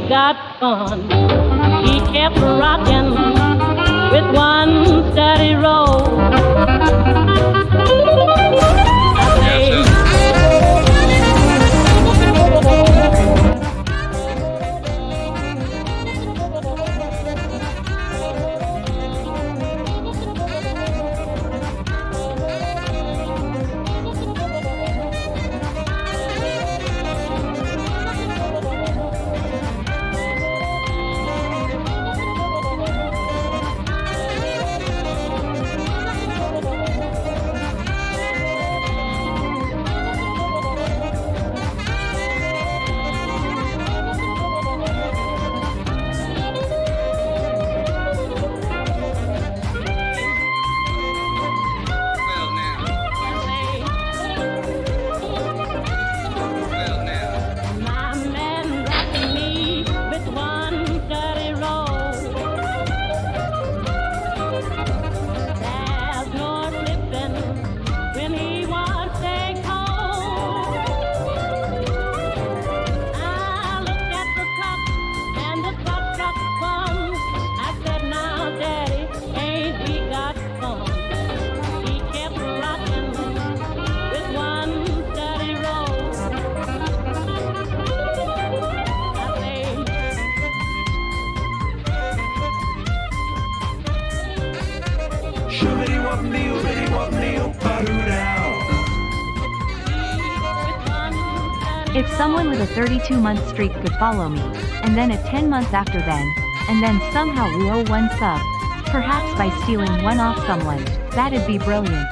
got fun. He kept rocking with one steady roll. If someone with a 32-month streak could follow me, and then a 10 months after then, and then somehow we owe one sub, perhaps by stealing one off someone, that'd be brilliant.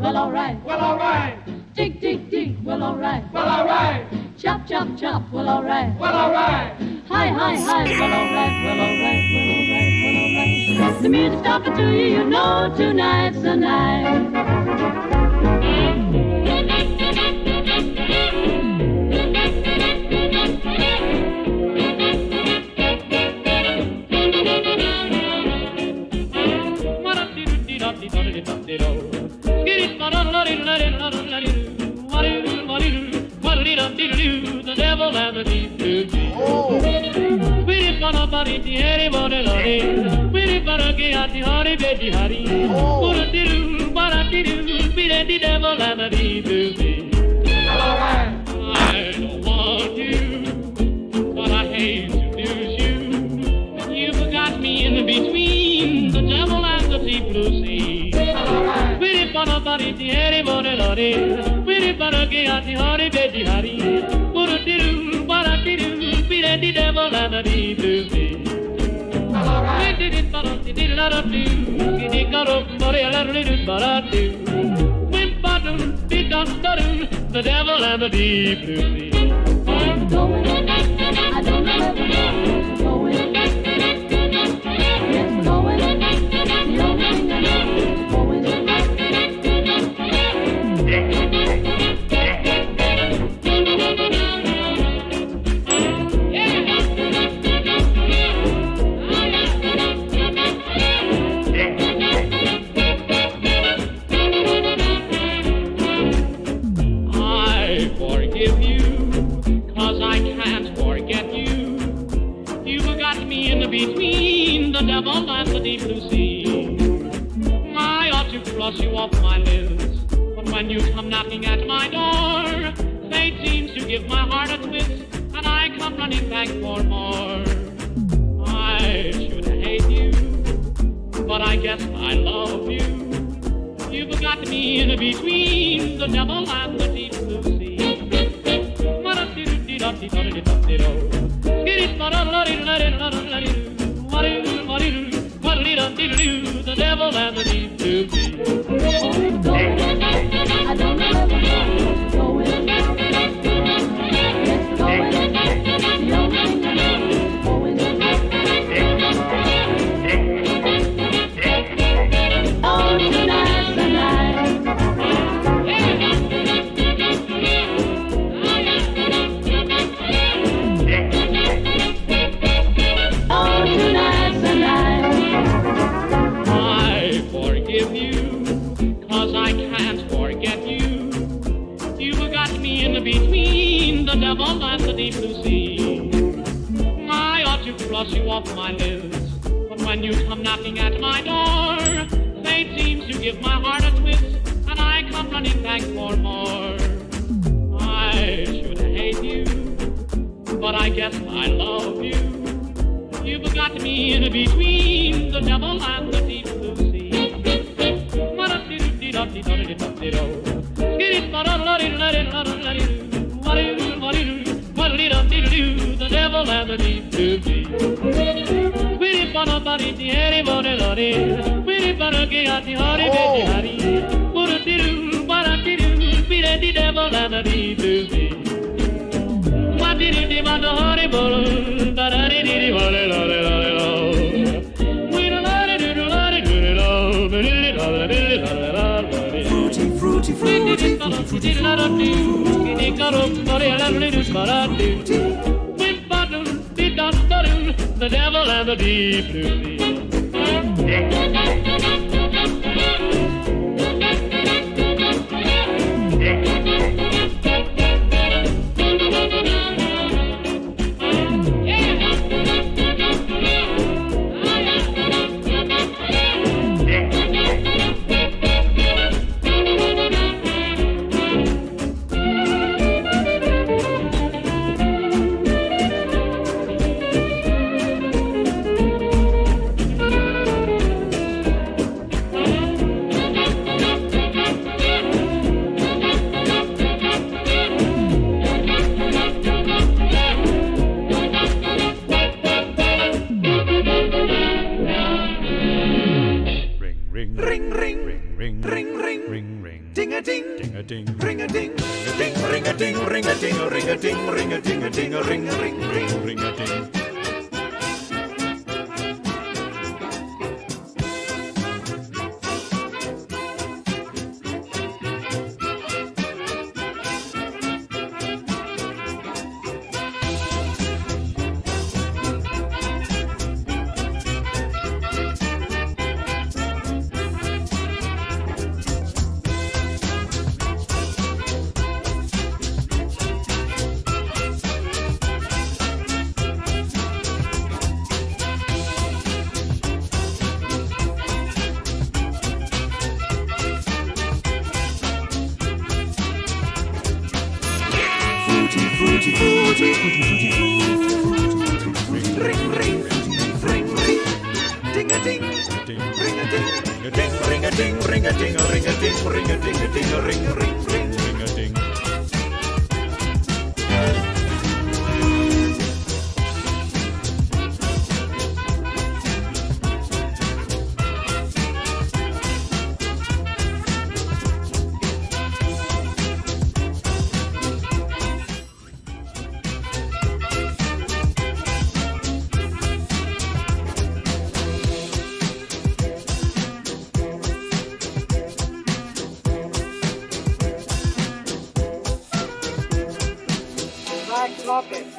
well alright. Well, all right. Tick, tick, tick, well alright. Well, all right. Chop, chop, chop, well alright. Well, all right. Hi, hi, hi, well alright, well alright, well alright, well alright. The music's talking to you, you know tonight's the night. The devil and the deep blue sea. Willie Fana Bariti, Harry Bonelani, Willie Fana Gayati, Harry Betty Harry. Baratiru, Baratiru, Billy the devil and the deep blue sea. I don't want you, but I hate to lose you. You've got me in between the devil and the deep blue sea. Willie Fana Bariti, Harry Bonelani, Willie Fana Gayati, Harry Betty Harry. Baratiru, Baratiru, Billy the devil and the deep blue sea. The devil and the deep blue sea. I'm going, I don't know where we're going. Yes, we're going, the only thing I know is going. I forgive you, 'cause I can't forget you. You've got me in between the devil and the deep blue sea. I ought to cross you off my list, but when you come knocking at my door, fate seems to give my heart a twist, and I come running back for more. I should hate you, but I guess I love you. You've got me in between the devil and the deep blue sea. The devil and the deep blue sea. I don't know where we're going. Yes, we're going, the only thing I know is going. Oh, tonight's the night. Oh, tonight's the night. I forgive you, 'cause I can't forget you. You've got me in between the devil and the deep blue sea. I ought to cross you off my list, but when you come knocking at my door, fate seems to give my heart a twist, and I come running back for more. I should hate you, but I guess I love you. You've got me in between the devil and the deep blue sea. The devil and the deep blue sea. Willie Fana Bariti, Harry Bonelani, Willie Fana Gayati, Harry Betty Harry. Baratiru, Baratiru, Billy the devil and the deep blue sea. Fruity, fruity, fruity, fruity, the devil and the deep blue ring-a-ding, ring-a-ding, a ding, a ring, ring, ring, ring-a-ding.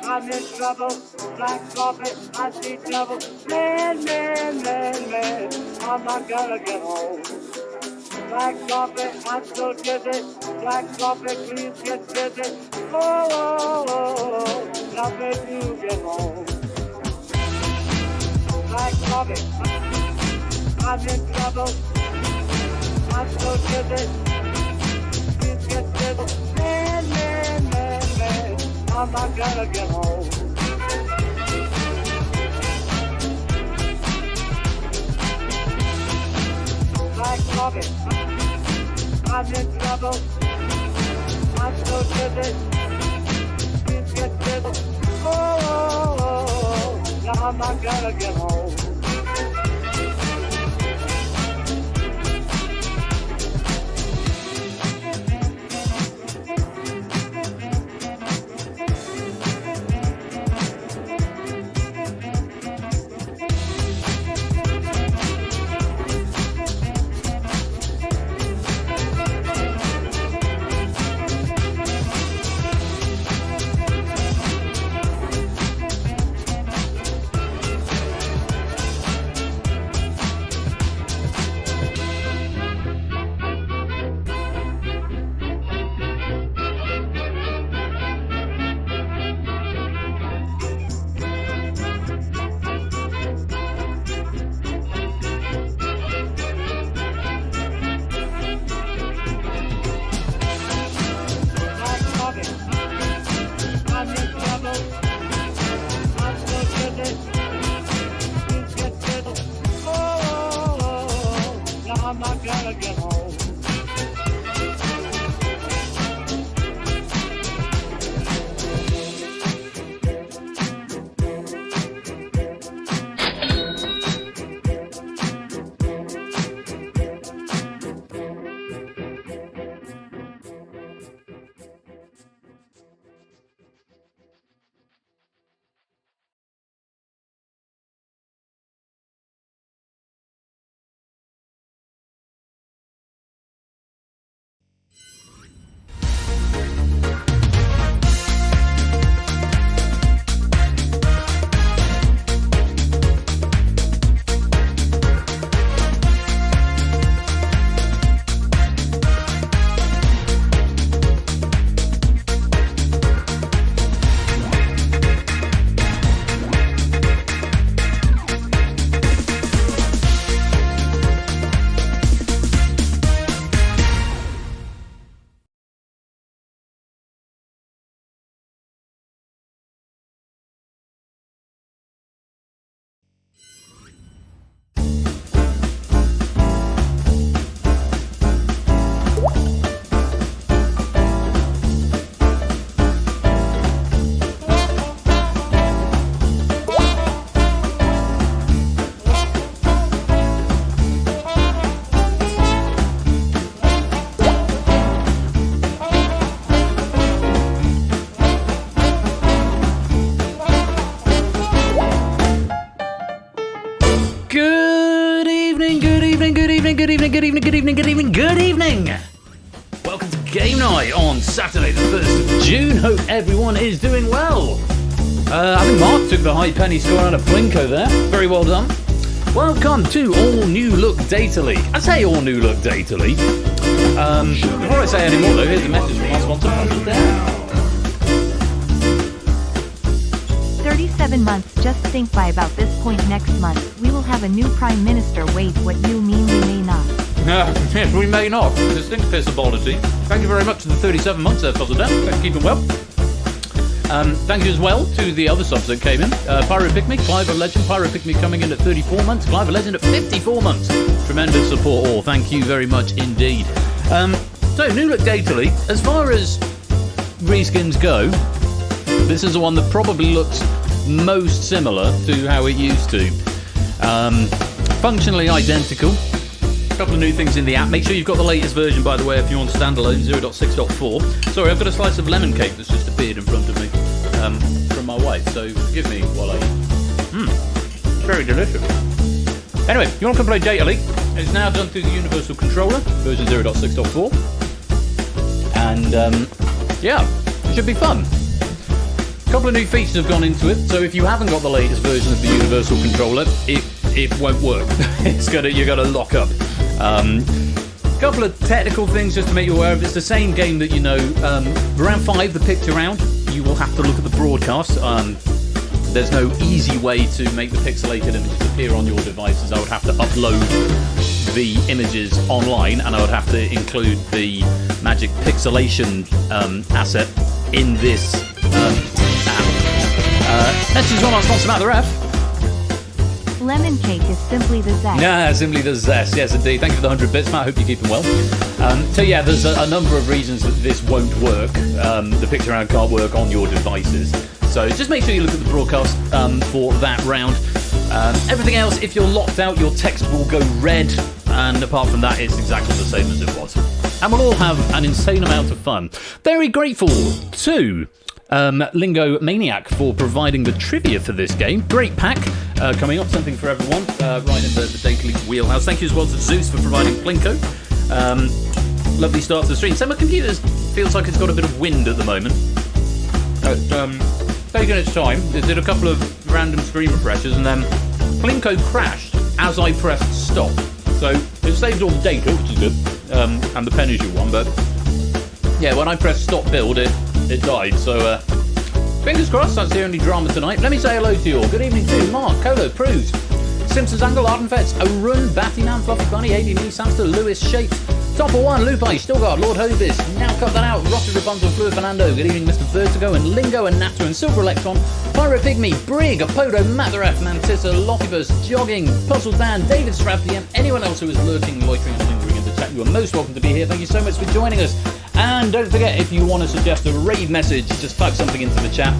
I'm in trouble, black carpet, I see trouble. Man, man, man, man, I'm not gonna get home. Black carpet, I'm so dizzy. Black carpet, please get busy. Oh, oh, oh, oh, now baby, you get home. Black carpet, I'm in trouble. I'm so dizzy. Please get busy. Man, man, man, man, I'm not gonna get home. Black carpet, I'm in trouble. I'm so dizzy. Please get busy. Oh, oh, oh, oh, now I'm not gonna get home. evening, good evening, good evening, good evening, good evening, good evening, good evening. Welcome to Game Night on Saturday the 1st of June. Hope everyone is doing well. I think Mark took the high penny score out of Plinko there. Very well done. Welcome to All New Look Data League. I say All New Look Data League. Before I say any more though, here's a message from our sponsor, Plinko. 37 months. Just think by about this point next month, we will have a new Prime Minister. Wait, what you mean we may not? Yes, we may not. Distinct possibility. Thank you very much to the 37 months there, President. Keep them well. Thank you as well to the other subs that came in. Pyro Pygmy, Clive a Legend. Pyro Pygmy coming in at 34 months. Clive a Legend at 54 months. Tremendous support all. Thank you very much indeed. So, New Look Data League. As far as reskins go, this is the one that probably looks most similar to how it used to. Functionally identical. A couple of new things in the app. Make sure you've got the latest version, by the way, if you're on standalone 0.6.4. Sorry, I've got a slice of lemon cake that's just appeared in front of me from my wife, so forgive me while I eat. Very delicious. Anyway, you want to come play Data League? It's now done through the Universal Controller, version 0.6.4. And, yeah, it should be fun. A couple of new features have gone into it, so if you haven't got the latest version of the Universal Controller, it won't work. You're gonna lock up. A couple of technical things just to make you aware of. It's the same game that you know. Round 5, the picture round, you will have to look at the broadcast. There's no easy way to make the pixelated images appear on your devices. I would have to upload the images online, and I would have to include the magic pixelation asset in this app. Next is one I sponsor about the ref. Lemon cake is simply the zest. Yeah, simply the zest. Yes, indeed. Thank you for the 100 bits, Matt. I hope you're keeping well. So yeah, there's a number of reasons that this won't work. The picture round can't work on your devices. So just make sure you look at the broadcast for that round. Everything else, if you're locked out, your text will go red. And apart from that, it's exactly the same as it was. And we'll all have an insane amount of fun. Very grateful to Lingo Maniac for providing the trivia for this game. Great pack coming up, something for everyone, right in the Data League wheelhouse. Thank you as well to Zeus for providing Plinko. Lovely start to the stream. So my computer feels like it's got a bit of wind at the moment. Taking its time. It did a couple of random screen refreshes and then Plinko crashed as I pressed stop. So it saved all the data, which is good, and the pennies you won, but yeah, when I pressed stop build, it died, so fingers crossed, that's the only drama tonight. Let me say hello to you all. Good evening to Mark, Colo, Pruse, Simpsons Angle, Ardenfets, Arun, Battyman, Fluffy Bunny, AB Me, Samster, Lewis, Shapes, Topper 1, Lupai, Stilgard, Lord Hovis, Now Cut That Out, Rotter, Rapunzel, Fluid Fernando, good evening Mr. Vertigo, and Lingo, and Natter, and Silver Electron, Pyro Pygmy, Brig, Apodo, Matheref, Mantissa, Lockibus, Jogging, Puzzle Dan, David Strapty, and anyone else who is lurking, loitering, and lingering in the chat. You are most welcome to be here. Thank you so much for joining us. And don't forget, if you want to suggest a raid message, just type something into the chat,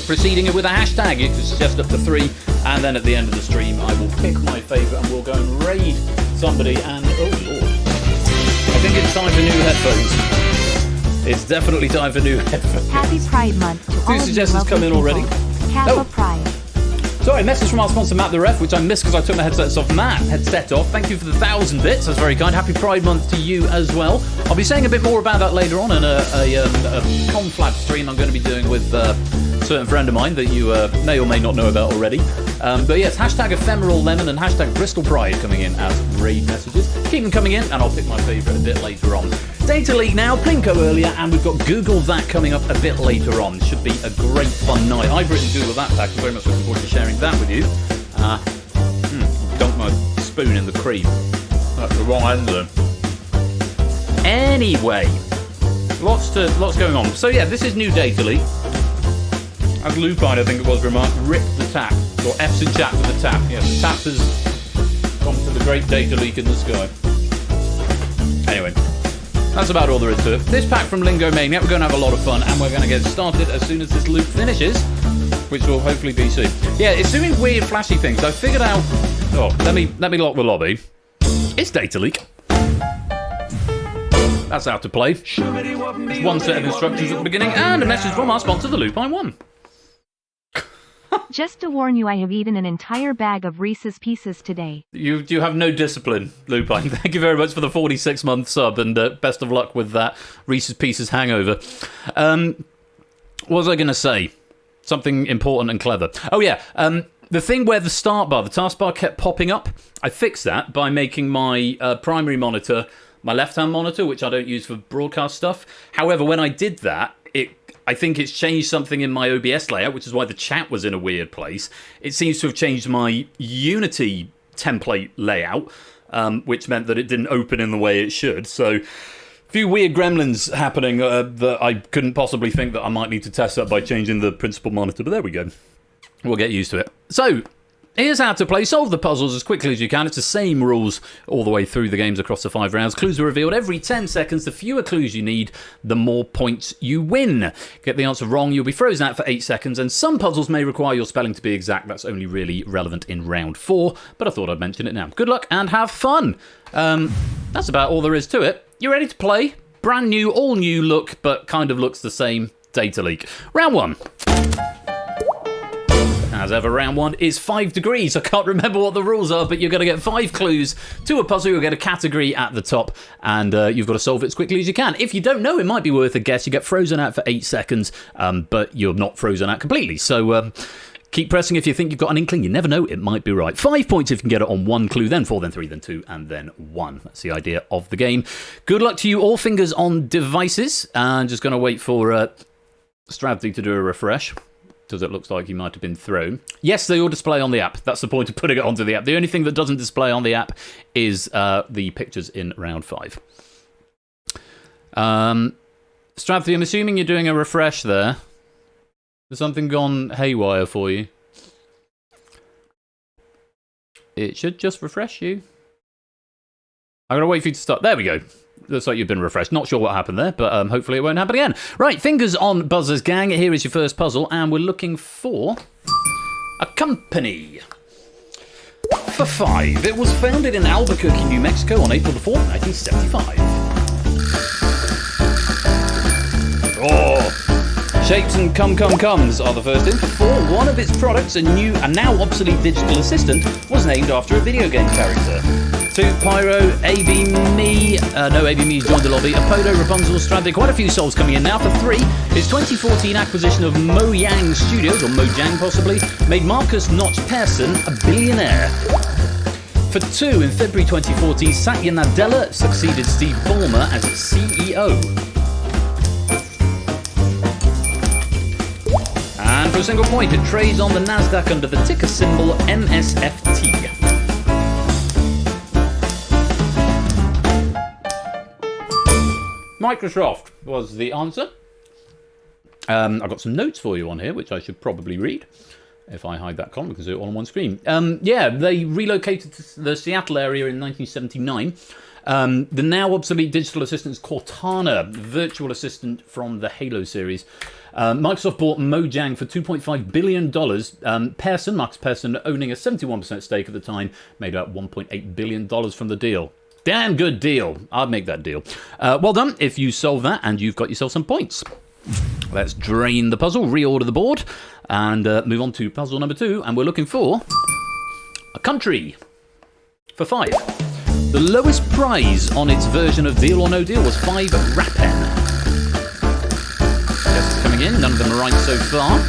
preceding it with a hashtag. You can suggest up to 3, and then at the end of the stream, I will pick my favourite and we'll go and raid somebody. And oh lord, I think it's time for new headphones. It's definitely time for new headphones. Happy Pride Month to all Two of you suggestions come in already. Kappa Pride. Sorry, message from our sponsor Matt the Ref, which I missed because I took my headset off. Headset off. Thank you for the 1,000 bits. That's very kind. Happy Pride Month to you as well. I'll be saying a bit more about that later on in a conflab stream I'm going to be doing with a certain friend of mine that you may or may not know about already. But yes, hashtag ephemeral lemon and hashtag Bristol Pride coming in as raid messages. Keep them coming in, and I'll pick my favourite a bit later on. Data League now, Plinko earlier, and we've got Google That coming up a bit later on. Should be a great fun night. I've written Google That pack. I'm very much looking forward to sharing that with you. Dunk my spoon in the cream. That's the wrong end there. Anyway, lots going on. So yeah, this is new Data League. As Lupine, I think it was, remarked, rip the tap, or F's in chat for the tap. Yeah, the tap has gone to the great Data Leak in the sky. Anyway, that's about all there is to it. This pack from Lingo Maniac, we're going to have a lot of fun, and we're going to get started as soon as this loop finishes, which will hopefully be soon. Yeah, it's doing weird flashy things. I figured out... Oh, let me lock the lobby. It's Data Leak. That's how to play. It's one set of instructions at the beginning, and a message from our sponsor, the Lupine One. Just to warn you, I have eaten an entire bag of Reese's Pieces today. You have no discipline, Lupine. Thank you very much for the 46-month sub, and best of luck with that Reese's Pieces hangover. What was I going to say? Something important and clever. Oh, yeah. The thing where the start bar, the taskbar kept popping up, I fixed that by making my primary monitor my left-hand monitor, which I don't use for broadcast stuff. However, when I did that, I think it's changed something in my OBS layout, which is why the chat was in a weird place. It seems to have changed my Unity template layout, which meant that it didn't open in the way it should. So, a few weird gremlins happening that I couldn't possibly think that I might need to test up by changing the principal monitor, but there we go. We'll get used to it. So, here's how to play. Solve the puzzles as quickly as you can. It's the same rules all the way through the games across the 5 rounds. Clues are revealed every 10 seconds. The fewer clues you need, the more points you win. Get the answer wrong, you'll be frozen out for 8 seconds, and some puzzles may require your spelling to be exact. That's only really relevant in round 4, but I thought I'd mention it now. Good luck and have fun. That's about all there is to it. You ready to play? Brand new, all new look, but kind of looks the same. Data leak. Round 1. As ever, round 1 is 5 degrees. I can't remember what the rules are, but you're going to get 5 clues to a puzzle. You'll get a category at the top, and you've got to solve it as quickly as you can. If you don't know, it might be worth a guess. You get frozen out for 8 seconds, but you're not frozen out completely. So keep pressing if you think you've got an inkling. You never know, it might be right. 5 points if you can get it on 1 clue, then 4, then 3, then 2, and then 1. That's the idea of the game. Good luck to you all. Fingers on devices. And just going to wait for Stravdi to do a refresh, because it looks like he might have been thrown. Yes, they all display on the app. That's the point of putting it onto the app. The only thing that doesn't display on the app is the pictures in round 5. Stravdi, I'm assuming you're doing a refresh there. Has something gone haywire for you? It should just refresh you. I'm going to wait for you to start. There we go. Looks like you've been refreshed. Not sure what happened there, but hopefully it won't happen again. Right, fingers on buzzers, gang. Here is your first puzzle, and we're looking for a company. For 5. It was founded in Albuquerque, New Mexico on April the 4th, 1975. Oh, Shapes and Comes are the first in. For 4, one of its products, a new and now obsolete digital assistant, was named after a video game character. 2, Pyro, AV Me. No, AV Me's joined the lobby. Apollo, Rapunzel, Stradley. Quite a few souls coming in now. For 3, its 2014 acquisition of Mojang Studios, or Mojang possibly, made Marcus Notch Persson a billionaire. For 2, in February 2014, Satya Nadella succeeded Steve Ballmer as CEO. And for a single point, it trades on the Nasdaq under the ticker symbol MSFT. Microsoft was the answer. I've got some notes for you on here, which I should probably read. If I hide that column, we can do it all on one screen. Yeah, they relocated to the Seattle area in 1979. The now obsolete digital assistant is Cortana, virtual assistant from the Halo series. Microsoft bought Mojang for $2.5 billion. Persson, Marcus Persson, owning a 71% stake at the time, made about $1.8 billion from the deal. Damn good deal. I'd make that deal. Well done if you solve that and you've got yourself some points. Let's drain the puzzle, reorder the board, and move on to puzzle number 2. And we're looking for a country. For 5. The lowest prize on its version of Deal or No Deal was 5 Rappen. Guesses coming in, none of them are right so far.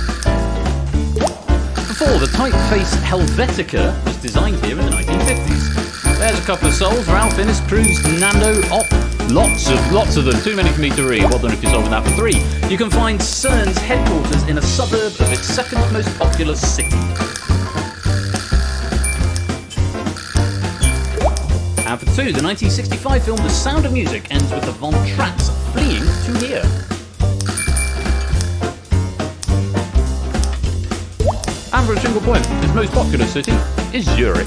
For 4, the typeface Helvetica was designed here in the 1950s. There's a couple of souls. Ralph, Innes, Cruz, Nando, Op. Lots of them. Too many for me to read. Well done if you're solving that. For 3, you can find CERN's headquarters in a suburb of its second most populous city. And for 2, the 1965 film The Sound of Music ends with the Von Trapps fleeing to here. And for a single point, its most popular city is Zurich.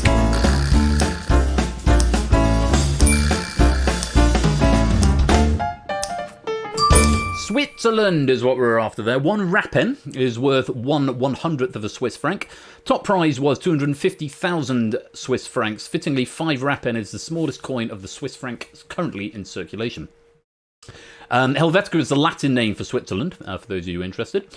Switzerland is what we're after there. 1 Rappen is worth 1/100th of a Swiss franc. Top prize was 250,000 Swiss francs. Fittingly, 5 Rappen is the smallest coin of the Swiss franc currently in circulation. Helvetica is the Latin name for Switzerland, for those of you interested.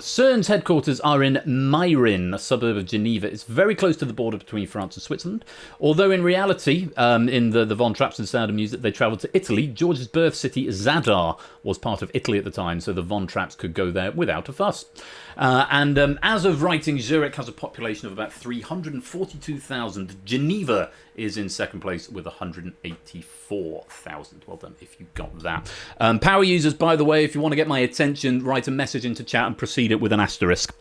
CERN's headquarters are in Meyrin, a suburb of Geneva. It's very close to the border between France and Switzerland. Although in reality, in the Von Trapps and Sound of Music, they travelled to Italy. George's birth city, Zadar, was part of Italy at the time, so the Von Trapps could go there without a fuss. As of writing, Zurich has a population of about 342,000. Geneva is in second place with 184,000. Well done if you got that. Power users, by the way, if you want to get my attention, write a message into chat and proceed it with an asterisk.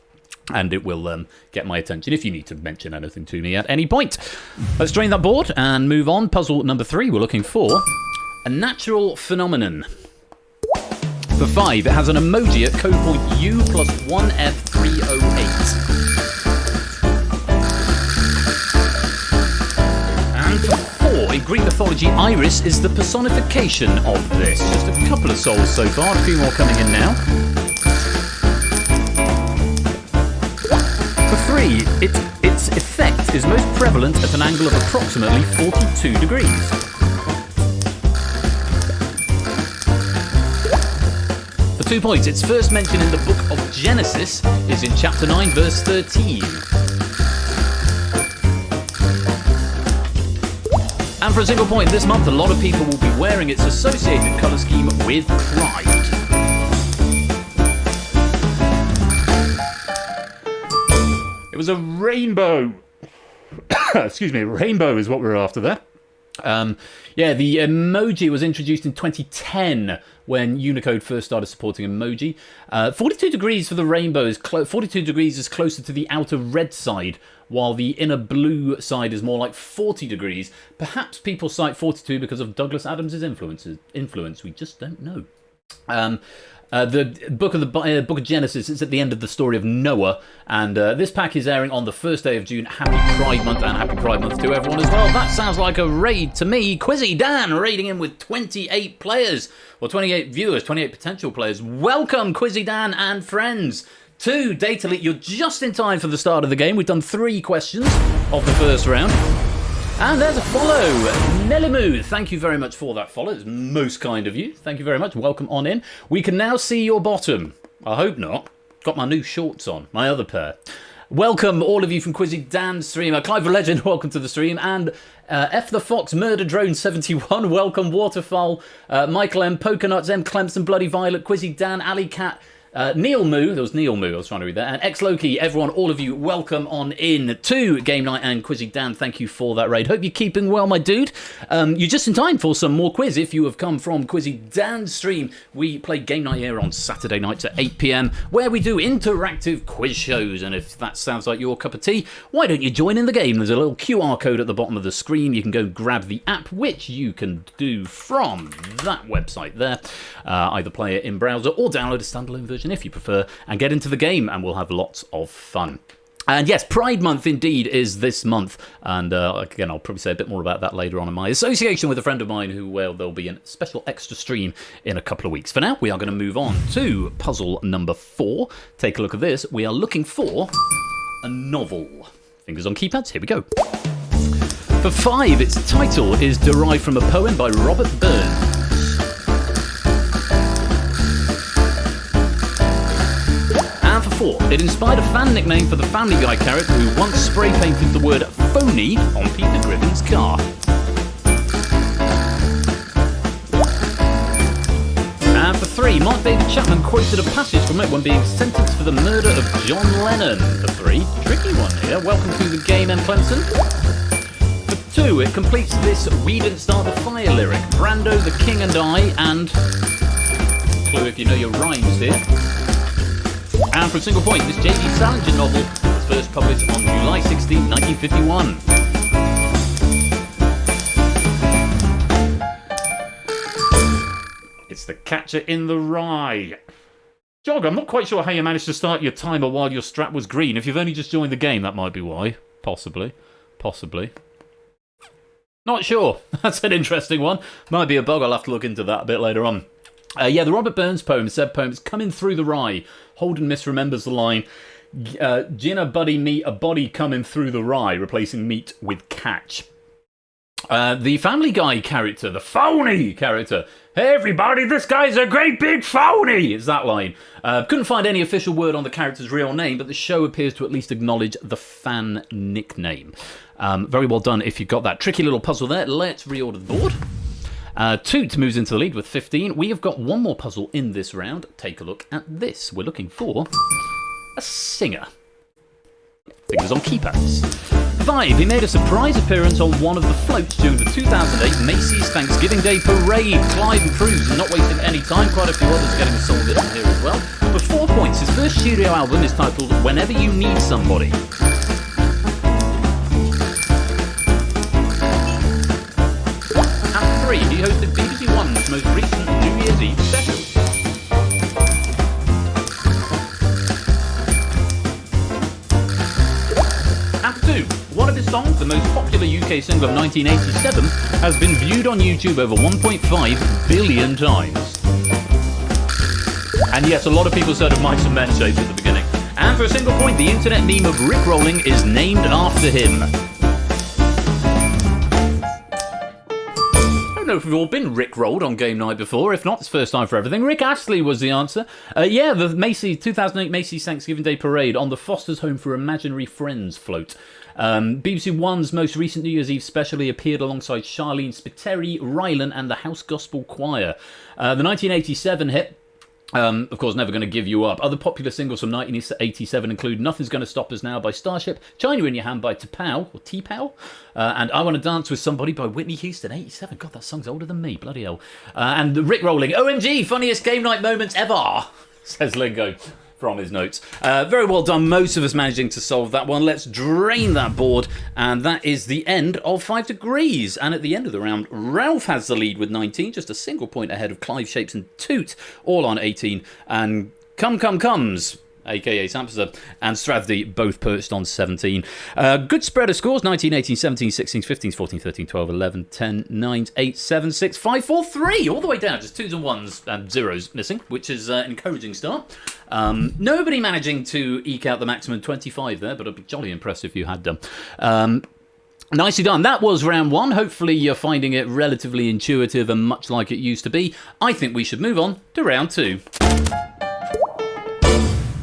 And it will get my attention if you need to mention anything to me at any point. Let's drain that board and move on. Puzzle number 3, we're looking for a natural phenomenon. For 5, it has an emoji at code point U plus 1F308. And for 4, in Greek mythology, Iris is the personification of this. Just a couple of souls so far, a few more coming in now. For 3, its effect is most prevalent at an angle of approximately 42 degrees. For 2 points, its first mention in the book of Genesis is in chapter 9, verse 13. And for a single point, this month a lot of people will be wearing its associated colour scheme with pride. It was a rainbow. Excuse me, rainbow is what we're after there. The emoji was introduced in 2010 when Unicode first started supporting emoji. 42 degrees for the rainbow is 42 degrees is closer to the outer red side, while the inner blue side is more like 40 degrees. Perhaps people cite 42 because of Douglas Adams' influence. We just don't know. The book of Genesis is at the end of the story of Noah, and this pack is airing on the first day of June. Happy Pride Month, and Happy Pride Month to everyone as well. That sounds like a raid to me. Quizzy Dan raiding in with 28 players, or 28 viewers, 28 potential players. Welcome, Quizzy Dan and friends, to Data Leak. You're just in time for the start of the game. We've done 3 questions of the first round. And there's a follow. Nellimoo, thank you very much for that follow. It's most kind of you. Thank you very much. Welcome on in. We can now see your bottom. I hope not. Got my new shorts on, my other pair. Welcome all of you from Quizzy Dan's streamer. Clive the Legend, welcome to the stream. And F the Fox, Murder Drone 71, welcome. Waterfall, Michael M, Pokernuts, M Clemson, Bloody Violet, Quizzy Dan, Alley Cat, Neil Moo, there was Neil Moo, I was trying to read that, and X Loki, everyone, all of you, welcome on in to Game Night and Quizzy Dan. Thank you for that raid. Hope you're keeping well, my dude. You're just in time for some more quiz if you have come from Quizzy Dan's stream. We play Game Night here on Saturday nights at 8 PM, where we do interactive quiz shows, and if that sounds like your cup of tea, why don't you join in the game? There's a little QR code at the bottom of the screen. You can go grab the app, which you can do from that website there. Either play it in browser or download a standalone version if you prefer, and get into the game, and we'll have lots of fun. And yes, Pride Month indeed is this month, and again, I'll probably say a bit more about that later on in my association with a friend of mine who, well, there'll be a special extra stream in a couple of weeks. For now, we are going to move on to puzzle number 4. Take a look at this. We are looking for a novel. Fingers on keypads, here we go. For 5, its title is derived from a poem by Robert Burns. And for 4, it inspired a fan nickname for the Family Guy character who once spray painted the word phony on Peter Griffin's car. And for 3, Mark David Chapman quoted a passage from it when being sentenced for the murder of John Lennon. For 3, tricky one here. Welcome to the game, M. Clemson. For 2, it completes this We Didn't Start the Fire lyric. Brando, the King and I, and... clue if you know your rhymes here. And for a single point, this J.D. Salinger novel was first published on July 16, 1951. It's The Catcher in the Rye. Jog, I'm not quite sure how you managed to start your timer while your strap was green. If you've only just joined the game, that might be why. Possibly. Not sure. That's an interesting one. Might be a bug. I'll have to look into that a bit later on. The Robert Burns poem, said poem, is coming through the rye. Holden misremembers the line, gin a buddy meat, a body coming through the rye, replacing meat with catch. The Family Guy character, the phony character. Hey everybody, this guy's a great big phony, is that line. Couldn't find any official word on the character's real name, but the show appears to at least acknowledge the fan nickname. Very well done if you got that tricky little puzzle there. Let's reorder the board. Toot moves into the lead with 15. We have got one more puzzle in this round. Take a look at this. We're looking for a singer. Fingers on keypads. 5. He made a surprise appearance on one of the floats during the 2008 Macy's Thanksgiving Day Parade. Clive and Cruz not wasting any time. Quite a few others getting solved on here as well. For 4 points, his first studio album is titled Whenever You Need Somebody. At 3, he hosted BBC One's most recent New Year's Eve special. At 2, one of his songs, the most popular UK single of 1987, has been viewed on YouTube over 1.5 billion times. And yes, a lot of people said of Mice and Men shapes at the beginning. And for a single point, the internet meme of Rick rolling is named after him. I don't know if we've all been Rick rolled on game night before. If not, it's first time for everything. Rick Astley was the answer. Yeah, the 2008 Macy's Thanksgiving Day Parade on the Foster's Home for Imaginary Friends float. BBC One's most recent New Year's Eve special, he appeared alongside Charlene Spiteri, Rylan and the House Gospel Choir. The 1987 hit, of course, Never Gonna Give You Up. Other popular singles from 1987 include Nothing's Gonna Stop Us Now by Starship, China in Your Hand by T-Pow, and I Want to Dance with Somebody by Whitney Houston, 87. God, that song's older than me, bloody hell. And Rick Rolling, OMG, funniest game night moments ever, says Lingo from his notes. Very well done, most of us managing to solve that one. Let's drain that board, and that is the end of 5 Degrees. And at the end of the round, Ralph has the lead with 19, just a single point ahead of Clive Shapes and Toot, all on 18, and Comes, aka Sampster, and Stravdi both perched on 17. Good spread of scores: 19, 18, 17, 16, 15, 14, 13, 12, 11, 10, 9, 8, 7, 6, 5, 4, 3, all the way down, just 2s and 1s and 0s missing, which is an encouraging start. Nobody managing to eke out the maximum 25 there, but I'd be jolly impressed if you had done. Nicely done. That was round 1. Hopefully you're finding it relatively intuitive and much like it used to be. I think we should move on to round 2.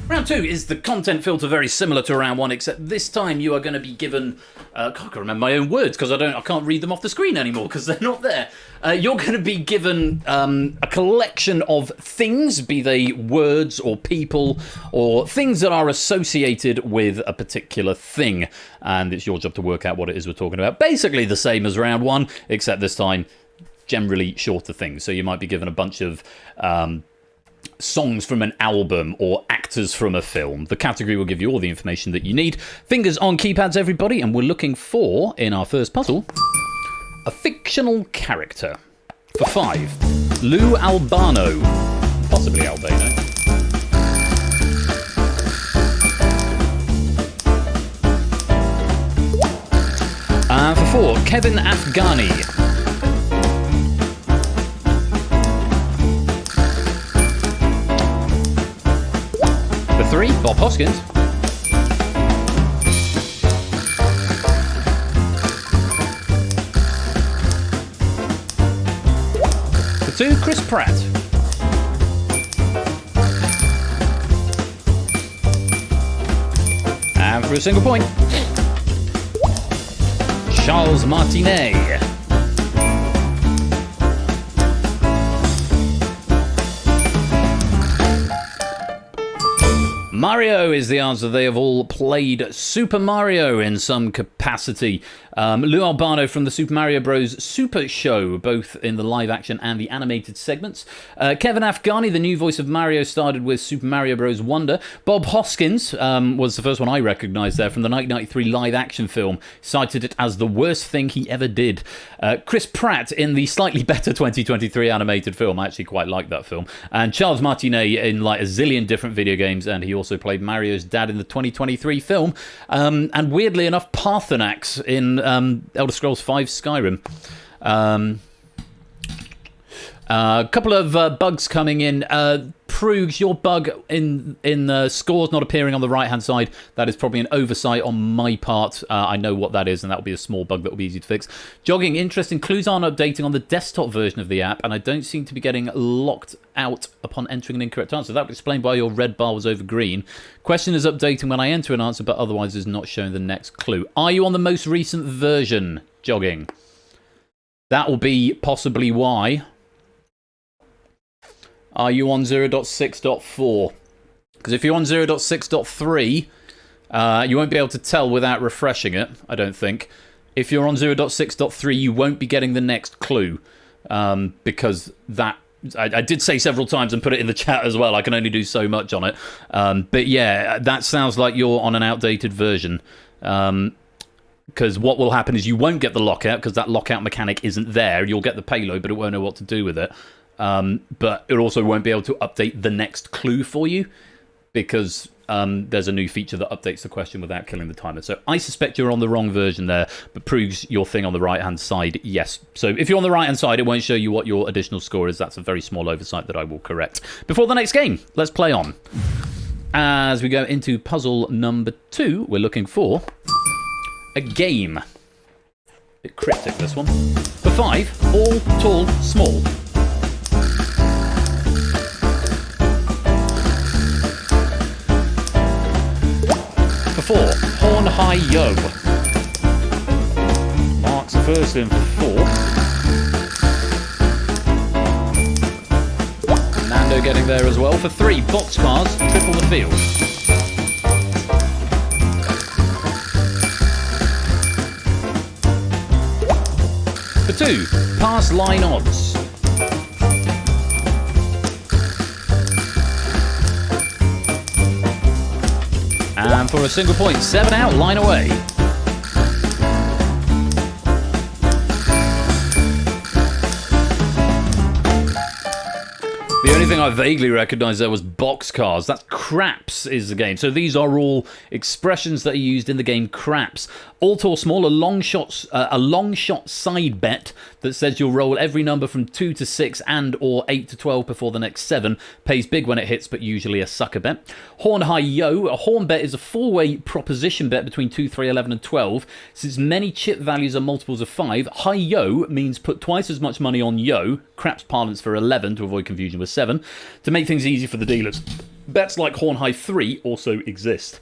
Round 2 is the content filter, very similar to round 1, except this time you are going to be given... I can't remember my own words because I can't read them off the screen anymore because they're not there. You're going to be given a collection of things, be they words or people or things that are associated with a particular thing. And it's your job to work out what it is we're talking about. Basically the same as round 1, except this time generally shorter things. So you might be given a bunch of... songs from an album or actors from a film. The category will give you all the information that you need. Fingers on keypads, everybody, and we're looking for, in our first puzzle, a fictional character. For 5, Lou Albano, possibly Albano. For 4, Kevin Afghani. For 3, Bob Hoskins. For 2, Chris Pratt. And for a single point, Charles Martinet. Mario is the answer. They have all played Super Mario in some capacity. Lou Albano from the Super Mario Bros. Super Show, both in the live action and the animated segments. Kevin Afghani, the new voice of Mario, started with Super Mario Bros. Wonder. Bob Hoskins was the first one I recognised there from the 1993 live action film. Cited it as the worst thing he ever did. Chris Pratt in the slightly better 2023 animated film. I actually quite like that film. And Charles Martinet in like a zillion different video games, and he also played Mario's dad in the 2023 film. And weirdly enough, Parthenax in Elder Scrolls V Skyrim. A couple of bugs coming in. Proogs, your bug in the scores not appearing on the right-hand side, that is probably an oversight on my part. I know what that is, and that will be a small bug that will be easy to fix. Jogging, interesting. Clues aren't updating on the desktop version of the app, and I don't seem to be getting locked out upon entering an incorrect answer. That would explain why your red bar was over green. Question is updating when I enter an answer, but otherwise is not showing the next clue. Are you on the most recent version, Jogging? That will be possibly why. Are you on 0.6.4? Because if you're on 0.6.3, you won't be able to tell without refreshing it, I don't think. If you're on 0.6.3, you won't be getting the next clue. Because that... I did say several times and put it in the chat as well. I can only do so much on it. But yeah, that sounds like you're on an outdated version. Because what will happen is you won't get the lockout, because that lockout mechanic isn't there. You'll get the payload, but it won't know what to do with it. But it also won't be able to update the next clue for you, because there's a new feature that updates the question without killing the timer. So I suspect you're on the wrong version there, but proves your thing on the right-hand side, yes. So if you're on the right-hand side, it won't show you what your additional score is. That's a very small oversight that I will correct. Before the next game, let's play on. As we go into puzzle number 2, we're looking for a game. Bit cryptic, this one. For 5, all, tall, small. For 4, horn, high, yo. Mark's the first in for 4. Nando getting there as well. For 3, boxcars, triple the field. For 2, pass line odds. And for a single point, 7 out, line away. The only thing I vaguely recognised there was boxcars. That's craps is the game. So these are all expressions that are used in the game craps. Alt or small, a long shot side bet that says you'll roll every number from 2 to 6 and or 8 to 12 before the next 7. Pays big when it hits, but usually a sucker bet. Horn high yo. A horn bet is a four-way proposition bet between 2, 3, 11 and 12. Since many chip values are multiples of 5, high yo means put twice as much money on yo, craps parlance for 11 to avoid confusion with 7, to make things easy for the dealers. Bets like horn high 3 also exist.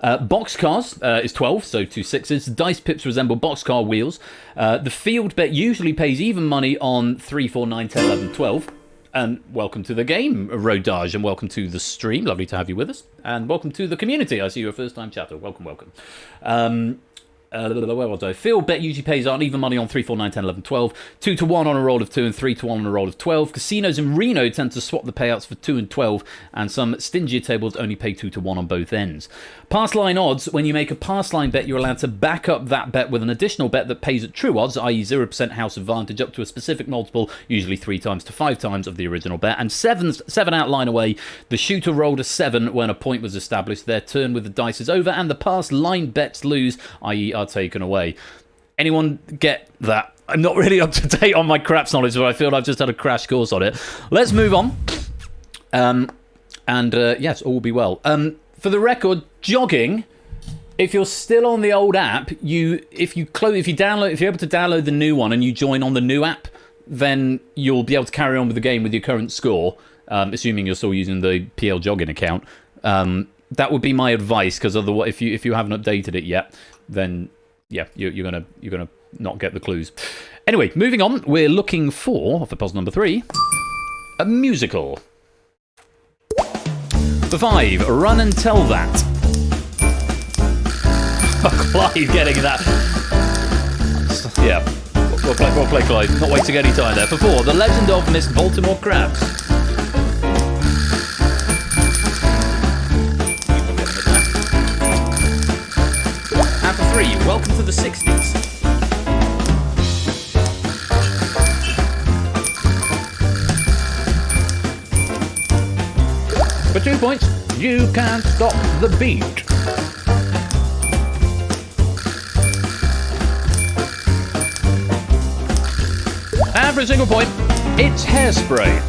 Boxcars is 12, so 2 6s. Dice pips resemble boxcar wheels. The field bet usually pays even money on 3, 4, 9, 10, 11, 12. And welcome to the game, Rodage, and welcome to the stream. Lovely to have you with us. And welcome to the community. I see you're a first-time chatter. Welcome, welcome. Where was I? Field bet usually pays out even money on 3, 4, 9, 10, 11, 12. 2 to 1 on a roll of 2 and 3 to 1 on a roll of 12. Casinos in Reno tend to swap the payouts for 2 and 12, and some stingier tables only pay 2 to 1 on both ends. Pass line odds. When you make a pass line bet, you're allowed to back up that bet with an additional bet that pays at true odds, i.e. 0% house advantage, up to a specific multiple, usually 3 times to 5 times of the original bet. And 7 out line away. The shooter rolled a 7 when a point was established. Their turn with the dice is over, and the pass line bets lose, i.e. are taken away. Anyone get that? I'm not really up to date on my craps knowledge, but I feel I've just had a crash course on it. Let's move on. Yes, all will be well. For the record, jogging. If you're still on the old app, if you're able to download the new one and you join on the new app, then you'll be able to carry on with the game with your current score, assuming you're still using the PL jogging account. That would be my advice, because otherwise, if you haven't updated it yet, then yeah, you're gonna not get the clues. Anyway, moving on, we're looking for puzzle number 3, a musical. For 5, run and tell that. Clive getting that. Yeah, we'll play Clive. Not wasting any time there. For 4, the legend of Miss Baltimore Crabs. And for 3, welcome to the 60s. For 2 points, you can't stop the beat. And for a single point, it's Hairspray.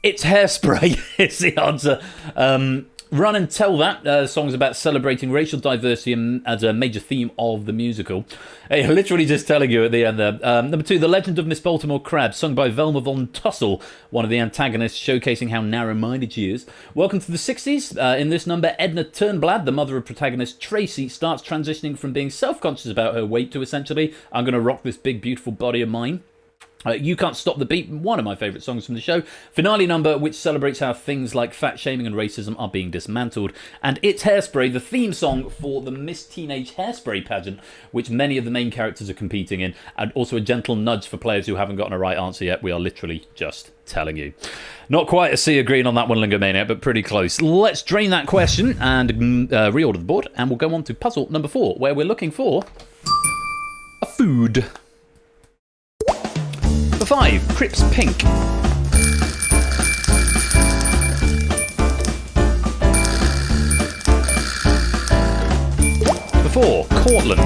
It's Hairspray is the answer. Run and Tell That song's about celebrating racial diversity as a major theme of the musical. Literally just telling you at the end there. Number 2, The Legend of Miss Baltimore Crab, sung by Velma von Tussle, one of the antagonists, showcasing how narrow-minded she is. Welcome to the 60s. In this number, Edna Turnblad, the mother of protagonist Tracy, starts transitioning from being self-conscious about her weight to essentially, I'm going to rock this big, beautiful body of mine. You Can't Stop the Beat, one of my favourite songs from the show. Finale number, which celebrates how things like fat shaming and racism are being dismantled. And It's Hairspray, the theme song for the Miss Teenage Hairspray pageant, which many of the main characters are competing in. And also a gentle nudge for players who haven't gotten a right answer yet. We are literally just telling you. Not quite a sea of green on that one, Lingomaniac, but pretty close. Let's drain that question and reorder the board. And we'll go on to puzzle number 4, where we're looking for a food. For 5, Crips Pink. For 4, Cortland.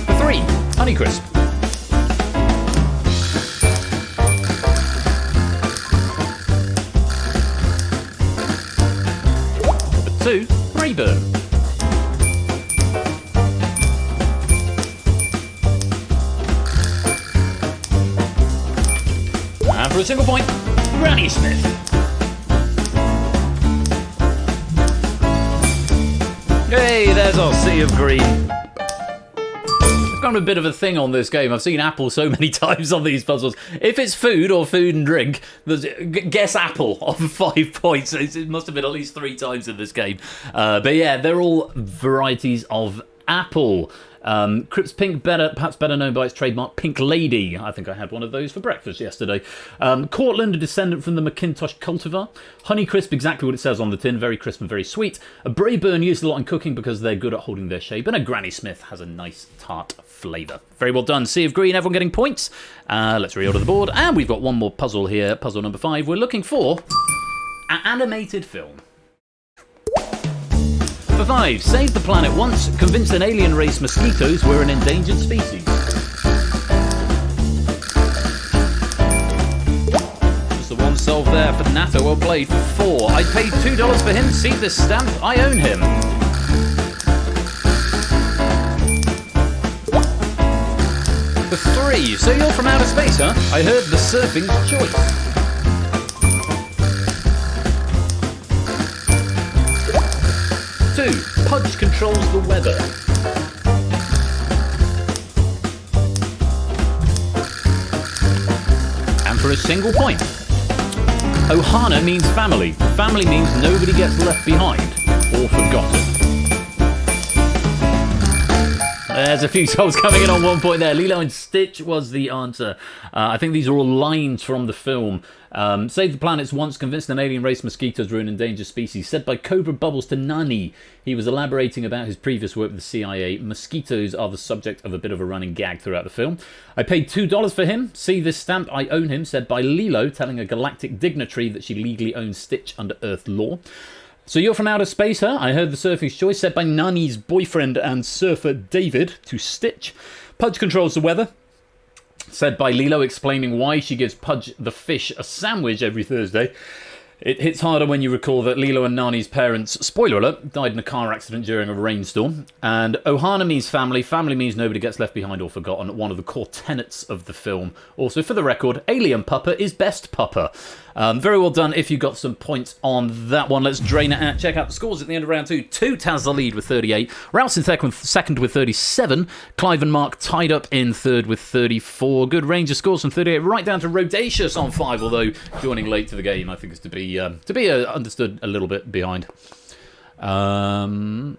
For 3, Honeycrisp. For 2, Rayburn. And for a single point, Granny Smith. Hey, there's our sea of green. It's kind of a bit of a thing on this game. I've seen apple so many times on these puzzles. If it's food or food and drink, guess apple on 5 points. It must have been at least 3 times in this game. But yeah, they're all varieties of apple. Crips Pink, perhaps better known by its trademark Pink Lady. I think I had one of those for breakfast yesterday. Cortland, a descendant from the Macintosh cultivar. Honeycrisp, exactly what it says on the tin, very crisp and very sweet. A Brayburn used a lot in cooking because they're good at holding their shape. And a Granny Smith has a nice tart flavour. Very well done. Sea of green, everyone getting points. Let's reorder the board. And we've got one more puzzle here, puzzle number 5. We're looking for an animated film. For 5, Save the Planet Once, convinced an alien race mosquitoes were an endangered species. Just the one solved there for Nato, well played. For 4, I paid $2 for him, see this stamp, I own him. For 3, so you're from outer space, huh? I heard the surfing's choice. 2, Pudge controls the weather. And for a single point, Ohana means family. Family means nobody gets left behind or forgotten. There's a few souls coming in on 1 point there. Lilo and Stitch was the answer. I think these are all lines from the film. Save the Planets Once, convinced an alien race mosquitoes were an endangered species. Said by Cobra Bubbles to Nani. He was elaborating about his previous work with the CIA. Mosquitoes are the subject of a bit of a running gag throughout the film. I paid $2 for him. See this stamp, I own him. Said by Lilo, telling a galactic dignitary that she legally owns Stitch under Earth law. So you're from outer space, huh? I heard the surfing's choice, said by Nani's boyfriend and surfer David to Stitch. Pudge controls the weather, said by Lilo, explaining why she gives Pudge the fish a sandwich every Thursday. It hits harder when you recall that Lilo and Nani's parents, spoiler alert, died in a car accident during a rainstorm. And Ohana means family. Family means nobody gets left behind or forgotten. One of the core tenets of the film. Also, for the record, Alien Pupper is best pupper. Very well done if you got some points on that one. Let's drain it out. Check out the scores at the end of round 2. Toot has the lead with 38. Rouse in second with 37. Clive and Mark tied up in third with 34. Good range of scores from 38 right down to Rodacious on 5, although joining late to the game I think is to be understood a little bit behind. No,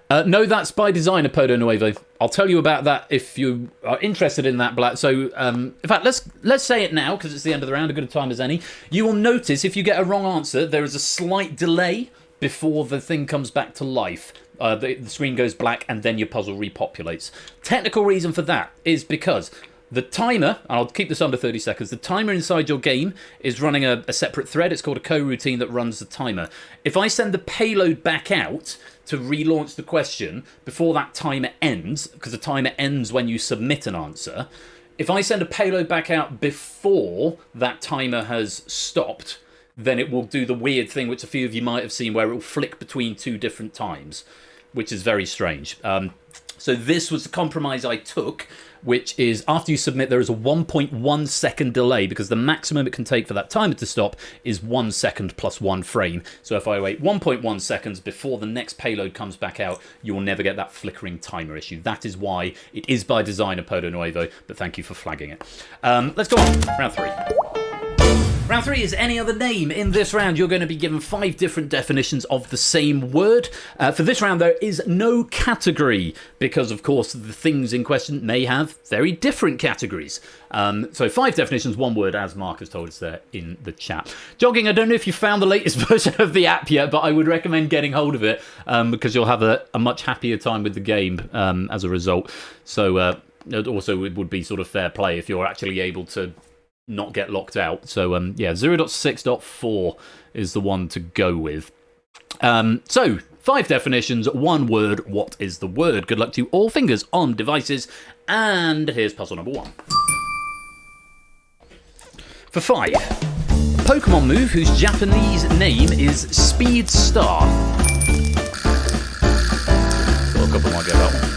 that's by design, a Podo Nuevo. I'll tell you about that if you are interested in that, Black. So, in fact, let's say it now, because it's the end of the round, a good time as any. You will notice, if you get a wrong answer, there is a slight delay before the thing comes back to life. The screen goes black, and then your puzzle repopulates. Technical reason for that is because The timer, and I'll keep this under 30 seconds, the timer inside your game is running a separate thread. It's called a coroutine that runs the timer. If I send the payload back out to relaunch the question before that timer ends, because the timer ends when you submit an answer, if I send a payload back out before that timer has stopped, then it will do the weird thing which a few of you might have seen where it will flick between 2 different times, which is very strange. So this was the compromise I took, which is after you submit, there is a 1.1 second delay because the maximum it can take for that timer to stop is 1 second plus 1 frame. So if I wait 1.1 seconds before the next payload comes back out, you will never get that flickering timer issue. That is why it is by design a Podo Nuevo, but thank you for flagging it. Let's go on. Round 3. Round 3 is any other name. In this round, you're going to be given 5 different definitions of the same word. For this round, there is no category because, of course, the things in question may have very different categories. So 5 definitions, 1 word, as Mark has told us there in the chat. Jogging, I don't know if you found the latest version of the app yet, but I would recommend getting hold of it because you'll have a much happier time with the game as a result. So also, it would be sort of fair play if you're actually able to not get locked out. So yeah, 0.6.4 is the one to go with. So 5 definitions, 1 word. What is the word? Good luck to you all. Fingers on devices. And here's puzzle number 1. For 5, a Pokemon move whose Japanese name is Speed Star. Got a couple might get that one.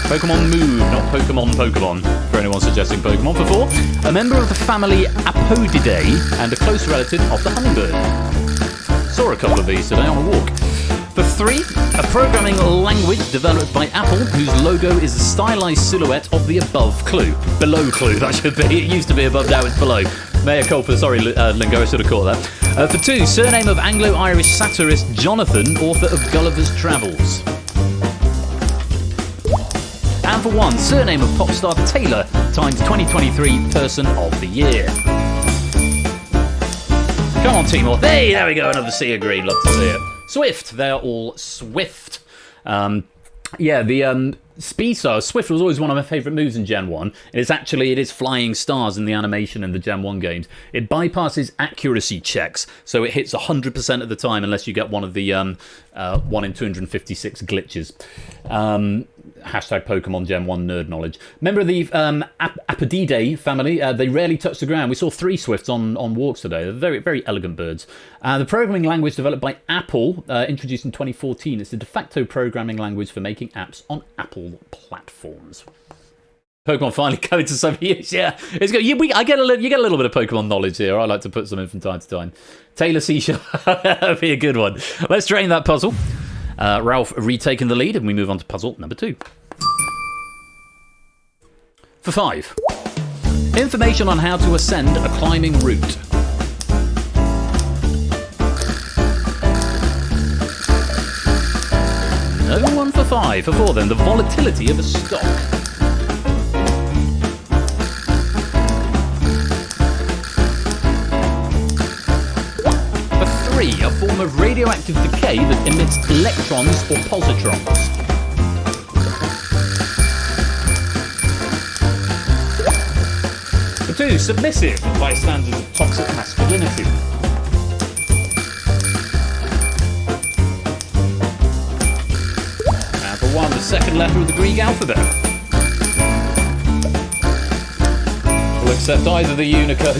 Pokemon move, not Pokemon, for anyone suggesting Pokemon. For 4, a member of the family Apodidae and a close relative of the hummingbird. Saw a couple of these today on a walk. For 3, a programming language developed by Apple whose logo is a stylized silhouette of the above clue. Below clue, that should be. It used to be above, now it's below. Mea culpa, sorry Lingo, I should have caught that. For 2, surname of Anglo-Irish satirist Jonathan, author of Gulliver's Travels. And for 1, surname of pop star Taylor, times 2023 Person of the Year. Come on, Timor. Hey, there we go, another sea of green. Love to see it. Swift, they're all Swift. Yeah, the Speed Star, Swift was always one of my favourite moves in Gen 1. it is flying stars in the animation in the Gen 1 games. It bypasses accuracy checks, so it hits 100% of the time unless you get one of the 1 in 256 glitches. Hashtag Pokemon Gen 1 nerd knowledge. Member of the Apodidae family, they rarely touch the ground. We saw 3 Swifts on walks today. They're very, very elegant birds. The programming language developed by Apple, introduced in 2014. It's the de facto programming language for making apps on Apple platforms. Pokemon finally coming to some years. Yeah, it's good. You get a little bit of Pokemon knowledge here. I like to put some in from time to time. Taylor Seashore, that'd be a good one. Let's drain that puzzle. Ralph retaking the lead, and we move on to puzzle number 2. For 5, information on how to ascend a climbing route. No one for 5. For 4 then, the volatility of a stock. For 3, a form of radioactive decay that emits electrons or positrons. For 2, submissive by standards of toxic masculinity. And for 1, the second letter of the Greek alphabet. We'll accept either the Unicode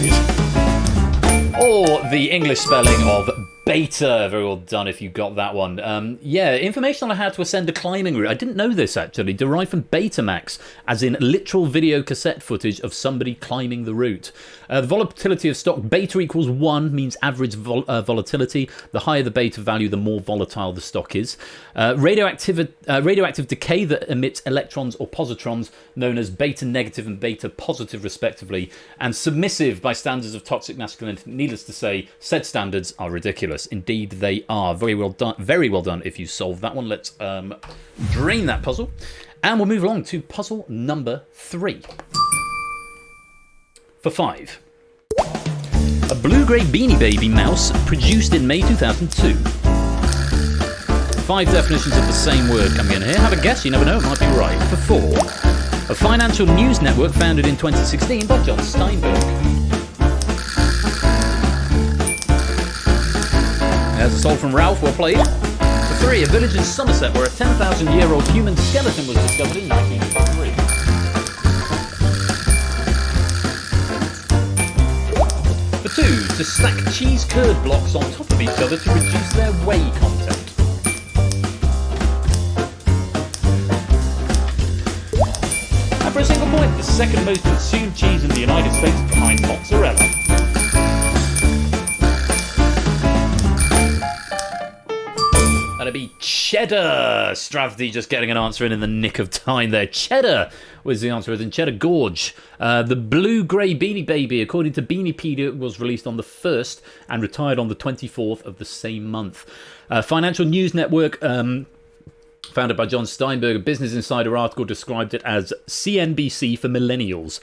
or the English spelling of beta. Very well done if you got that one. Yeah, information on how to ascend a climbing route. I didn't know this actually. Derived from Betamax, as in literal video cassette footage of somebody climbing the route. The volatility of stock, beta equals 1, means average volatility. The higher the beta value, the more volatile the stock is. Radioactive decay that emits electrons or positrons, known as beta negative and beta positive respectively. And submissive by standards of toxic masculinity. Needless to say, said standards are ridiculous. Indeed, they are. Very well done. Very well done if you solve that one. Let's drain that puzzle. And we'll move along to puzzle number 3. For 5. A blue-grey Beanie Baby mouse produced in May 2002. 5 definitions of the same word coming in here. Have a guess, you never know, it might be right. For 4. A financial news network founded in 2016 by John Steinberg. There's a soul from Ralph, well played. For 3, a village in Somerset where a 10,000-year-old human skeleton was discovered in 1953. For 2, to stack cheese curd blocks on top of each other to reduce their whey content. And for a single point, the second most consumed cheese in the United States behind mozzarella. That'd be cheddar. Stravdi just getting an answer in the nick of time there. Cheddar was the answer, as in Cheddar Gorge. The blue-grey Beanie Baby, according to Beaniepedia, was released on the 1st and retired on the 24th of the same month. Financial News Network, founded by John Steinberg, a Business Insider article described it as CNBC for millennials.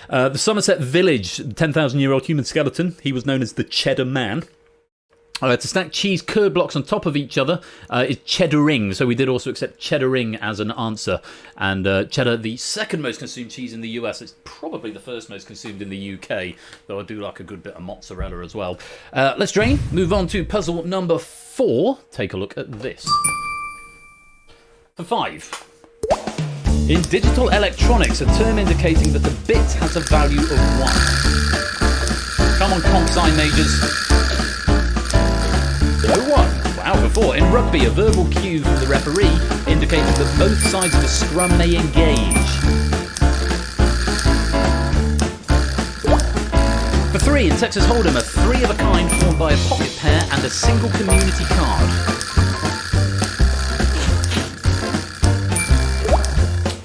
The Somerset Village, 10,000-year-old human skeleton, he was known as the Cheddar Man. To stack cheese curd blocks on top of each other is cheddaring, so we did also accept cheddaring as an answer. And cheddar, the second most consumed cheese in the US, it's probably the first most consumed in the UK, though I do like a good bit of mozzarella as well. Let's drain, move on to puzzle number 4. Take a look at this. For 5. In digital electronics, a term indicating that the bit has a value of 1. Come on, comp sign majors. No 1. Wow, for 4. In rugby, a verbal cue from the referee indicating that both sides of the scrum may engage. For 3, in Texas Hold'em, a 3 of a kind formed by a pocket pair and a single community card.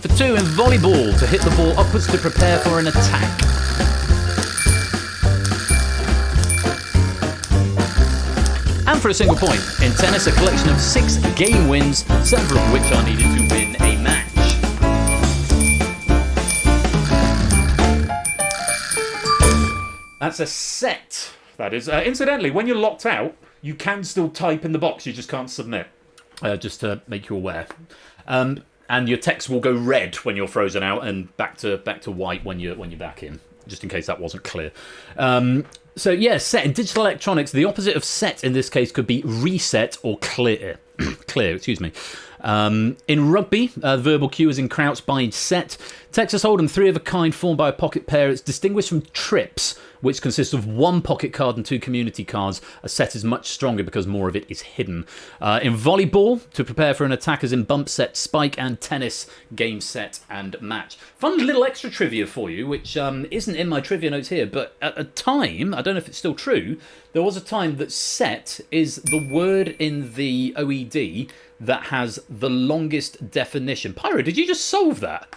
For 2, in volleyball, to hit the ball upwards to prepare for an attack. And for a single point, in tennis, a collection of 6 game wins, several of which are needed to win a match. That's a set, that is. Incidentally, when you're locked out, you can still type in the box, you just can't submit. Just to make you aware. And your text will go red when you're frozen out and back to white when you're back in, just in case that wasn't clear. So yeah, set. In digital electronics, the opposite of set in this case could be reset or clear. Clear, excuse me. In rugby, the verbal cue is in crouch, bind, set. Texas Hold'em, 3 of a kind formed by a pocket pair. It's distinguished from trips, which consists of 1 pocket card and 2 community cards. A set is much stronger because more of it is hidden. In volleyball, to prepare for an attack is in bump, set, spike, and tennis, game, set, and match. Fun little extra trivia for you, which isn't in my trivia notes here, but at a time, I don't know if it's still true, there was a time that set is the word in the OED that has the longest definition. Pyro, did you just solve that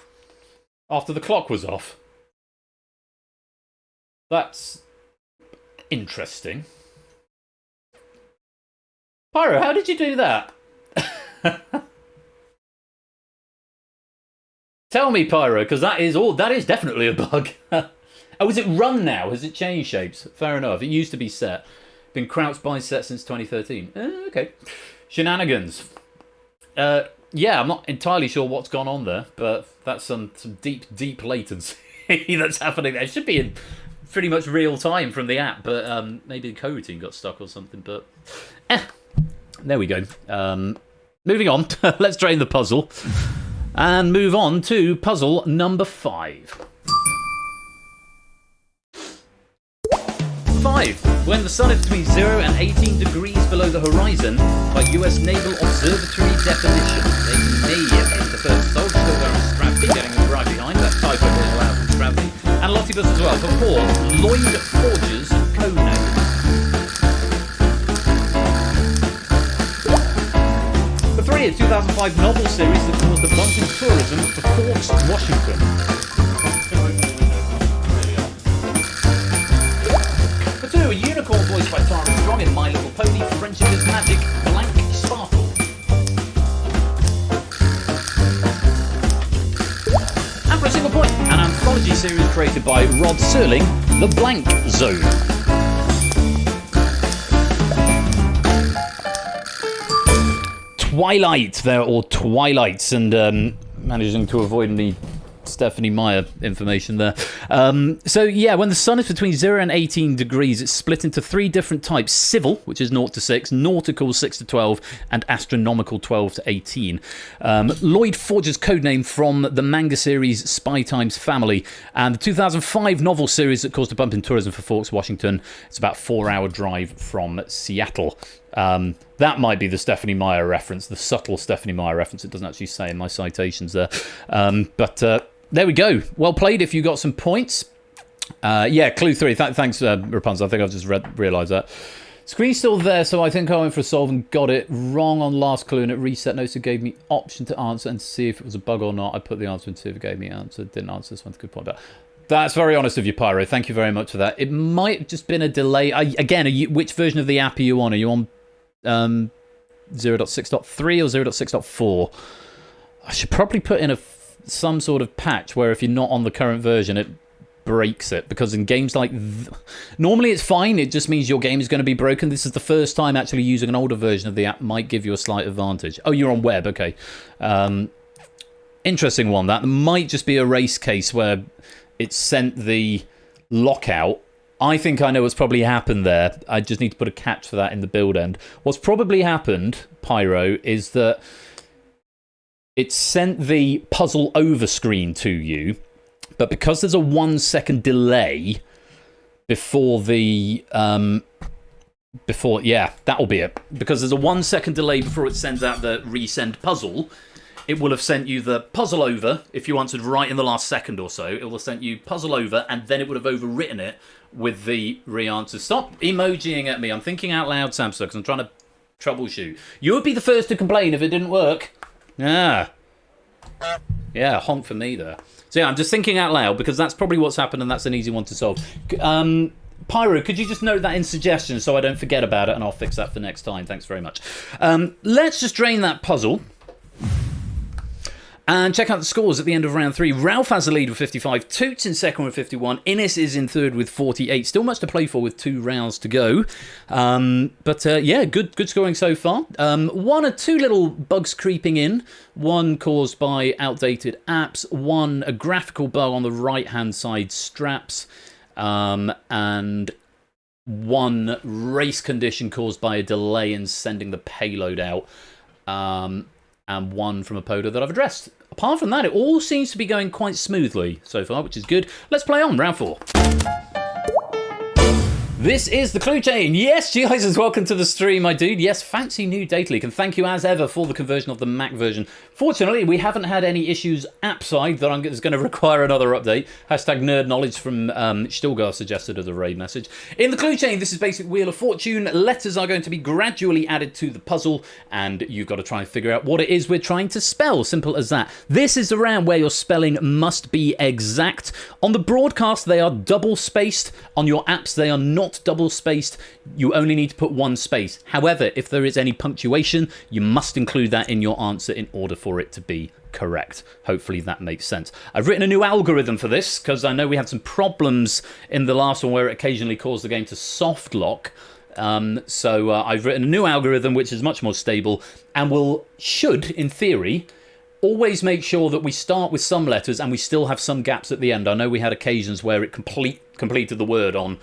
after the clock was off? That's interesting. Pyro, how did you do that? Tell me, Pyro, because that is definitely a bug. Oh, is it run now? Has it changed shapes? Fair enough. It used to be set. Been crouched by set since 2013. Okay. Shenanigans. Yeah, I'm not entirely sure what's gone on there, but that's some deep latency that's happening there. It should be in pretty much real time from the app, but maybe the coroutine got stuck or something, but there we go. Moving on, let's drain the puzzle and move on to puzzle number 5. 5. When the sun is between 0 and 18 degrees below the horizon, by US Naval Observatory definition, they may hit the first soldier, still going Stravdi, getting them right behind. That typo is allowed from Stravdi. And Lottibus as well. For 4, Lloyd Forger's co-name. For 3, a 2005 novel series that caused a bunch of tourism for Forks, Washington. For 2, a unicorn voiced by Tara Strong in My Little Pony, Friendship is Magic, Blank Sparkle. And for a single point, an anthology series created by Rod Serling, The Blank Zone. Twilight there, or Twilights, and managing to avoid any Stephanie Meyer information there. So yeah, when the sun is between 0 and 18 degrees, it's split into 3 different types: civil, which is 0 to 6, nautical 6 to 12, and astronomical 12 to 18. Lloyd Forger's codename from the manga series Spy Times Family, and the 2005 novel series that caused a bump in tourism for Forks, Washington. It's about a 4-hour drive from Seattle. That might be the Stephanie Meyer reference, the subtle Stephanie Meyer reference. It doesn't actually say in my citations there. But there we go. Well played if you got some points. Yeah, clue 3. Thanks, Rapunzel. I think I've just realised that. Screen's still there, so I think I went for a solve and got it wrong on last clue, and it reset notes. It gave me option to answer and see if it was a bug or not. I put the answer and see if it gave me an answer. Didn't answer this one's a good point. But that's very honest of you, Pyro. Thank you very much for that. It might have just been a delay. Again, which version of the app are you on? Are you on 0.6.3 or 0.6.4? I should probably put in some sort of patch where if you're not on the current version, it breaks it, because in games like normally it's fine, it just means your game is going to be broken. This is the first time actually using an older version of the app might give you a slight advantage. Oh, you're on web, okay. Interesting one. That might just be a race case where it sent the lockout. I think I know what's probably happened there. I just need to put a catch for that in the build end. What's probably happened, Pyro, is that it sent the puzzle over screen to you, but because there's a 1-second delay before the yeah, that'll be it. Because there's a 1-second delay before it sends out the resend puzzle, it will have sent you the puzzle over. If you answered right in the last second or so, it will have sent you puzzle over, and then it would have overwritten it with the re-answer. Stop emojiing at me. I'm thinking out loud, Samsung, because I'm trying to troubleshoot. You would be the first to complain if it didn't work. Yeah, honk for me there. So yeah, I'm just thinking out loud, because that's probably what's happened, and that's an easy one to solve. Pyro, could you just note that in suggestions so I don't forget about it, and I'll fix that for next time. Thanks very much. Let's just drain that puzzle and check out the scores at the end of round 3. Ralph has the lead with 55, Toots in second with 51, Innes is in third with 48. Still much to play for with 2 rounds to go. Yeah, good scoring so far. 1 or 2 little bugs creeping in. One caused by outdated apps, one a graphical bug on the right-hand side straps, and one race condition caused by a delay in sending the payload out. And one from a poda that I've addressed. Apart from that, it all seems to be going quite smoothly so far, which is good. Let's play on, round 4. This is the Clue Chain. Yes, Jesus, welcome to the stream, my dude. Yes, fancy new data leak, and thank you as ever for the conversion of the Mac version. Fortunately, we haven't had any issues app side that is going to require another update. Hashtag nerd knowledge from Stilgar suggested as a raid message. In the Clue Chain, this is basic Wheel of Fortune. Letters are going to be gradually added to the puzzle, and you've got to try and figure out what it is we're trying to spell. Simple as that. This is the round where your spelling must be exact. On the broadcast, they are double-spaced. On your apps, they are not double-spaced. You only need to put 1 space. However, if there is any punctuation, you must include that in your answer in order for it to be correct. Hopefully that makes sense. I've written a new algorithm for this because I know we had some problems in the last one where it occasionally caused the game to soft lock. So I've written a new algorithm which is much more stable and should, in theory, always make sure that we start with some letters and we still have some gaps at the end. I know we had occasions where it completed the word on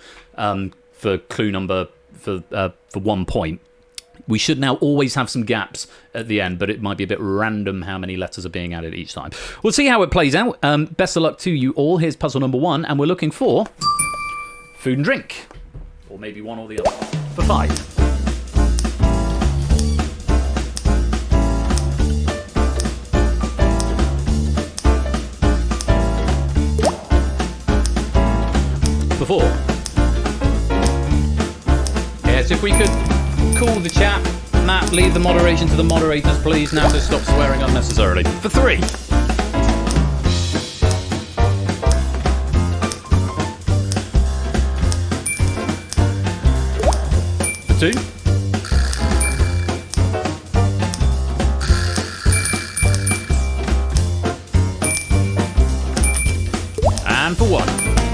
for clue number for 1 point. We should now always have some gaps at the end, but it might be a bit random how many letters are being added each time. We'll see how it plays out. Best of luck to you all. Here's puzzle number 1, and we're looking for food and drink, or maybe one or the other, for 5. For 4. Yes, if we could call the chat. Matt, leave the moderation to the moderators, please. Now to stop swearing unnecessarily. For 3. For 2. And for 1.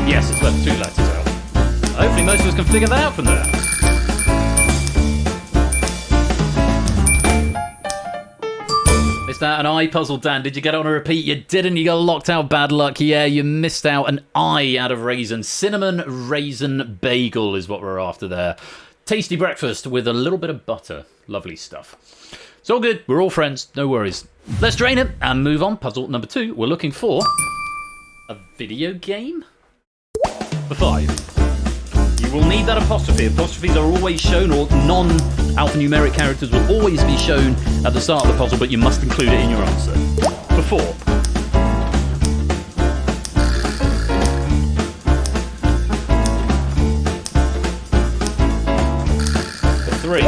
Yes, it's left 2 letters out. Hopefully most of us can figure that out from there. missed out an eye puzzle, Dan. Did you get it on a repeat? You didn't. You got locked out. Bad luck. Yeah, you missed out an eye out of raisin. Cinnamon raisin bagel is what we're after there. Tasty breakfast with a little bit of butter. Lovely stuff. It's all good. We're all friends. No worries. Let's drain it and move on. Puzzle number 2. We're looking for a video game for 5. You will need that apostrophe. Apostrophes are always shown, or non-alphanumeric characters will always be shown at the start of the puzzle, but you must include it in your answer. For 4. For 3.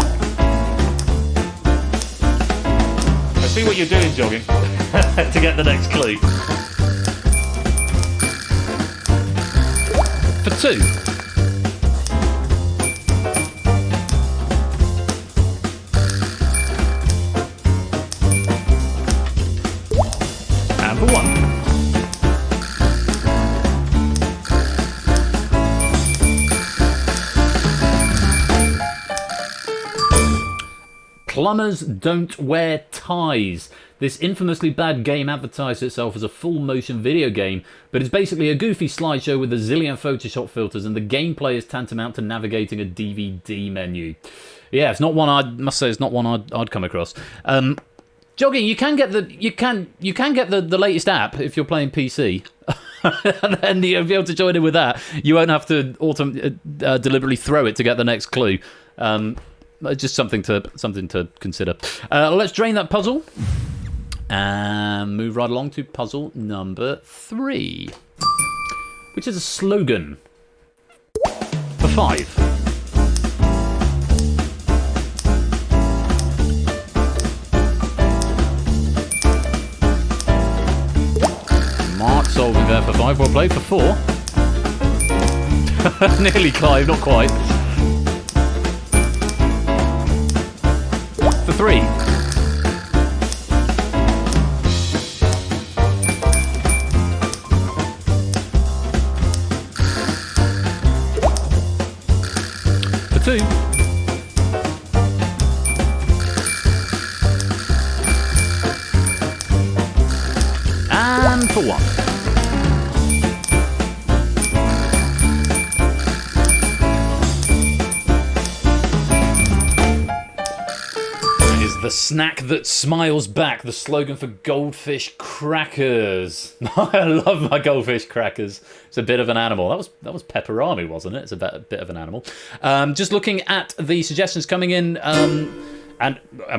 I see what you're doing, jogging, to get the next clue. For 2. For 1. Plumbers don't wear ties. This infamously bad game advertised itself as a full-motion video game, but it's basically a goofy slideshow with a zillion Photoshop filters, and the gameplay is tantamount to navigating a DVD menu. Yeah, it's not one I'd come across. Jogging, you can get the latest app if you're playing PC, and you'll be able to join in with that. You won't have to deliberately throw it to get the next clue. Just something to consider. Let's drain that puzzle and move right along to puzzle number 3, which is a slogan for 5. Mark solving there for 5. Well played for 4. Nearly Clive, not quite. For 3. For 2. And for 1. The snack that smiles back, the slogan for Goldfish Crackers. I love my Goldfish Crackers. It's a bit of an animal. That was pepperami, wasn't it? It's a bit of an animal. Just looking at the suggestions coming in, and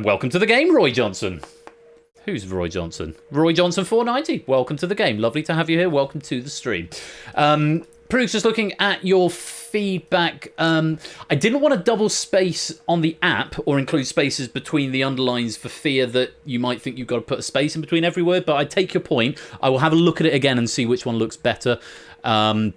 welcome to the game, Roy Johnson. Who's Roy Johnson? Roy Johnson 490. Welcome to the game. Lovely to have you here. Welcome to the stream. Proof's just looking at your feedback. I didn't want to double space on the app or include spaces between the underlines for fear that you might think you've got to put a space in between every word, but I take your point. I will have a look at it again and see which one looks better. And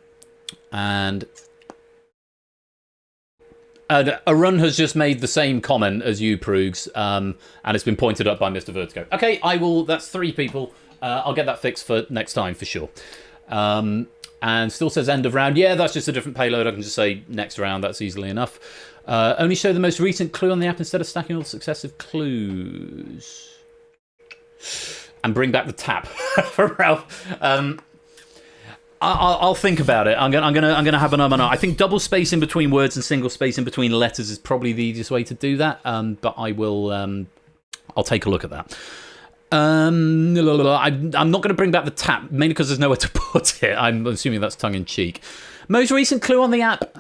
Arun has just made the same comment as you, Proogs, and it's been pointed up by Mr. Vertigo. Okay, I will. That's 3 people. I'll get that fixed for next time for sure. And still says end of round. Yeah, that's just a different payload. I can just say next round. That's easily enough. Only show the most recent clue on the app instead of stacking all successive clues. And bring back the tap for Ralph. I'll think about it. I'm gonna have an I think double space in between words and single space in between letters is probably the easiest way to do that. But I will. I'll take a look at that. I'm not going to bring back the tap, mainly because there's nowhere to put it. I'm assuming that's tongue-in-cheek. Most recent clue on the app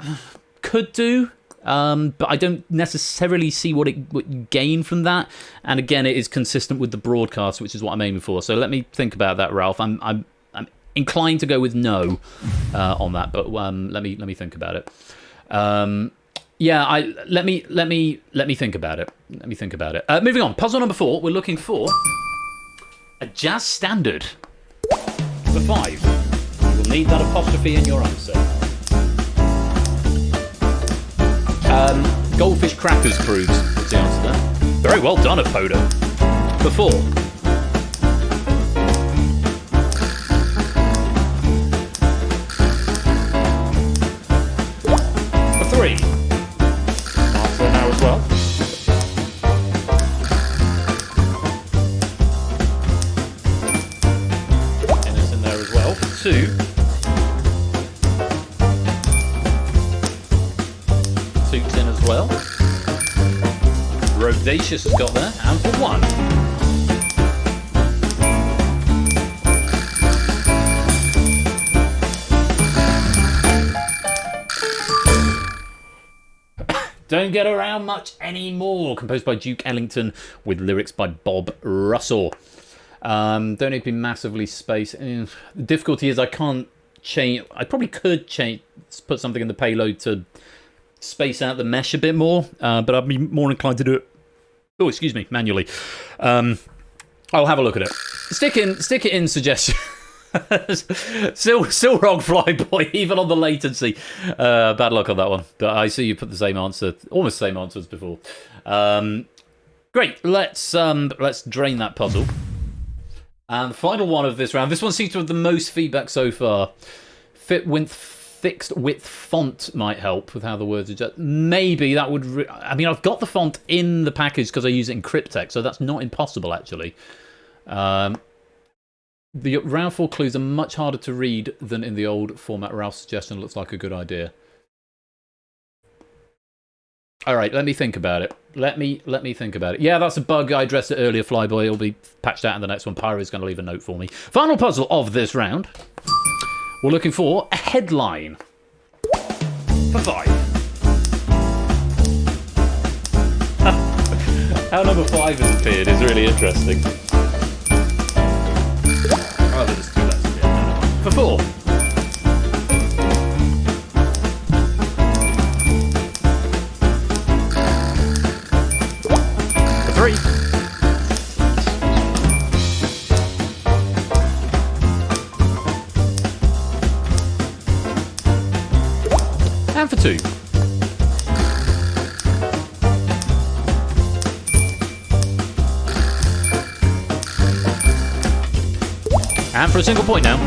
could do, but I don't necessarily see what you gain from that. And again, it is consistent with the broadcast, which is what I'm aiming for. So let me think about that, Ralph. I'm inclined to go with no on that, but let me think about it. Yeah, let me think about it. Let me think about it. Moving on, puzzle number 4. We're looking for a jazz standard for 5. You will need that apostrophe in your answer. Goldfish Crackers proves is the answer there. Very well done, Apoda. For 4. For 3. Answer now as well. Lucius has got there, and for 1. Don't Get Around Much Anymore, composed by Duke Ellington with lyrics by Bob Russell. Don't need to be massively spaced. The difficulty is I can't change. I probably could change, put something in the payload to space out the mesh a bit more, but I'd be more inclined to do it. Oh, excuse me, manually. I'll have a look at it. Stick it in suggestion. Still wrong, Flyboy, even on the latency. Bad luck on that one. But I see you put the same answer, almost the same answer as before. Great. Let's drain that puzzle. And the final one of this round. This one seems to have the most feedback so far. Fixed width font might help with how the words adjust. Maybe that would. I mean, I've got the font in the package because I use it in Cryptex, so that's not impossible actually. The round 4 clues are much harder to read than in the old format. Ralph's suggestion looks like a good idea. All right, let me think about it. Let me think about it. Yeah, that's a bug. I addressed it earlier, Flyboy. It'll be patched out in the next one. Pyro's going to leave a note for me. Final puzzle of this round. We're looking for a headline. For 5. How number 5 has appeared is really interesting. Oh, there's 2 left. Yeah. For 4. For 3. And for 2. And for a single point now.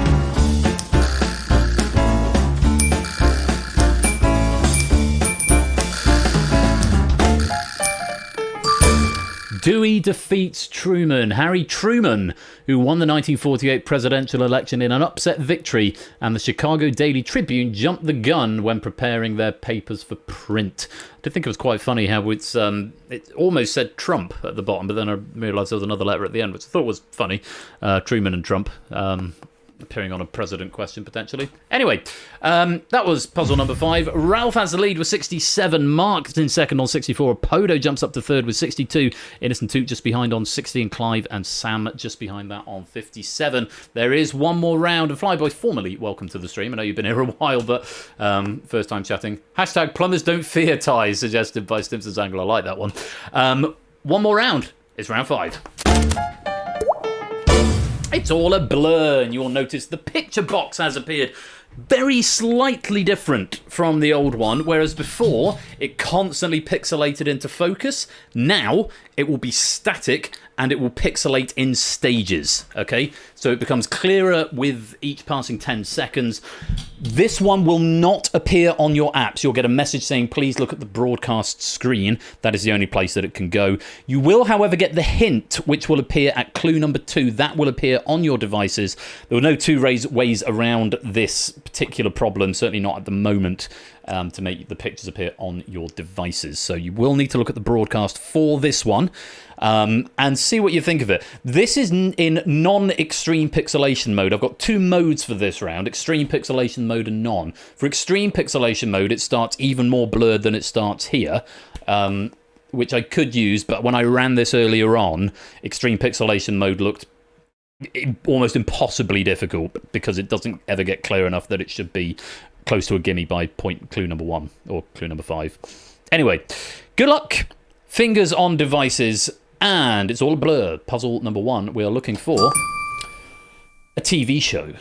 Dewey defeats Truman. Harry Truman, who won the 1948 presidential election in an upset victory, and the Chicago Daily Tribune jumped the gun when preparing their papers for print. I did think it was quite funny how it almost said Trump at the bottom, but then I realised there was another letter at the end, which I thought was funny. Truman and Trump. Appearing on a president question, potentially. Anyway, that was puzzle number 5. Ralph has the lead with 67. Mark in second on 64. Podo jumps up to third with 62. Innocent Toot just behind on 60. And Clive and Sam just behind that on 57. There is one more round. And Flyboy, formally welcome to the stream. I know you've been here a while, but first time chatting. Hashtag plumbers don't fear ties, suggested by Stimson's Angle. I like that one. One more round. It's round 5. It's all a blur, and you'll notice the picture box has appeared. Very slightly different from the old one, whereas before it constantly pixelated into focus. Now it will be static and it will pixelate in stages, okay? So it becomes clearer with each passing 10 seconds. This one will not appear on your apps. You'll get a message saying, please look at the broadcast screen. That is the only place that it can go. You will, however, get the hint, which will appear at clue number 2. That will appear on your devices. There are no two ways around this particular problem, certainly not at the moment, to make the pictures appear on your devices. So you will need to look at the broadcast for this one and see what you think of it. This is in non-extreme pixelation mode. I've got 2 modes for this round, extreme pixelation mode and non. For extreme pixelation mode, it starts even more blurred than it starts here, which I could use, but when I ran this earlier on, extreme pixelation mode looked almost impossibly difficult because it doesn't ever get clear enough that it should be close to a gimme by clue number 1 or clue number 5. Anyway, good luck. Fingers on devices, and it's all a blur. Puzzle number 1, we are looking for a TV show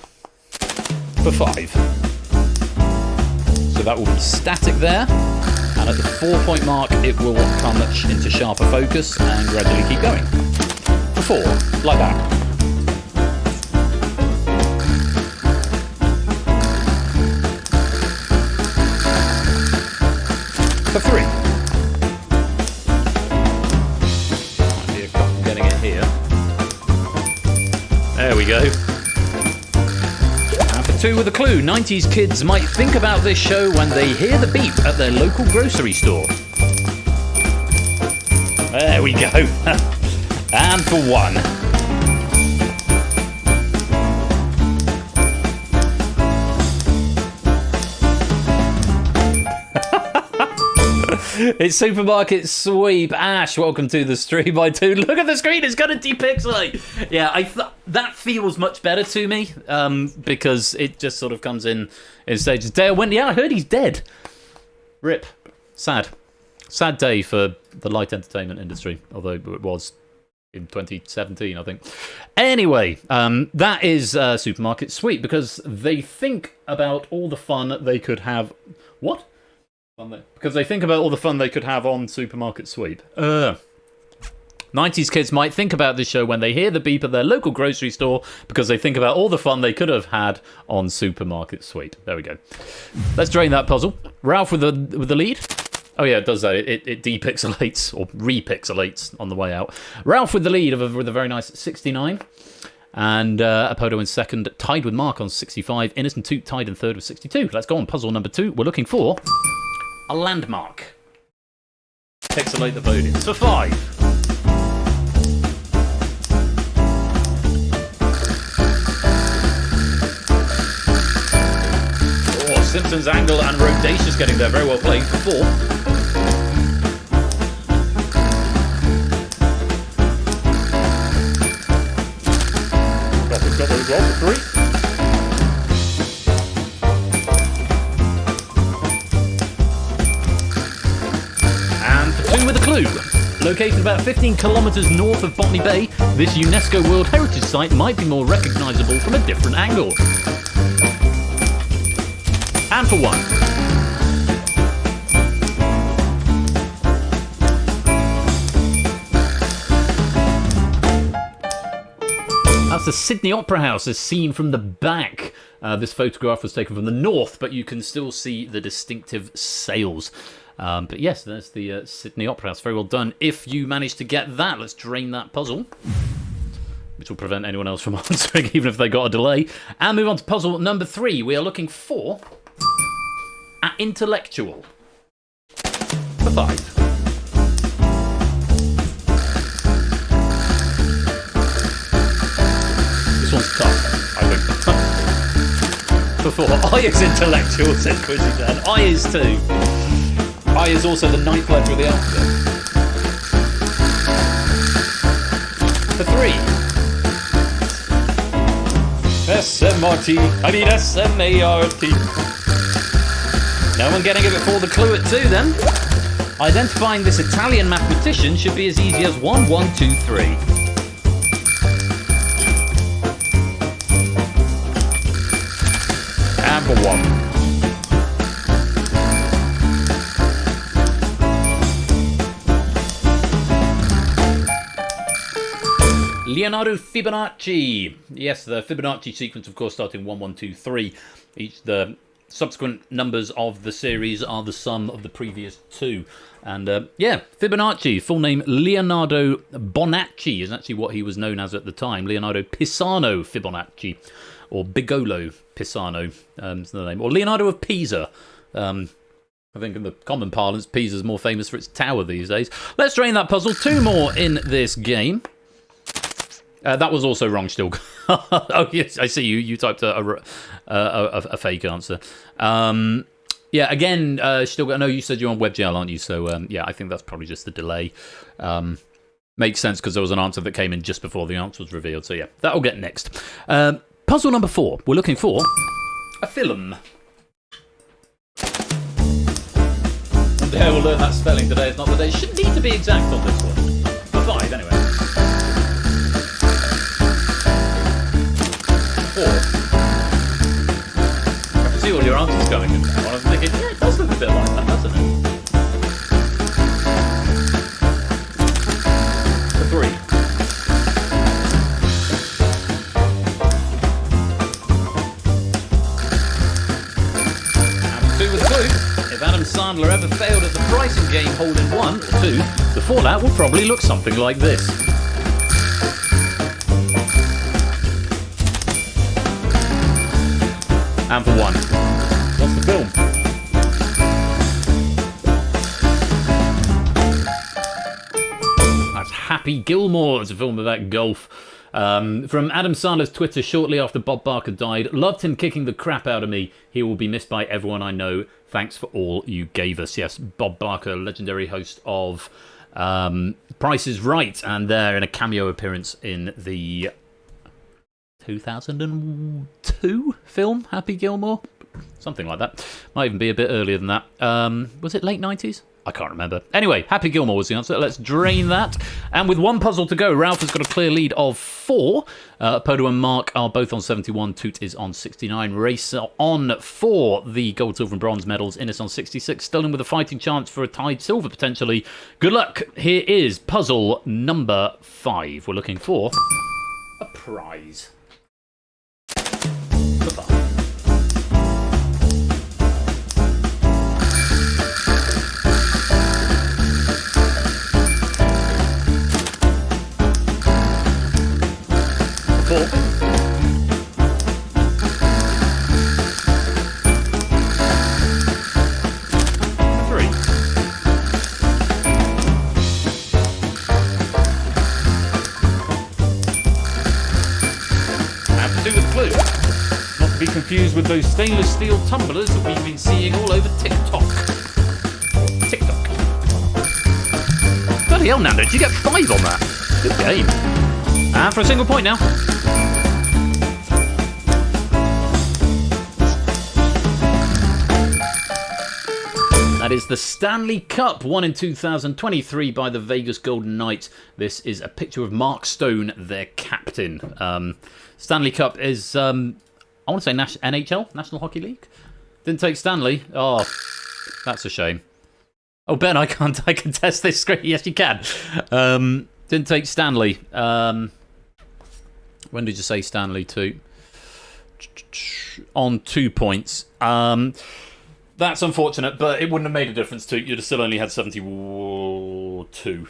for 5. So that will be static there, and at the 4-point mark, it will come into sharper focus and gradually keep going. For 4, like that. For 3. Might be a couple getting it here. There we go. And for 2 with a clue. 90s kids might think about this show when they hear the beep at their local grocery store. There we go. And for 1. It's Supermarket Sweep. Ash, welcome to the stream. By 2. Look at the screen, it's going to depixelate. Yeah, that feels much better to me because it just sort of comes in stages. Dale went, yeah, I heard he's dead. Rip. Sad day for the light entertainment industry, although it was in 2017, I think. Anyway, that is Supermarket Sweep because they think about all the fun they could have. What? Because they think about all the fun they could have on Supermarket Sweep. 90s kids might think about this show when they hear the beep of their local grocery store because they think about all the fun they could have had on Supermarket Sweep. There we go. Let's drain that puzzle. Ralph with the lead. Oh yeah, it does that. It depixelates or repixelates on the way out. Ralph with the lead with a very nice 69. And Apodo in second, tied with Mark on 65. Innocent 2 tied in third with 62. Let's go on puzzle number 2. We're looking for a landmark. Pixelate the podium. For 5. Oh, Simpsons angle and Rodacious getting there. Very well played. For 4. Got those well for 3. With a clue. Located about 15 kilometres north of Botany Bay, this UNESCO World Heritage Site might be more recognisable from a different angle. And for 1. That's the Sydney Opera House as seen from the back. This photograph was taken from the north, but you can still see the distinctive sails. But yes, there's the Sydney Opera House. Very well done. If you manage to get that, let's drain that puzzle, which will prevent anyone else from answering, even if they got a delay. And move on to puzzle number 3. We are looking for an intellectual. For 5. This one's tough, I think. For 4. I is intellectual, said Quizzy Dan. I is too. I is also the 9th letter of the alphabet. For 3. S-M-R-T. I mean S-M-A-R-T. No one getting it before the clue at 2 then. Identifying this Italian mathematician should be as easy as 1, 1, 2, 3. And for 1. Leonardo Fibonacci. Yes, the Fibonacci sequence, of course, starting 1, 1, 2, 3. The subsequent numbers of the series are the sum of the previous 2. And yeah, Fibonacci, full name Leonardo Bonacci is actually what he was known as at the time. Leonardo Pisano Fibonacci, or Bigolo Pisano is the name, or Leonardo of Pisa. I think in the common parlance, Pisa's more famous for its tower these days. Let's drain that puzzle. 2 more in this game. That was also wrong still. Oh, yes, I see you. You typed a fake answer. Yeah, again, still got. No, you said you're on WebGL, aren't you? So, yeah, I think that's probably just the delay. Makes sense because there was an answer that came in just before the answer was revealed. So, yeah, that'll get next. Puzzle number 4. We're looking for a film. And there we'll learn that spelling today. It's not the day. Shouldn't need to be exact on this one. For 5, anyway. 4. I can see all your answers going in now. I'm thinking, yeah, it does look a bit like that, doesn't it? For 3. And 2 with 2. If Adam Sandler ever failed at the pricing game holding 1 or 2, the fallout will probably look something like this. And for 1. What's the film? Gilmore. It's a film about golf. From Adam Sandler's Twitter shortly after Bob Barker died. Loved him kicking the crap out of me. He will be missed by everyone I know. Thanks for all you gave us. Yes, Bob Barker, legendary host of Price is Right, and there in a cameo appearance in the 2002 film Happy Gilmore. Something like that. Might even be a bit earlier than that. Was it late 90s? I can't remember. Anyway, Happy Gilmore was the answer. Let's drain that. And with one puzzle to go, Ralph has got a clear lead of 4. Podo and Mark are both on 71. Toot is on 69. Race on for the gold, silver and bronze medals. Innes on 66. Sterling with a fighting chance for a tied silver, potentially. Good luck. Here is puzzle number 5. We're looking for a prize. Goodbye. Four. 3. And to do with clue. Not to be confused with those stainless steel tumblers that we've been seeing all over TikTok. Bloody hell, Nando, did you get 5 on that? Good game. And for a single point now. That is the Stanley Cup, won in 2023 by the Vegas Golden Knights. This is a picture of Mark Stone, their captain. Stanley Cup is, I want to say NHL, National Hockey League. Didn't take Stanley. Oh, that's a shame. Oh, Ben, I can test this screen. Yes, you can. Didn't take Stanley. When did you say Stanley to? On 2 points. That's unfortunate, but it wouldn't have made a difference to you'd have still only had 72.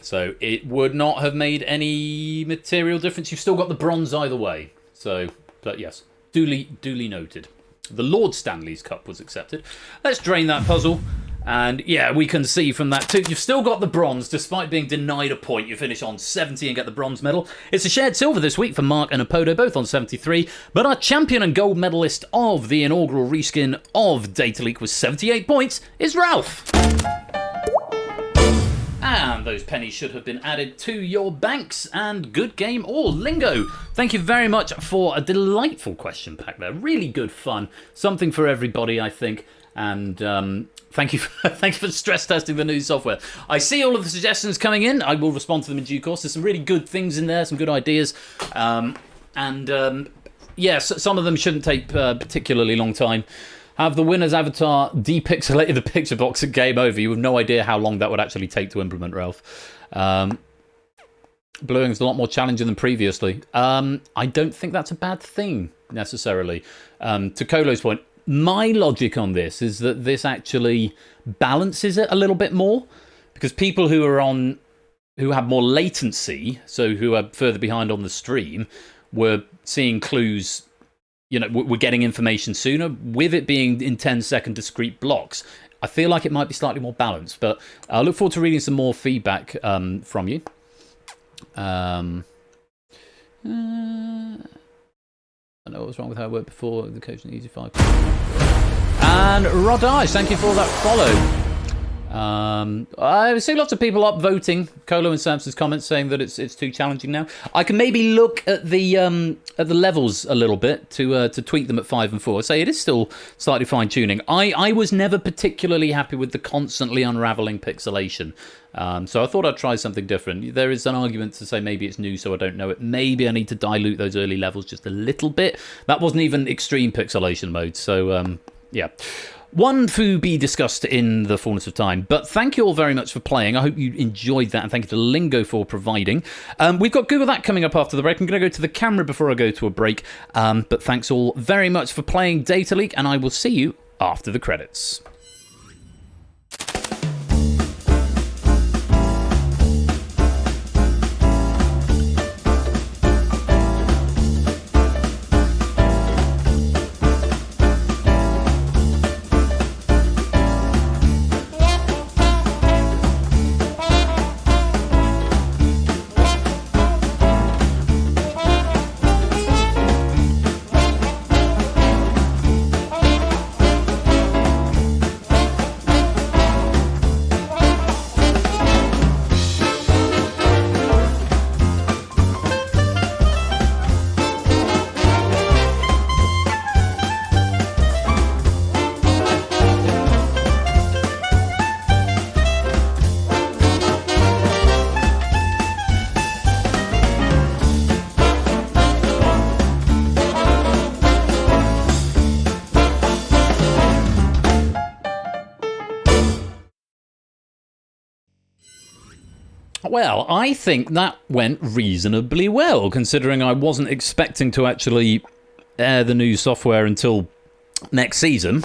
So it would not have made any material difference. You've still got the bronze either way. So, but yes, duly noted. The Lord Stanley's Cup was accepted. Let's drain that puzzle. And yeah, we can see from that too, you've still got the bronze, despite being denied a point. You finish on 70 and get the bronze medal. It's a shared silver this week for Mark and Apodo, both on 73. But our champion and gold medalist of the inaugural reskin of Data Leak with 78 points is Ralph. And those pennies should have been added to your banks. And good game all. Lingo, thank you very much for a delightful question pack there. Really good fun. Something for everybody, I think. And thank you for stress testing the new software. I see all of the suggestions coming in. I will respond to them in due course. There's some really good things in there, some good ideas. Yes, some of them shouldn't take particularly long time. Have the winner's avatar depixelated the picture box at game over. You have no idea how long that would actually take to implement, Ralph. Bluing's a lot more challenging than previously. I don't think that's a bad thing, necessarily. To Kolo's point, my logic on this is that this actually balances it a little bit more, because people who have more latency, so who are further behind on the stream, were seeing clues, we're getting information sooner. With it being in 10-second discrete blocks, I feel like it might be slightly more balanced, but I look forward to reading some more feedback from you. I know what was wrong with how it worked before, the coach in the Easy 5. And Rodage, thank you for that follow. I see lots of people upvoting Colo and Samson's comments saying that it's too challenging now. I can maybe look at the levels a little bit to tweak them at 5 and 4. Say it is still slightly fine tuning. I was never particularly happy with the constantly unraveling pixelation. So I thought I'd try something different. There is an argument to say maybe it's new, so I don't know it. Maybe I need to dilute those early levels just a little bit. That wasn't even extreme pixelation mode, so yeah. One to be discussed in the fullness of time. But thank you all very much for playing. I hope you enjoyed that, and thank you to Lingo for providing. We've got Google That coming up after the break. I'm going to go to the camera before I go to a break. But thanks all very much for playing Data Leak, and I will see you after the credits. Well, I think that went reasonably well, considering I wasn't expecting to actually air the new software until next season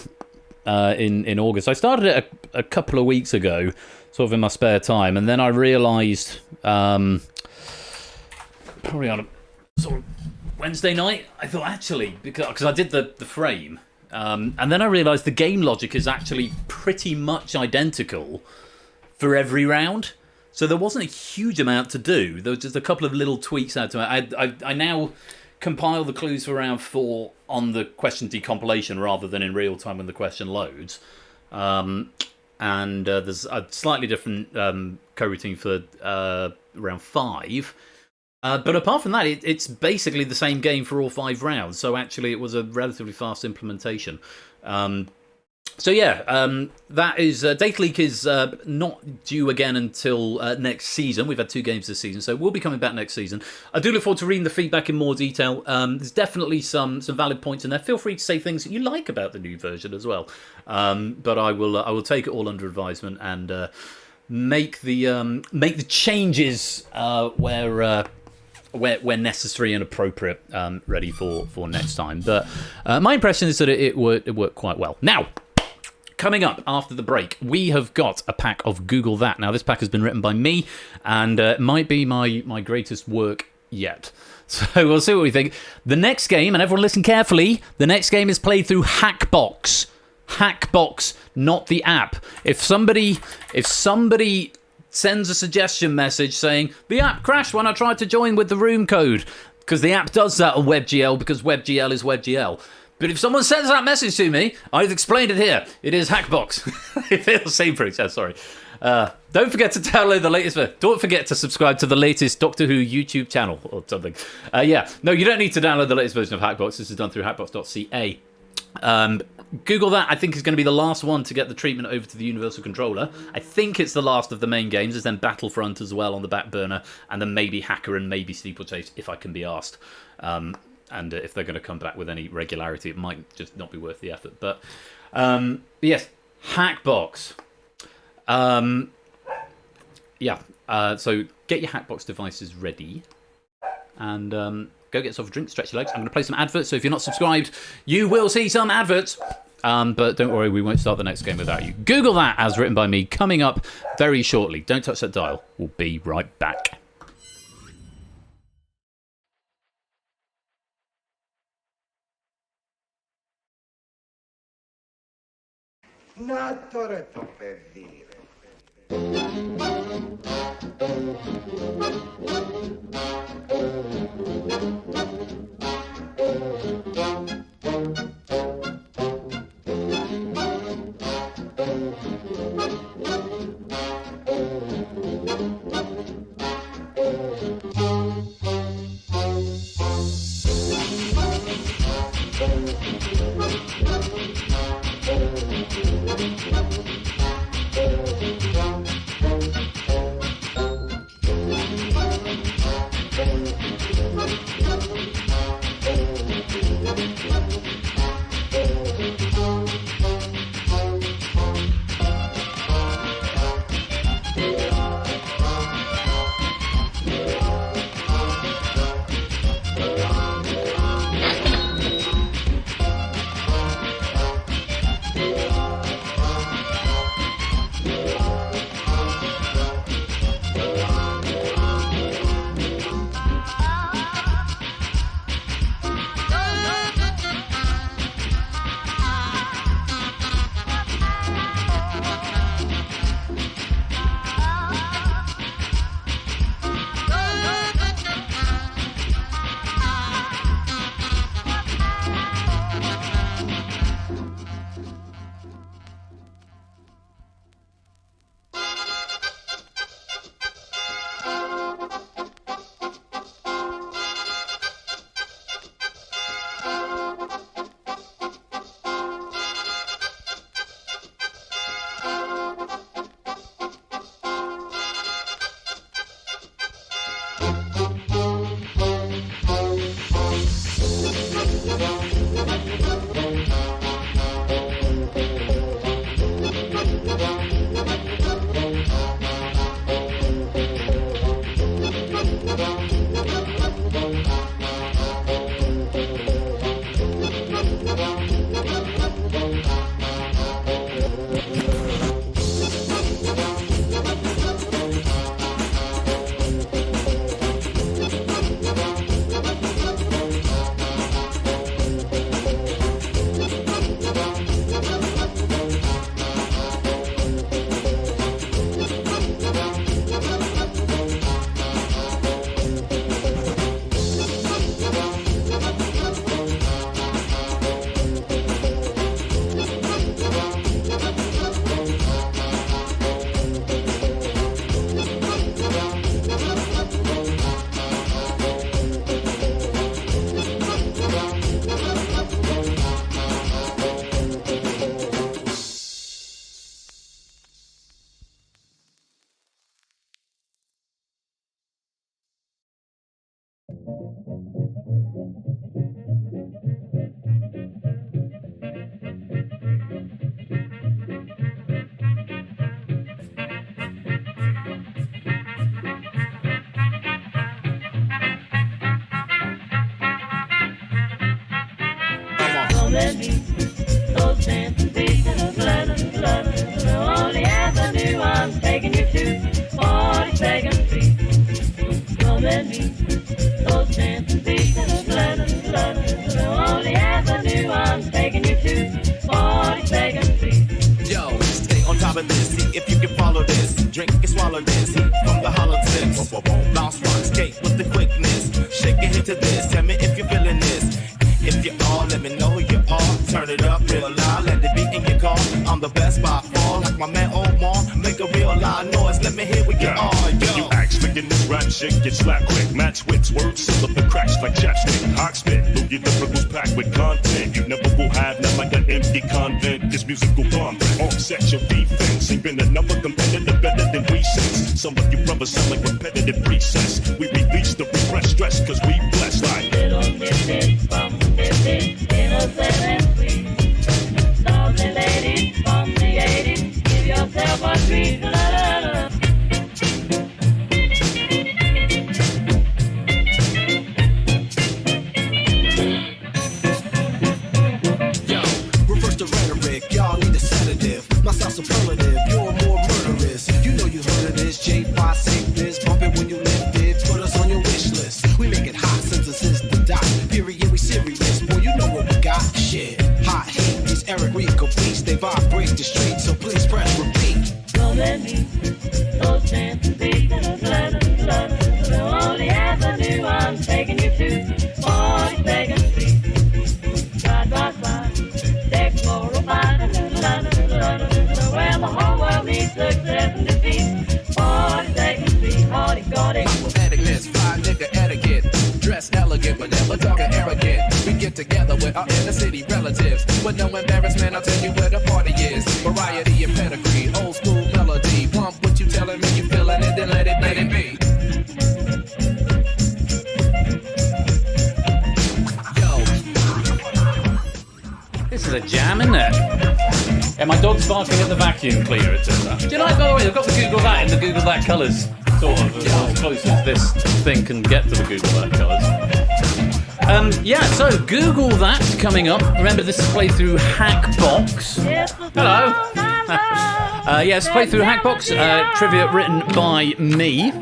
in August. I started it a couple of weeks ago, sort of in my spare time, and then I realised, probably on a sort of Wednesday night, I thought actually, because I did the frame, and then I realised the game logic is actually pretty much identical for every round. So there wasn't a huge amount to do. There was just a couple of little tweaks out to it. I now compile the clues for round 4 on the question decompilation rather than in real time when the question loads. And there's a slightly different coroutine for round 5. But apart from that, it's basically the same game for all 5 rounds. So actually it was a relatively fast implementation. So yeah, that is Data Leak is not due again until next season. We've had 2 games this season, so we'll be coming back next season. I do look forward to reading the feedback in more detail. There's definitely some valid points in there. Feel free to say things that you like about the new version as well. But I will take it all under advisement and make the changes where necessary and appropriate, ready for next time. But my impression is that it worked quite well. Now, coming up after the break, we have got a pack of Google That. Now, this pack has been written by me, and it might be my greatest work yet. So we'll see what we think. The next game, and everyone listen carefully, the next game is played through Hackbox. Hackbox, not the app. If somebody sends a suggestion message saying, the app crashed when I tried to join with the room code, because the app does that on WebGL, because WebGL is WebGL. But if someone sends that message to me, I've explained it here. It is Hackbox. It feels same for it. Sorry. Don't forget to download the latest. Don't forget to subscribe to the latest Doctor Who YouTube channel or something. No, you don't need to download the latest version of Hackbox. This is done through hackbox.ca. Google That, I think, is going to be the last one to get the treatment over to the Universal Controller. I think it's the last of the main games. There's then Battlefront as well on the back burner, and then maybe Hacker and maybe Steeplechase, if I can be asked. And if they're going to come back with any regularity, it might just not be worth the effort. But yes, Hackbox. So get your Hackbox devices ready and go get yourself a drink, stretch your legs. I'm going to play some adverts, so if you're not subscribed, you will see some adverts. But don't worry, we won't start the next game without you. Google That, as written by me, coming up very shortly. Don't touch that dial. We'll be right back. No, Toretto per dire. Come and meet those dancing feet. Only Avenue, I'm taking you to 42nd Street. Come and meet those dancing feet. Only Avenue, I'm taking you to 42nd Street. Yo, stay on top of this. See if you can follow this. Drink and swallow this. Heat from the hollow tips. Bounce, rock, skate with the quickness. Shake your head to this. Tell me if you're feeling this. If you are, let me know who you are. Turn it up real loud. Let it be in your car. I'm the best by far. Like my man Omar. Make a real loud noise. Let me hear what you are. When you act slick in this rap shit, get slapped quick. Match wits, words seal up the cracks like chapstick. Hot spit, Louis the was packed with content. You never will have, not like an empty convent. This musical bomb, offset your defense. Ain't been another competitor better than we sense. Some of you brothers sound like repetitive presets. We release the repressed stress, cause we blessed like Little tidbits from innocent and sweet. Lovely ladies from the 80s. Give yourself a treat. reverse the rhetoric, y'all need a sedative. My sound superlative, you're more murderous. You know you heard of this, J5 sickness. Bump it when you lift it, put us on your wish list. We make it hot since it's the dot. Period, we serious, boy, you know what we got. Shit, hot heat, these Eric Rico beats, they vibrate the streets, so please press repeat. Come and meet those dancing feet. Only Avenue, I'm taking you to 42nd Street. Ride, ride, ride, take 405. Where the whole world needs success and defeat. 42nd Street, hardy, gaudy. Etiquette, fly nigga etiquette. Dress elegant, but never talking arrogant. We get together with our inner city relatives. With no embarrassment, I'll tell you where the party is. Variety and pedigree, old school melody. Pump what you telling me, you feeling it, then let it be. Yo. This is a jam, isn't it? Yeah, my dog's barking at the vacuum cleaner, it turns out. Do you like, by the way, I've got the Google That in the Google That colours. Sort of, as close as this thing can get to the Google That colours. Yeah, so Google That coming up. Remember, this is playthrough Hackbox. Hello. Yes, playthrough Hackbox. Trivia written by me.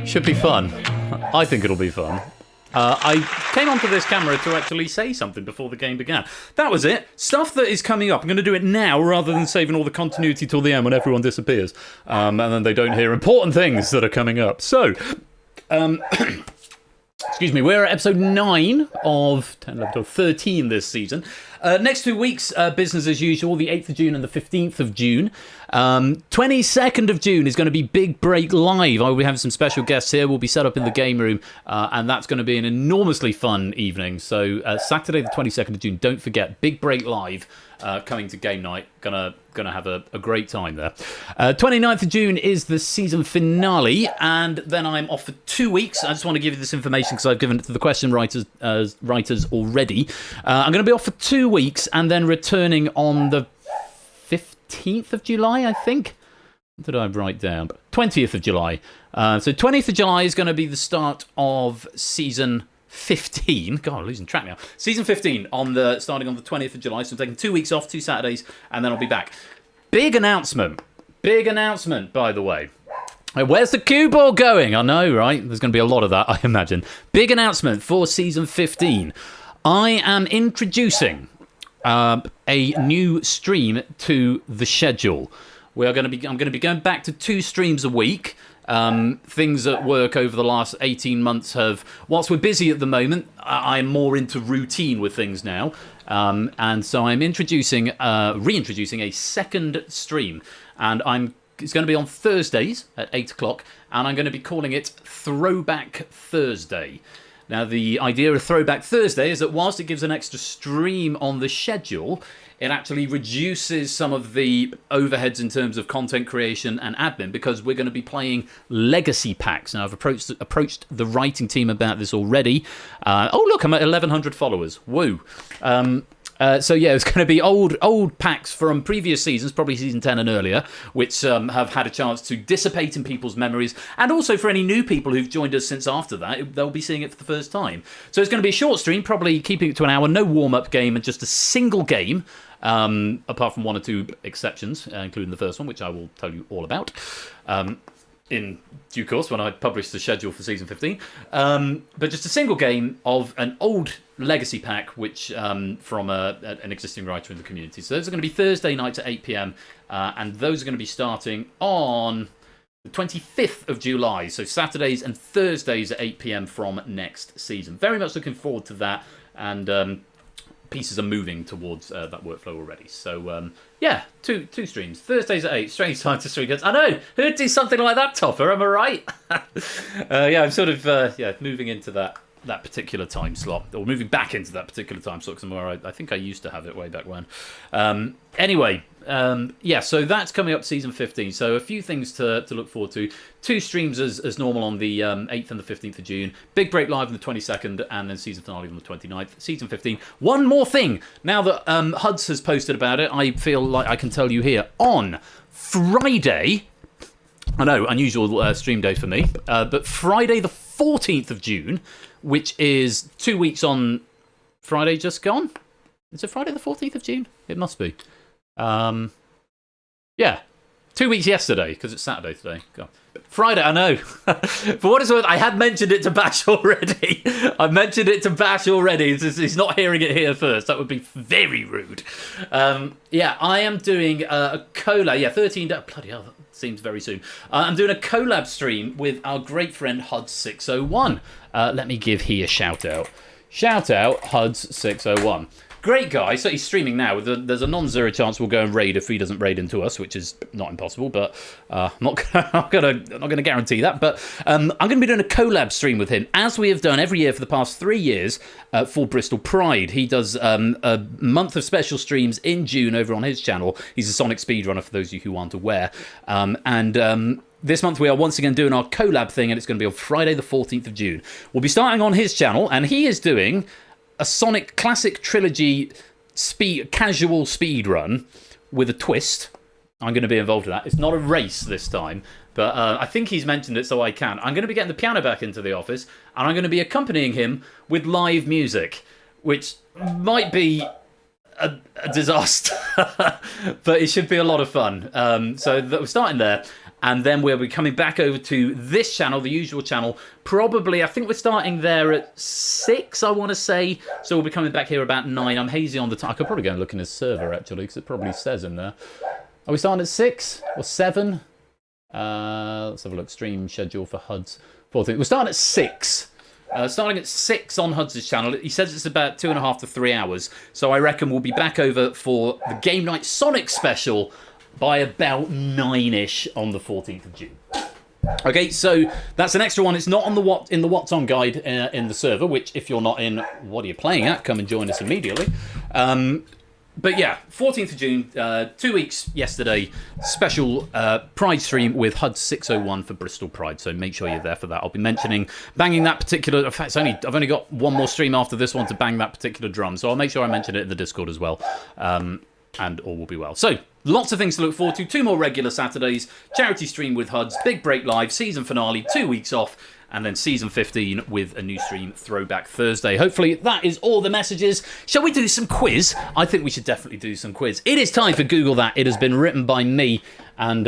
Should be fun. I think it'll be fun. I came onto this camera to actually say something before the game began. That was it. Stuff that is coming up. I'm going to do it now rather than saving all the continuity till the end when everyone disappears. And then they don't hear important things that are coming up. So, excuse me, we're at episode 9 of 10, 11, 12, 13 this season. Next 2 weeks, business as usual, the 8th of June and the 15th of June. 22nd of June is going to be Big Break Live. I will be having some special guests here. We'll be set up in the game room, and that's going to be an enormously fun evening. So Saturday the 22nd of June, don't forget, Big Break Live coming to game night. Gonna have a great time there. 29th of June is the season finale, and then I'm off for 2 weeks. I just want to give you this information because I've given it to the question writers already. I'm going to be off for 2 weeks and then returning on the 15th of July, I think. What did I write down? 20th of July. So 20th of July is going to be the start of season 15. God, I'm losing track now. Season 15 starting on the 20th of July. So I'm taking 2 weeks off, 2 Saturdays, and then I'll be back. Big announcement, by the way. Where's the cue ball going? I know, right? There's going to be a lot of that, I imagine. Big announcement for season 15. I am introducing a new stream to the schedule. I'm going to be going back to 2 streams a week. Things at work over the last 18 months have, whilst we're busy at the moment, I'm more into routine with things now. And so I'm reintroducing a second stream. And it's going to be on Thursdays at 8 o'clock. And I'm going to be calling it Throwback Thursday. Now, the idea of Throwback Thursday is that whilst it gives an extra stream on the schedule, it actually reduces some of the overheads in terms of content creation and admin, because we're going to be playing legacy packs. Now, I've approached the writing team about this already. Oh, look, I'm at 1,100 followers. Woo. So yeah, it's going to be old packs from previous seasons, probably season 10 and earlier, which have had a chance to dissipate in people's memories, and also for any new people who've joined us since after that, they'll be seeing it for the first time. So it's going to be a short stream, probably keeping it to an hour, no warm-up game, and just a single game, apart from one or two exceptions, including the first one, which I will tell you all about in due course when I publish the schedule for season 15. But just a single game of an old legacy pack, which from an existing writer in the community. So those are going to be Thursday nights at 8 p.m. And those are going to be starting on the 25th of July. So Saturdays and Thursdays at 8 p.m. from next season. Very much looking forward to that. And pieces are moving towards that workflow already. So yeah, two streams. Thursdays at 8, strange time to stream. I know, who'd do something like that, Topper? Am I right? Yeah, I'm sort of moving into that particular time slot, or moving back into that particular time slot, because I think I used to have it way back when. Anyway, yeah, so that's coming up season 15. So a few things to look forward to. 2 streams as normal on the 8th and the 15th of June. Big break live on the 22nd, and then season finale on the 29th. Season 15. One more thing. Now that Huds has posted about it, I feel like I can tell you here. On Friday, I know, unusual stream day for me, but Friday the 14th of June, which is 2 weeks on Friday just gone. Is it Friday the 14th of June? It must be. Yeah, 2 weeks yesterday, because it's Saturday today. God. Friday, I know. For what it's worth, I had mentioned it to Bash already. I've mentioned it to Bash already. He's not hearing it here first. That would be very rude. Yeah, I am doing a collab. Yeah, 13 days. Bloody hell, that seems very soon. I'm doing a collab stream with our great friend Huds601. Let me give he a shout out. Shout out Huds601. Great guy. So he's streaming now. There's a non-zero chance we'll go and raid if he doesn't raid into us, which is not impossible, but I'm not gonna guarantee that. But I'm going to be doing a collab stream with him, as we have done every year for the past 3 years for Bristol Pride. He does a month of special streams in June over on his channel. He's a Sonic speedrunner, for those of you who aren't aware. This month we are once again doing our collab thing, and it's going to be on Friday the 14th of June. We'll be starting on his channel, and he is doing a Sonic Classic Trilogy casual speed run with a twist. I'm going to be involved in that. It's not a race this time, but I think he's mentioned it, so I can. I'm going to be getting the piano back into the office, and I'm going to be accompanying him with live music, which might be a disaster, but it should be a lot of fun. So we're starting there. And then we'll be coming back over to this channel, the usual channel. Probably, I think we're starting there at 6, I want to say. So we'll be coming back here about 9. I'm hazy on the time. I could probably go and look in his server, actually, because it probably says in there. Are we starting at 6 or 7? Let's have a look. Stream schedule for Huds. We're starting at 6. Starting at 6 on Huds' channel. He says it's about 2.5 to 3 hours. So I reckon we'll be back over for the Game Night Sonic special by about 9-ish on the 14th of June. Okay, so that's an extra one. It's not on the in the What's On guide in the server, which if you're not in, what are you playing at? Come and join us immediately. But yeah, 14th of June, 2 weeks yesterday, special Pride stream with Huds601 for Bristol Pride. So make sure you're there for that. I'll be banging that particular. In fact, I've only got one more stream after this one to bang that particular drum. So I'll make sure I mention it in the Discord as well. And all will be well. So, lots of things to look forward to. 2 more regular Saturdays, charity stream with Huds, big break live, season finale, 2 weeks off, and then season 15 with a new stream, Throwback Thursday. Hopefully that is all the messages. Shall we do some quiz? I think we should definitely do some quiz. It is time for Google That. It has been written by me, and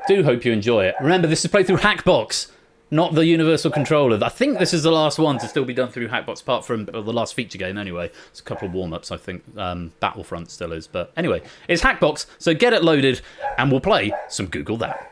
do hope you enjoy it. Remember, this is played through Hackbox, not the Universal Controller. I think this is the last one to still be done through Hackbox, apart from the last feature game anyway. It's a couple of warm-ups, I think. Battlefront still is. But anyway, it's Hackbox, so get it loaded, and we'll play some Google That.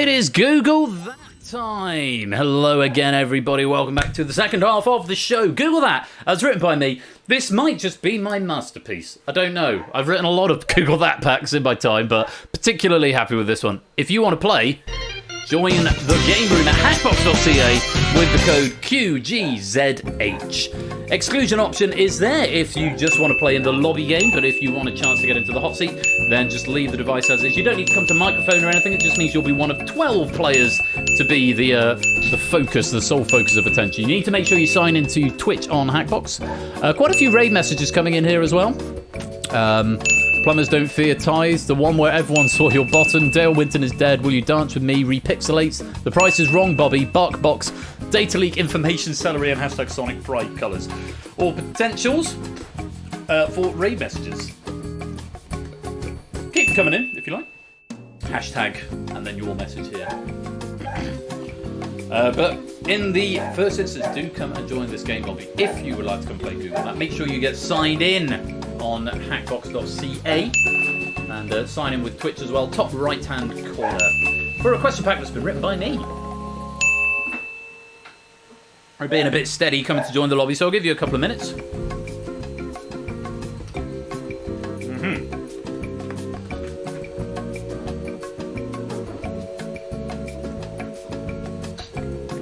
is Google That time. Hello again, everybody. Welcome back to the second half of the show. Google That, as written by me. This might just be my masterpiece. I don't know. I've written a lot of Google That packs in my time, but particularly happy with this one. If you want to play, join the game room at hackbox.ca with the code QGZH. Exclusion option is there if you just want to play in the lobby game, but if you want a chance to get into the hot seat, then just leave the device as is. You don't need to come to microphone or anything. It just means you'll be one of 12 players to be the focus, the sole focus of attention. You need to make sure you sign into Twitch on Hackbox. Quite a few raid messages coming in here as well. Plumbers don't fear ties. The one where everyone saw your bottom. Dale Winton is dead. Will you dance with me? Repixelates. The price is wrong, Bobby. Bark box. Data leak. Information celery and hashtag Sonic Pride colours. All potentials for raid messages. Keep them coming in if you like. Hashtag and then your message here. But in the first instance, do come and join this game lobby if you would like to come play Google That. Make sure you get signed in on hackbox.ca and sign in with Twitch as well, top right hand corner, for a question pack that's been written by me. I'm being a bit steady coming to join the lobby, so I'll give you a couple of minutes.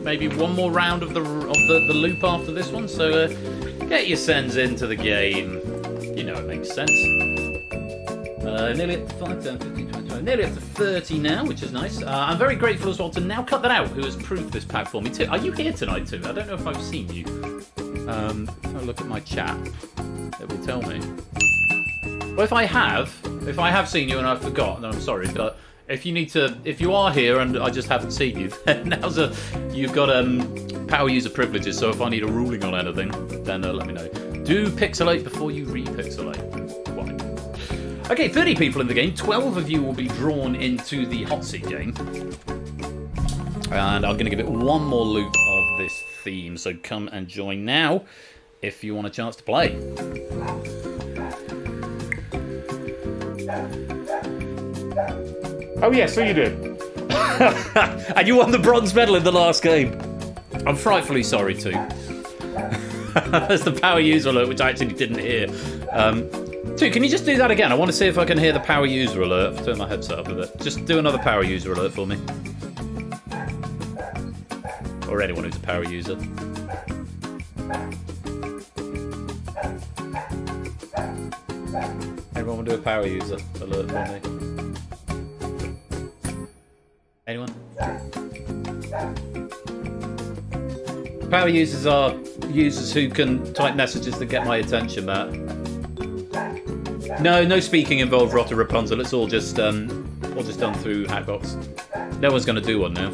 Maybe one more round of the loop after this one, so get your sends into the game. You know it makes sense. Nearly up to 5, 10, 15, 20, 20, nearly up to 30 now, which is nice. I'm very grateful as well to Now Cut That Out, who has proved this pack for me too. Are you here tonight too? I don't know if I've seen you. If I look at my chat, it will tell me. Well, if I have seen you and I forgot, then I'm sorry, but if you are here and I just haven't seen you, then you've got power user privileges, so if I need a ruling on anything, then let me know. Do pixelate before you repixelate. Why? Okay, 30 people in the game. 12 of you will be drawn into the hot seat game. And I'm going to give it one more loop of this theme, so come and join now if you want a chance to play. Oh yeah, so you did. And you won the bronze medal in the last game. I'm frightfully sorry too. There's the power user alert, which I actually didn't hear. Dude, can you just do that again? I want to see if I can hear the power user alert. I've turned my headset up a bit. Just do another power user alert for me. Or anyone who's a power user. Anyone want to do a power user alert for me? Anyone? Power users are users who can type messages that get my attention, Matt. No speaking involved, Rotter Rapunzel. It's all just done through Hackbox. No one's going to do one now.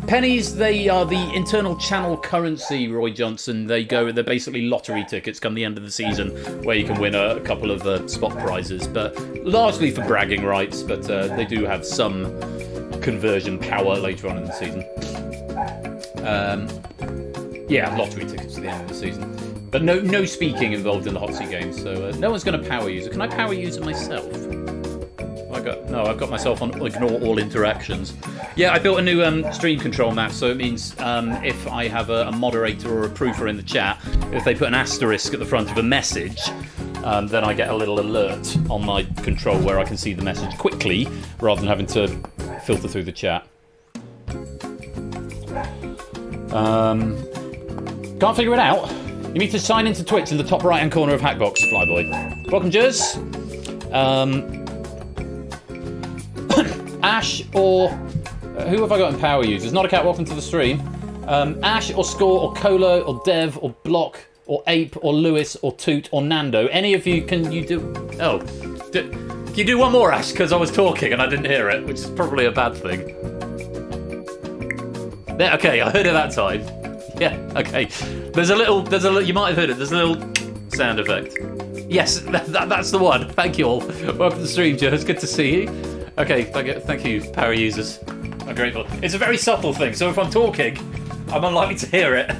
Pennies, they are the internal channel currency, Roy Johnson. They're basically lottery tickets come the end of the season where you can win a couple of spot prizes, but largely for bragging rights, but they do have some conversion power later on in the season. Yeah, lottery tickets at the end of the season. But no speaking involved in the hot seat game, so no one's going to power use it. Can I power use it myself? I've got myself on ignore all interactions. Yeah, I built a new stream control map, so it means if I have a moderator or a proofer in the chat, if they put an asterisk at the front of a message, then I get a little alert on my control where I can see the message quickly, rather than having to filter through the chat. Can't figure it out. You need to sign into Twitch in the top right hand corner of Hackbox, Flyboy. Welcome, Jez. Ash or who have I got in power users? Not a cat. Welcome to the stream. Ash or Score or Colo or Dev or Block or Ape or Lewis or Toot or Nando. Any of you, can you do? Oh, can you do one more, Ash? Because I was talking and I didn't hear it, which is probably a bad thing. There, okay, I heard it that time. Yeah, okay. There's a little. You might have heard it. There's a little sound effect. Yes, that's the one. Thank you all. Welcome to the stream, Joe. It's good to see you. Okay, thank you, power users. I'm grateful. It's a very subtle thing, so if I'm talking, I'm unlikely to hear it.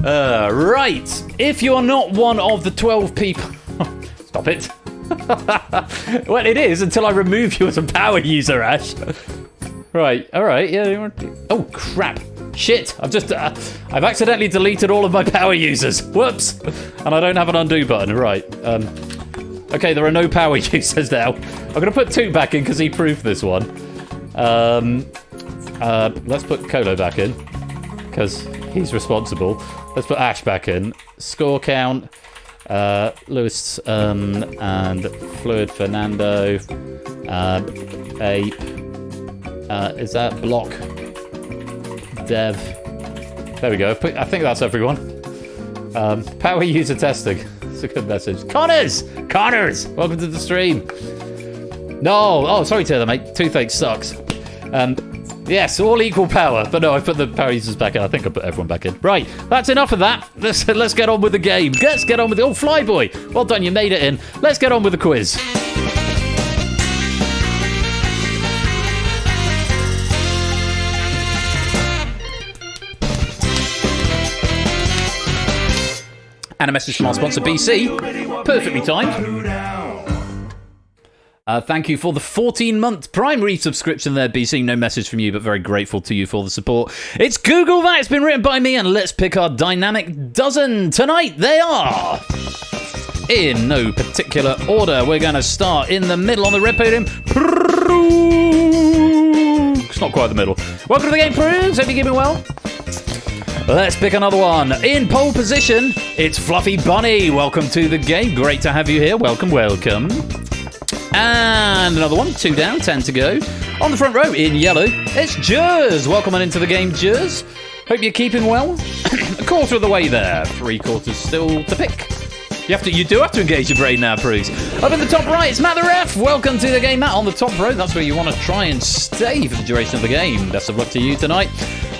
Right. If you are not one of the 12 people... Stop it. Well, it is until I remove you as a power user, Ash. Right, alright, yeah. Oh, crap. Shit, I've accidentally deleted all of my power users. Whoops. And I don't have an undo button, right. Okay, there are no power users now. I'm going to put 2 back in because he proved this one. Let's put Colo back in because he's responsible. Let's put Ash back in. Score count. Lewis and Fluid Fernando. Ape. Is that Block? Dev. There we go. I think that's everyone. Power user testing. It's a good message. Connors! Welcome to the stream. No! Oh, sorry, Taylor, mate. Toothache sucks. Yes, all equal power. But no, I put the power users back in. I think I put everyone back in. Right, that's enough of that. Let's get on with the game. Let's get on with it. Oh, Flyboy. Well done, you made it in. Let's get on with the quiz. And a message from our sponsor, BC. Perfectly timed. Thank you for the 14-month primary subscription there, BC. No message from you, but very grateful to you for the support. It's Google That. It's been written by me, and let's pick our dynamic dozen. Tonight, they are... in no particular order. We're going to start in the middle on the red podium. It's not quite the middle. Welcome to the game, Prunes. Hope you're keeping well. Let's pick another one. In pole position, it's Fluffy Bunny. Welcome to the game. Great to have you here. Welcome. And another one. 2 down, 10 to go. On the front row, in yellow, it's Jers. Welcome on into the game, Jers. Hope you're keeping well. A quarter of the way there. 3 quarters still to pick. You do have to engage your brain now, Prudes. Up in the top right, it's Matt the Ref. Welcome to the game, Matt. On the top row, that's where you want to try and stay for the duration of the game. Best of luck to you tonight.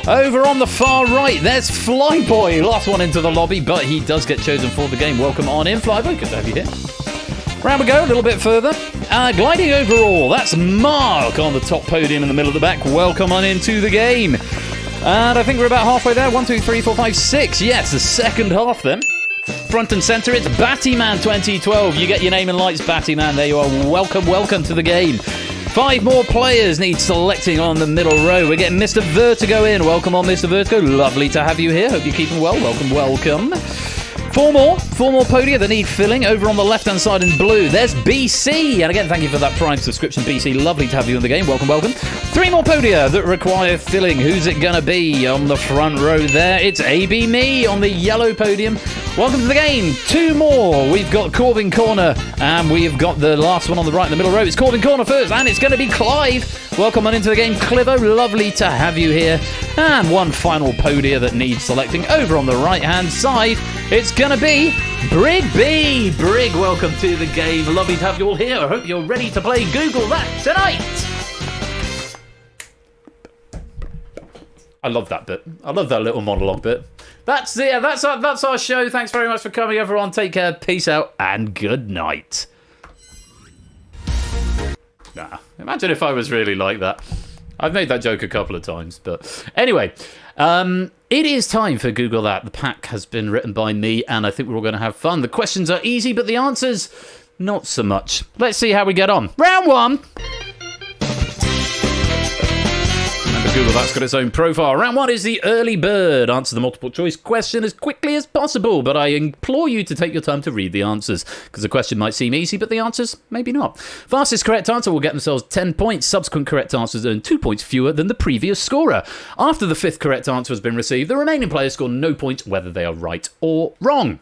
Over on the far right, there's Flyboy. Last one into the lobby, but he does get chosen for the game. Welcome on in, Flyboy. Good to have you here. Round we go, a little bit further. Gliding overall, that's Mark on the top podium in the middle of the back. Welcome on into the game. And I think we're about halfway there. 1, 2, 3, 4, 5, 6. Yes, the second half then. Front and centre, it's Battyman 2012. You get your name and lights, Battyman. There you are. Welcome to the game. 5 more players need selecting on the middle row. We're getting Mr. Vertigo in. Welcome on, Mr. Vertigo. Lovely to have you here. Hope you're keeping well. Welcome. 4 more podia that need filling over on the left-hand side in blue. There's BC. And again, thank you for that Prime subscription, BC. Lovely to have you in the game. Welcome. 3 more podia that require filling. Who's it going to be on the front row there? It's AB Me on the yellow podium. Welcome to the game. 2 more. We've got Corbin Corner, and we've got the last one on the right in the middle row. It's Corbin Corner first, and it's going to be Clive. Welcome on into the game, Clivo. Lovely to have you here. And 1 final podia that needs selecting over on the right-hand side. It's going to be Brig B. Brig, welcome to the game. Lovely to have you all here. I hope you're ready to play Google That tonight. I love that bit. I love that little monologue bit. That's it. That's our show. Thanks very much for coming, everyone. Take care. Peace out and good night. Nah, imagine if I was really like that. I've made that joke a couple of times, but anyway, it is time for Google That. The pack has been written by me, and I think we're all going to have fun. The questions are easy, but the answers, not so much. Let's see how we get on. Round 1. Google That's got its own profile. Round 1 is the early bird. Answer the multiple choice question as quickly as possible, but I implore you to take your time to read the answers, because the question might seem easy, but the answers maybe not. Fastest correct answer will get themselves 10 points. Subsequent correct answers earn 2 points fewer than the previous scorer. After the 5th correct answer has been received, the remaining players score no points whether they are right or wrong.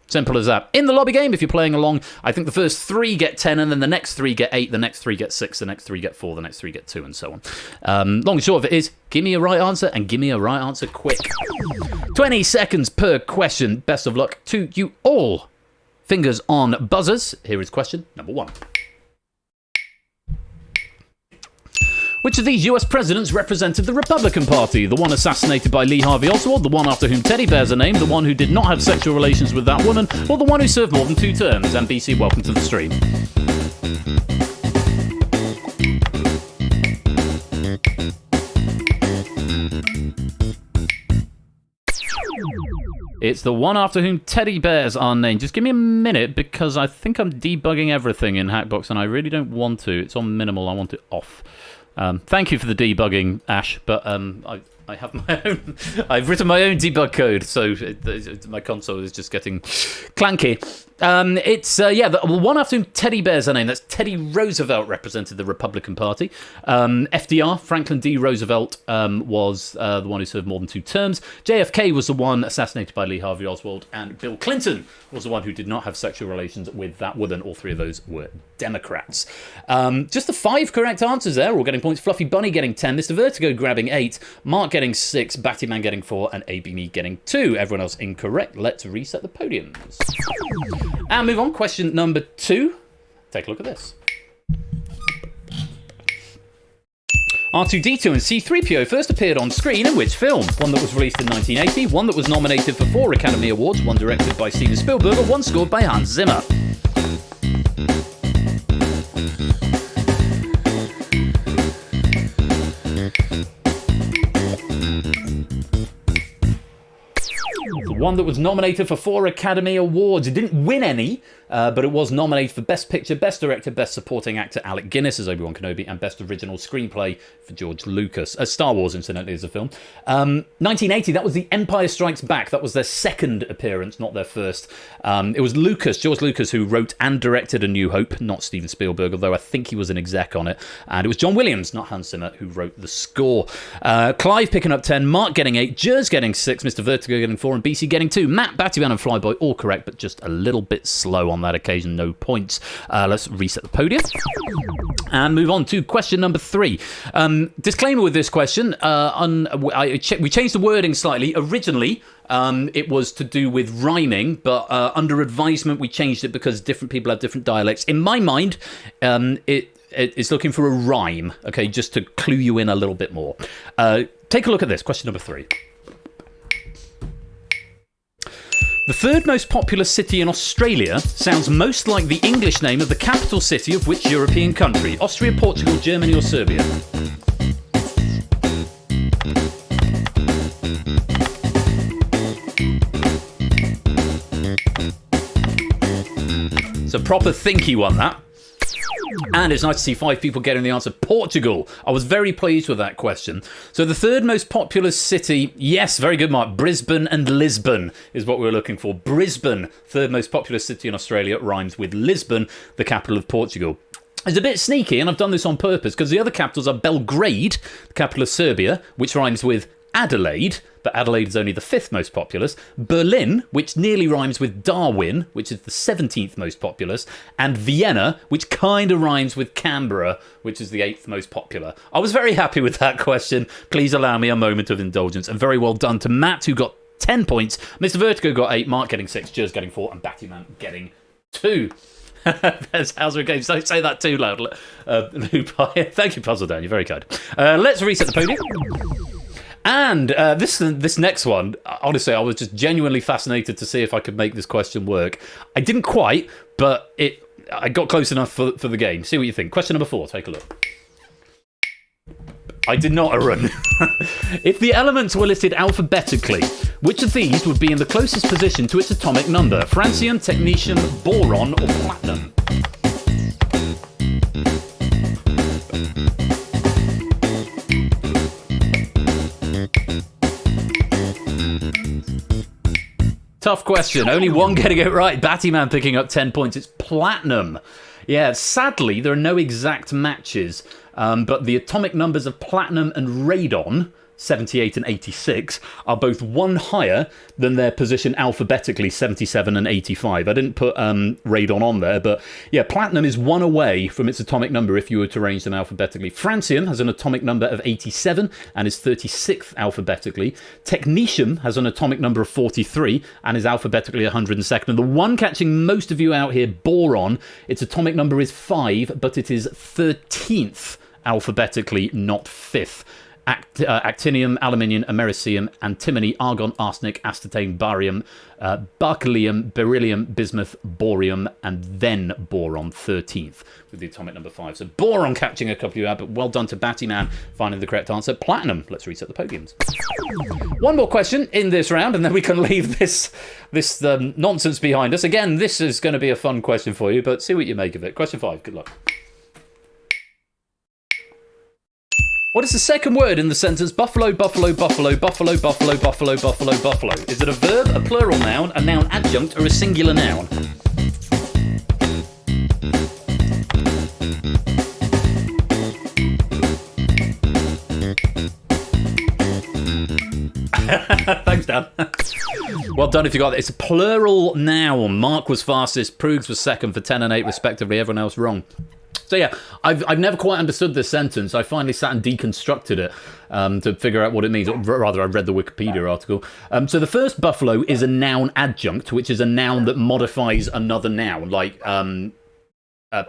Simple as that. In the lobby game, if you're playing along, I think the first 3 get 10, and then the next 3 get 8, the next 3 get 6, the next 3 get 4, the next 3 get 2, and so on. Long and short of it is, give me a right answer, and give me a right answer quick. 20 seconds per question. Best of luck to you all. Fingers on buzzers. Here is question number 1. Which of these US presidents represented the Republican Party? The one assassinated by Lee Harvey Oswald, the one after whom teddy bears are named, the one who did not have sexual relations with that woman, or the one who served more than 2 terms? And BC, welcome to the stream. It's the one after whom teddy bears are named. Just give me a minute, because I think I'm debugging everything in Hackbox, and I really don't want to. It's on minimal. I want it off. Thank you for the debugging, Ash, but I have my own. I've written my own debug code, so my console is just getting clanky. It's the one after whom teddy bears are named. That's Teddy Roosevelt represented the Republican Party. FDR, Franklin D. Roosevelt, was the one who served more than 2 terms. JFK was the one assassinated by Lee Harvey Oswald, and Bill Clinton was the one who did not have sexual relations with that woman. All 3 of those were Democrats. Just the 5 correct answers there, all getting points. Fluffy Bunny getting 10, Mr. Vertigo grabbing 8, Mark getting 6, Battyman getting 4, and AB Me getting 2. Everyone else incorrect. Let's reset the podiums. And move on. Question number 2. Take a look at this. R2-D2 and C-3PO first appeared on screen in which film? One that was released in 1980, one that was nominated for 4 Academy Awards, one directed by Steven Spielberg, or one scored by Hans Zimmer. The one that was nominated for 4 Academy Awards. It didn't win any, but it was nominated for Best Picture, Best Director, Best Supporting Actor, Alec Guinness as Obi-Wan Kenobi, and Best Original Screenplay for George Lucas. Star Wars, incidentally, is a film. 1980, that was The Empire Strikes Back. That was their second appearance, not their first. It was George Lucas, who wrote and directed A New Hope, not Steven Spielberg, although I think he was an exec on it. And it was John Williams, not Hans Zimmer, who wrote the score. Clive picking up 10, Mark getting 8, Jers getting 6, Mr. Vertigo getting 4, and BC getting 2. Matt, Battyman, and Flyboy all correct, but just a little bit slow on that occasion. No points. Let's reset the podium and move on to question number 3. Disclaimer with this question: we changed the wording slightly. Originally, it was to do with rhyming, but under advisement, we changed it because different people have different dialects. In my mind, it's looking for a rhyme. Okay, just to clue you in a little bit more. Take a look at this. Question number 3. The 3rd most populous city in Australia sounds most like the English name of the capital city of which European country? Austria, Portugal, Germany, or Serbia? It's a proper thinky one, that. And it's nice to see 5 people getting the answer. Portugal. I was very pleased with that question. So the 3rd most populous city, yes, very good, Mark. Brisbane and Lisbon is what we were looking for. Brisbane, 3rd most populous city in Australia, rhymes with Lisbon, the capital of Portugal. It's a bit sneaky, and I've done this on purpose, because the other capitals are Belgrade, the capital of Serbia, which rhymes with Adelaide, but Adelaide is only the 5th most populous. Berlin, which nearly rhymes with Darwin, which is the 17th most populous. And Vienna, which kind of rhymes with Canberra, which is the 8th most popular. I was very happy with that question. Please allow me a moment of indulgence. And very well done to Matt, who got 10 points. Mr. Vertigo got 8, Mark getting 6, Jers getting 4, and Battyman getting 2. There's How's it going? Don't say that too loud. Thank you, Puzzle Dan. You're very kind. Let's reset the podium. And this next one, honestly, I was just genuinely fascinated to see if I could make this question work. I didn't quite, but I got close enough for the game. See what you think. Question number 4, take a look. I did not run. If the elements were listed alphabetically, which of these would be in the closest position to its atomic number? Francium, technetium, boron, or platinum? Tough question. Only one getting it right. Battyman picking up 10 points. It's platinum. Yeah, sadly, there are no exact matches, but the atomic numbers of platinum and radon, 78 and 86, are both one higher than their position alphabetically, 77 and 85. I didn't put radon on there, but yeah, platinum is one away from its atomic number if you were to arrange them alphabetically. Francium has an atomic number of 87 and is 36th alphabetically. Technetium has an atomic number of 43 and is alphabetically 102nd. And the one catching most of you out here, boron, its atomic number is 5, but it is 13th alphabetically, not 5th. actinium, aluminium, americium, antimony, argon, arsenic, astatane, barium, berkelium, beryllium, bismuth, borium, and then boron 13th with the atomic number 5. So boron catching a couple of you out, but well done to Battyman finding the correct answer. Platinum. Let's reset the podiums. One more question in this round, and then we can leave this nonsense behind us. Again, this is going to be a fun question for you, but see what you make of it. Question 5. Good luck. What is the second word in the sentence buffalo, buffalo, buffalo, buffalo, buffalo, buffalo, buffalo, buffalo? Is it a verb, a plural noun, a noun adjunct, or a singular noun? Thanks, Dan. Well done if you got it. It's a plural noun. Mark was fastest, Proogs was second for 10 and 8 respectively, everyone else wrong. So yeah, I've never quite understood this sentence. I finally sat and deconstructed it to figure out what it means. Or rather, I read the Wikipedia article. So the first buffalo is a noun adjunct, which is a noun that modifies another noun, like a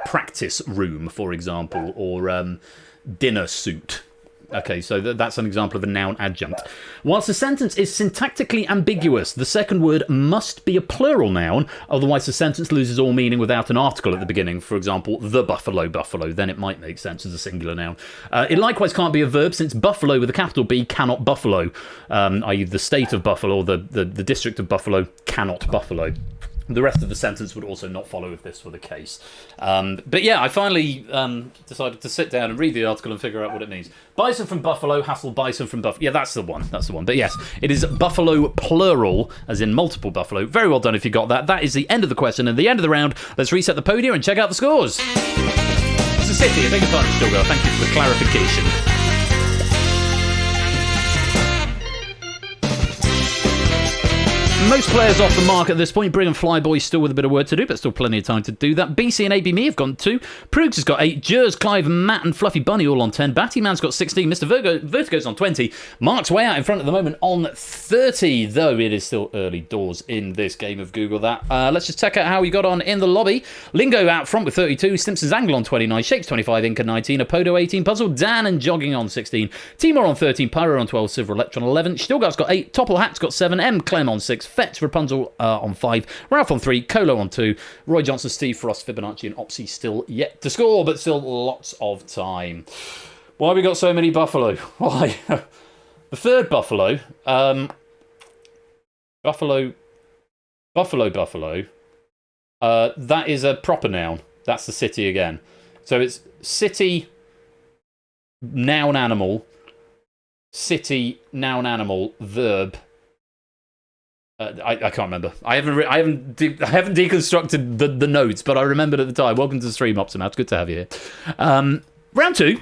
practice room, for example, or dinner suit. Okay, so that's an example of a noun adjunct. Whilst the sentence is syntactically ambiguous, the second word must be a plural noun, otherwise the sentence loses all meaning without an article at the beginning. For example, the buffalo, buffalo, then it might make sense as a singular noun. It likewise can't be a verb, since buffalo with a capital B cannot buffalo, i.e. the state of Buffalo or the district of Buffalo cannot buffalo. The rest of the sentence would also not follow if this were the case. But yeah, I finally decided to sit down and read the article and figure out what it means. Bison from Buffalo, Hassel bison from Buffalo. Yeah, that's the one. That's the one. But yes, it is buffalo plural, as in multiple buffalo. Very well done if you got that. That is the end of the question and the end of the round. Let's reset the podium and check out the scores. It's a city. I beg your pardon, Stilgar. Thank you for the clarification. Most players off the mark at this point. Brigham Flyboy still with a bit of work to do, but still plenty of time to do that. BC and AB Me have gone 2. Proogs has got 8. Jers, Clive, Matt and Fluffy Bunny all on 10. Battyman's got 16. Mr. Vertigo's on 20. Mark's way out in front at the moment on 30, though it is still early doors in this game of Google That. Let's just check out how we got on in the lobby. Lingo out front with 32. Simpsons Angle on 29. Shapes 25. Inca 19. Apodo 18. Puzzle Dan and Jogging on 16. Timor on 13. Pyro on 12. Silver Electron 11. Stilgar's got 8. Topple Hat's got 7. M. Clem on 6. Fetch Rapunzel on 5, Ralph on 3, Colo on 2, Roy Johnson, Steve Frost, Fibonacci and Opsy still yet to score, but still lots of time. Why have we got so many buffalo? Why? The third buffalo, buffalo, that is a proper noun. That's the city again. So it's city, noun animal, city, noun animal, verb. I can't remember. I haven't deconstructed the notes, but I remembered at the time. Welcome to the stream, Optimaps. Good to have you here. Round 2.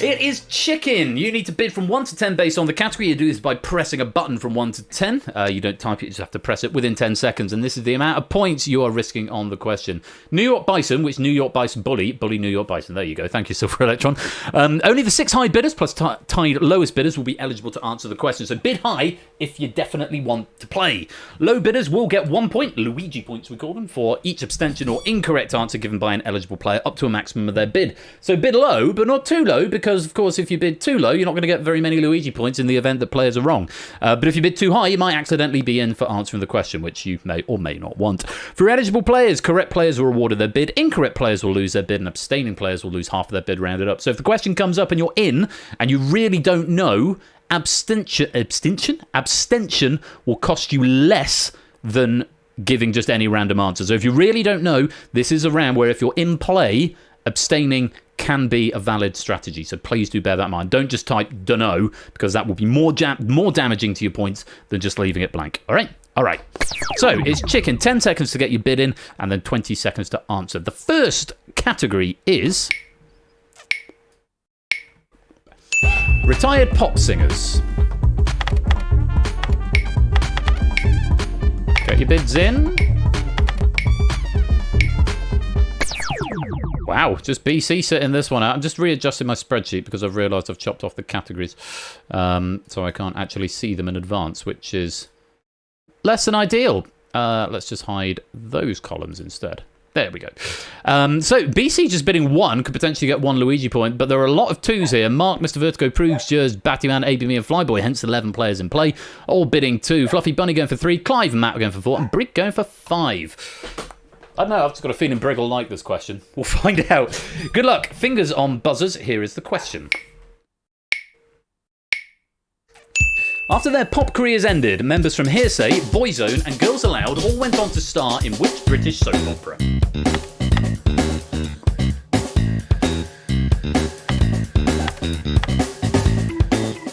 It is chicken. You need to bid from 1 to 10 based on the category. You do this by pressing a button from 1 to 10. You don't type it, you just have to press it within 10 seconds. And this is the amount of points you are risking on the question. New York Bison, which New York Bison bully New York Bison. There you go. Thank you, Silver Electron. Only the 6 high bidders plus tied lowest bidders will be eligible to answer the question. So bid high if you definitely want to play. Low bidders will get 1 point, Luigi points we call them, for each abstention or incorrect answer given by an eligible player up to a maximum of their bid. So bid low, but not too low, because of course if you bid too low you're not going to get very many Luigi points in the event that players are wrong. But if you bid too high you might accidentally be in for answering the question, which you may or may not want. For eligible players, correct players will award their bid, incorrect players will lose their bid, and abstaining players will lose half of their bid rounded up. So if the question comes up and you're in and you really don't know, abstention will cost you less than giving just any random answer. So if you really don't know, this is a round where if you're in play, abstaining can be a valid strategy. So please do bear that in mind. Don't just type dunno, because that will be more damaging to your points than just leaving it blank. All right. So it's chicken. 10 seconds to get your bid in, and then 20 seconds to answer. The first category is retired pop singers. Get your bids in. Wow, just BC sitting this one out. I'm just readjusting my spreadsheet because I've realised I've chopped off the categories. So I can't actually see them in advance, which is less than ideal. Let's just hide those columns instead. There we go. So BC just bidding 1 could potentially get 1 Luigi point, but there are a lot of 2s here. Mark, Mr. Vertigo, Prugs, Jers, Battyman, ABM, and Flyboy, hence 11 players in play, all bidding 2. Fluffy Bunny going for 3, Clive and Matt going for 4, and Brig going for 5. I don't know, I've just got a feeling Brig will like this question. We'll find out. Good luck. Fingers on buzzers. Here is the question. After their pop careers ended, members from Hearsay, Boyzone, and Girls Aloud all went on to star in which British soap opera?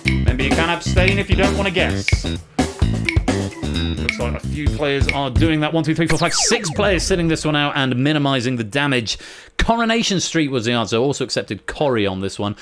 Remember, you can abstain if you don't want to guess. Looks like a few players are doing that. 1, 2, 3, 4, 5, 6 players sitting this one out and minimising the damage. Coronation Street was the answer. Also accepted Corrie on this one.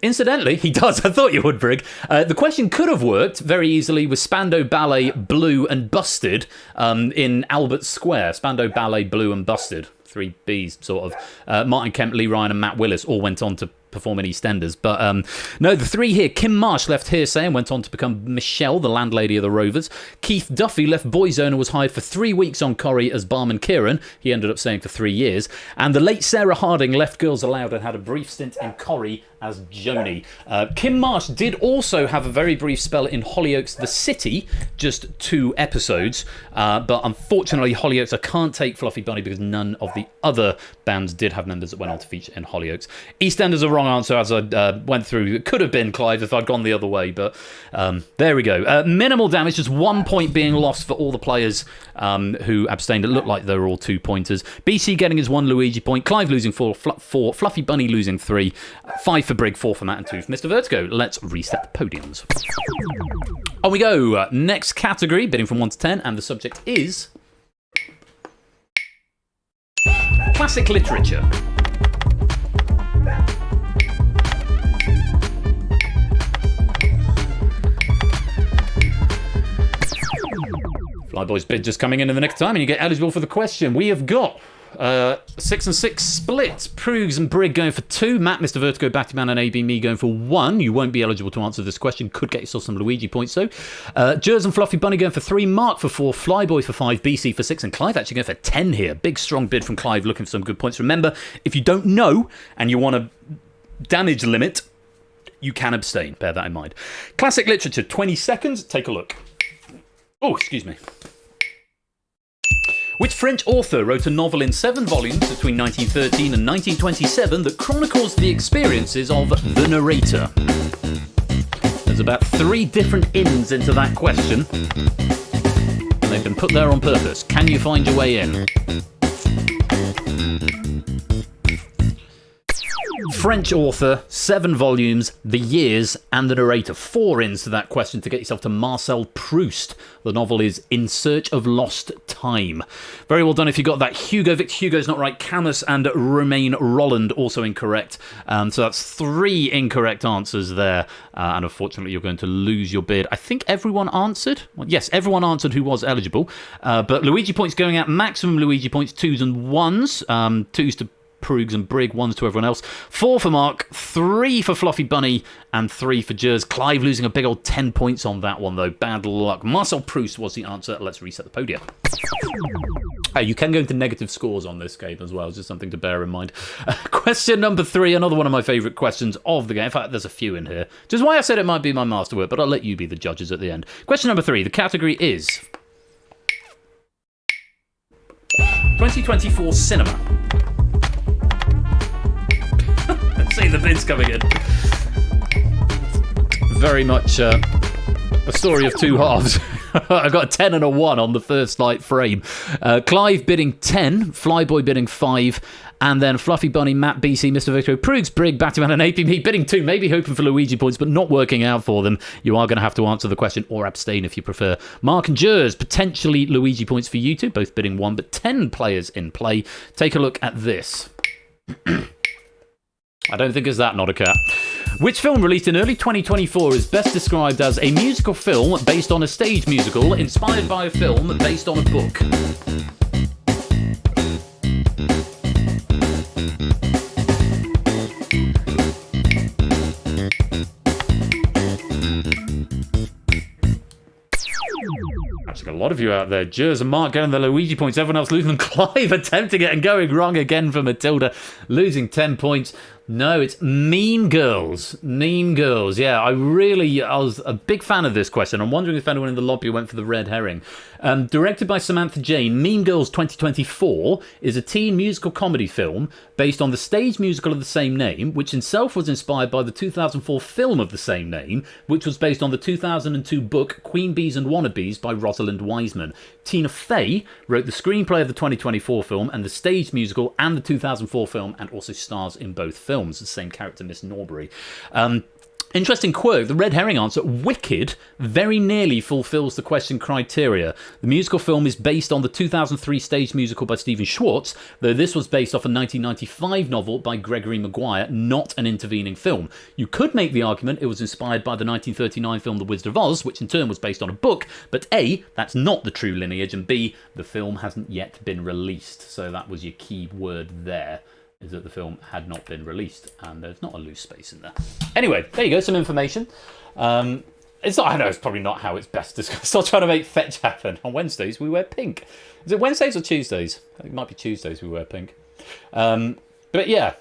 Incidentally, he does. I thought you would, Brig. The question could have worked very easily with Spandau Ballet, Blue and Busted in Albert Square. Spandau Ballet, Blue and Busted. 3 Bs, sort of. Martin Kemp, Lee Ryan and Matt Willis all went on to perform in EastEnders. But no, the 3 here. Kim Marsh left Hearsay and went on to become Michelle, the landlady of the Rovers. Keith Duffy left Boyzone and was hired for 3 weeks on Corrie as barman Kieran. He ended up staying for 3 years. And the late Sarah Harding left Girls Aloud and had a brief stint in Corrie as Joni. Kim Marsh did also have a very brief spell in Hollyoaks The City, just 2 episodes. But unfortunately, Hollyoaks, I can't take Fluffy Bunny because none of the other bands did have members that went on to feature in Hollyoaks. EastEnders are wrong answer, as I went through. It could have been Clive if I'd gone the other way, but there we go. Minimal damage, just 1 point being lost for all the players who abstained. It looked like they were all 2-pointers. BC getting his 1 Luigi point, Clive losing 4, Fluffy Bunny losing 3, 5 for Brig, 4 for Matt, and 2 for Mr. Vertigo. Let's reset the podiums. On we go. Next category, bidding from 1 to 10, and the subject is classic literature. Flyboy's bid just coming in the next time, and you get eligible for the question. We have got 6 and 6 splits. Prugs and Brig going for 2. Matt, Mr. Vertigo, Battyman and AB Me going for 1. You won't be eligible to answer this question. Could get yourself some Luigi points though. Jers and Fluffy Bunny going for 3. Mark for 4. Flyboy for 5. BC for 6. And Clive actually going for 10 here. Big strong bid from Clive, looking for some good points. Remember, if you don't know and you want a damage limit, you can abstain. Bear that in mind. Classic literature, 20 seconds. Take a look. Oh, excuse me. Which French author wrote a novel in 7 volumes between 1913 and 1927 that chronicles the experiences of the narrator? There's about 3 different ins into that question, and they've been put there on purpose. Can you find your way in? French author, 7 volumes, the years, and the narrator. 4 ins to that question to get yourself to Marcel Proust. The novel is In Search of Lost Time. Very well done if you got that. Hugo, Victor Hugo's not right. Camus and Romain Rolland also incorrect. So that's 3 incorrect answers there. And unfortunately, you're going to lose your bid. I think everyone answered. Well, yes, everyone answered who was eligible. But Luigi points going out. Maximum Luigi points, 2s and 1s. 2s to Prugs and Brig, 1s to everyone else. 4 for Mark, 3 for Fluffy Bunny, and 3 for Jers. Clive losing a big old 10 points on that one, though. Bad luck. Marcel Proust was the answer. Let's reset the podium. You can go into negative scores on this game as well, just something to bear in mind. Question number 3, another one of my favourite questions of the game. In fact, there's a few in here. Which is why I said it might be my masterwork, but I'll let you be the judges at the end. Question number 3, the category is 2024 cinema. See the bids coming in. Very much a story of 2 halves. I got a 10 and a 1 on the first frame. Clive bidding 10, Flyboy bidding 5, and then Fluffy Bunny, Matt, BC, Mr. Victor, Prugs, Brig, Battyman, and APB bidding 2, maybe hoping for Luigi points, but not working out for them. You are going to have to answer the question or abstain if you prefer. Mark and Jers, potentially Luigi points for you two, both bidding 1, but 10 players in play. Take a look at this. I don't think it's that, not a cat. Which film released in early 2024 is best described as a musical film based on a stage musical inspired by a film based on a book? There's a lot of you out there. Jers and Mark getting the Luigi points. Everyone else losing them. Clive attempting it and going wrong again for Matilda. Losing 10 points. No, it's Mean Girls. Mean Girls. Yeah, I was a big fan of this question. I'm wondering if anyone in the lobby went for the red herring. Directed by Samantha Jane, Mean Girls 2024 is a teen musical comedy film based on the stage musical of the same name, which itself was inspired by the 2004 film of the same name, which was based on the 2002 book Queen Bees and Wannabes by Rosalind Wiseman. Tina Fey wrote the screenplay of the 2024 film and the stage musical and the 2004 film, and also stars in both films. The same character, Miss Norbury. Interesting quirk, the red herring answer, Wicked, very nearly fulfills the question criteria. The musical film is based on the 2003 stage musical by Stephen Schwartz, though this was based off a 1995 novel by Gregory Maguire, not an intervening film. You could make the argument it was inspired by the 1939 film The Wizard of Oz, which in turn was based on a book, but A, that's not the true lineage, and B, the film hasn't yet been released. So that was your key word there, is that the film had not been released, and there's not a loose space in there. Anyway, there you go, some information. It's not, I know it's probably not how it's best discussed. Stop trying to make fetch happen. On Wednesdays, we wear pink. Is it Wednesdays or Tuesdays? I think it might be Tuesdays we wear pink. But yeah,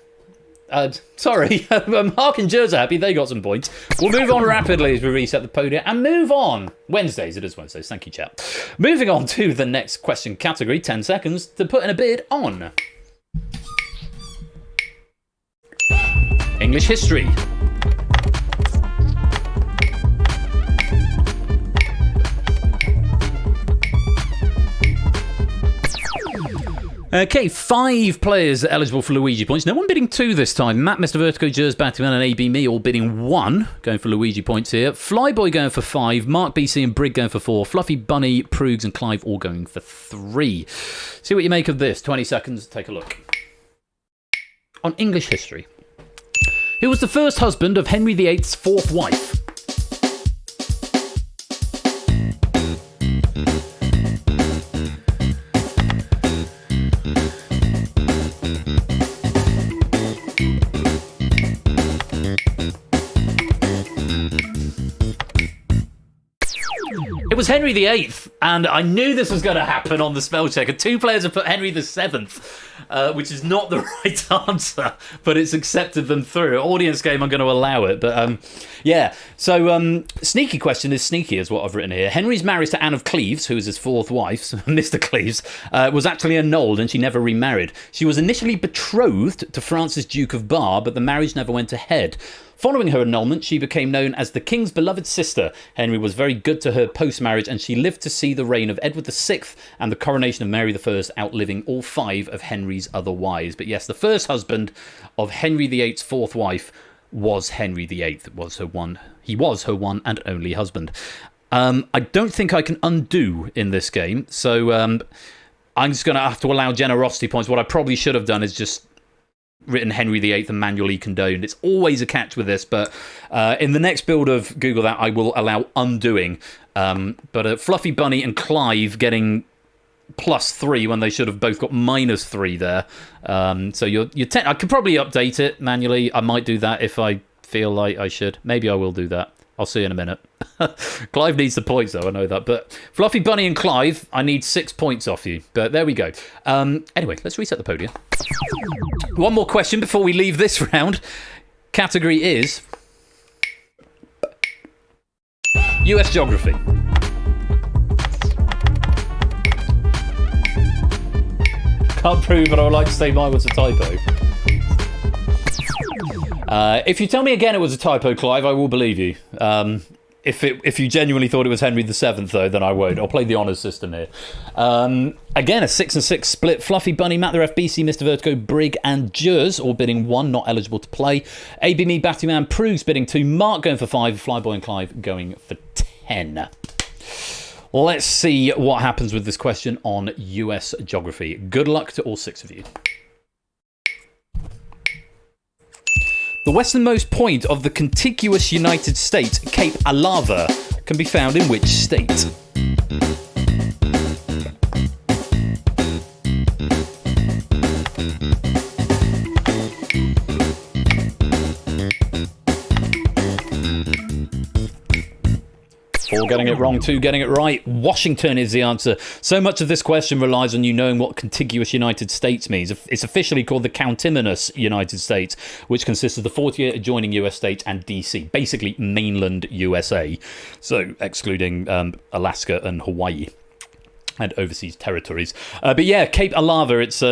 sorry, Mark and Jers are happy, they got some points. We'll move on rapidly as we reset the podium and move on. Wednesdays, it is Wednesdays, thank you, chap. Moving on to the next question category, 10 seconds to put in a bid on English history. Okay, 5 players eligible for Luigi points. No one bidding 2 this time. Matt, Mr. Vertigo, Jers, Batman and AB Me all bidding 1, going for Luigi points here. Flyboy going for 5, Mark, BC and Brig going for 4, Fluffy, Bunny, Proogs and Clive all going for 3. See what you make of this. 20 seconds, take a look. On English history. Who was the first husband of Henry VIII's 4th wife? It was Henry VIII, and I knew this was going to happen on the spell checker. 2 players have put Henry VII, which is not the right answer, but it's accepted them through. Audience game, I'm going to allow it, but yeah. So sneaky question is sneaky, is what I've written here. Henry's marriage to Anne of Cleves, who is his 4th wife, so Mr. Cleves, was actually annulled, and she never remarried. She was initially betrothed to Francis, Duke of Bar, but the marriage never went ahead. Following her annulment, she became known as the King's beloved sister. Henry was very good to her post-marriage, and she lived to see the reign of Edward VI and the coronation of Mary I, outliving all 5 of Henry's other wives. But yes, the first husband of Henry VIII's 4th wife was Henry VIII. He was her one and only husband. I don't think I can undo in this game, so I'm just going to have to allow generosity points. What I probably should have done is just written Henry VIII and manually condoned. It's always a catch with this, but in the next build of Google That, I will allow undoing. But Fluffy, Bunny and Clive getting +3 when they should have both got -3 there. So I could probably update it manually. I might do that if I feel like I should. Maybe I will do that. I'll see you in a minute. Clive needs the points, though, I know that. But Fluffy, Bunny and Clive, I need 6 points off you. But there we go. Anyway, let's reset the podium. One more question before we leave this round. Category is US Geography. Can't prove, but I would like to say mine was a typo. If you tell me again it was a typo, Clive, I will believe you. If you genuinely thought it was Henry VII, though, then I won't. I'll play the honours system here. Again, a 6 and 6 split. Fluffy, Bunny, Matt the Ref, BC, Mr. Vertigo, Brig and Jers all bidding 1, not eligible to play. AB Me, Batman, Proogs bidding 2, Mark going for 5, Flyboy and Clive going for 10. Let's see what happens with this question on US Geography. Good luck to all 6 of you. The westernmost point of the contiguous United States, Cape Alava, can be found in which state? 4 getting it wrong, 2 getting it right. Washington is the answer. So much of this question relies on you knowing what contiguous United States means. It's officially called the Countiminous United States, which consists of the 48 adjoining US states and DC, basically mainland USA. So excluding Alaska and Hawaii and overseas territories. But yeah, Cape Alava, it's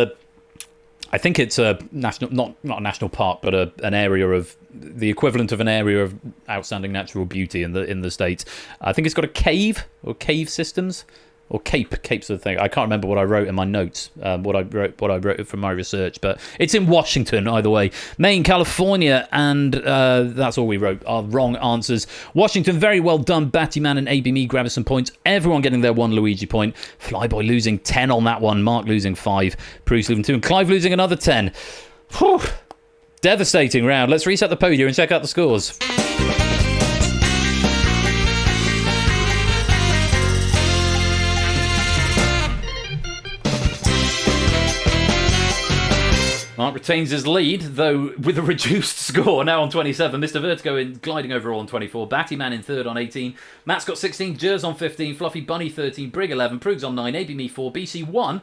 I think it's a national, not a national park, but an area of the equivalent of an area of outstanding natural beauty in the States. I think it's got a cave or cave systems or cape's the thing. I can't remember what I wrote in my notes, what I wrote from my research, but it's in Washington either way. Maine, California, and that's all we wrote are wrong answers. Washington, very well done. Battyman and AB Me grabbing some points. Everyone getting their 1 Luigi point. Flyboy losing 10 on that one. Mark losing 5. Bruce losing 2, and Clive losing another 10. Whew. Devastating round. Let's reset the podium and check out the scores. Mark retains his lead, though with a reduced score, now on 27. Mr. Vertigo gliding over on 24. Battyman in third on 18. Matt's got 16. Jers on 15. Fluffy Bunny 13. Brig 11. Prug's on 9. AB Me 4. BC 1.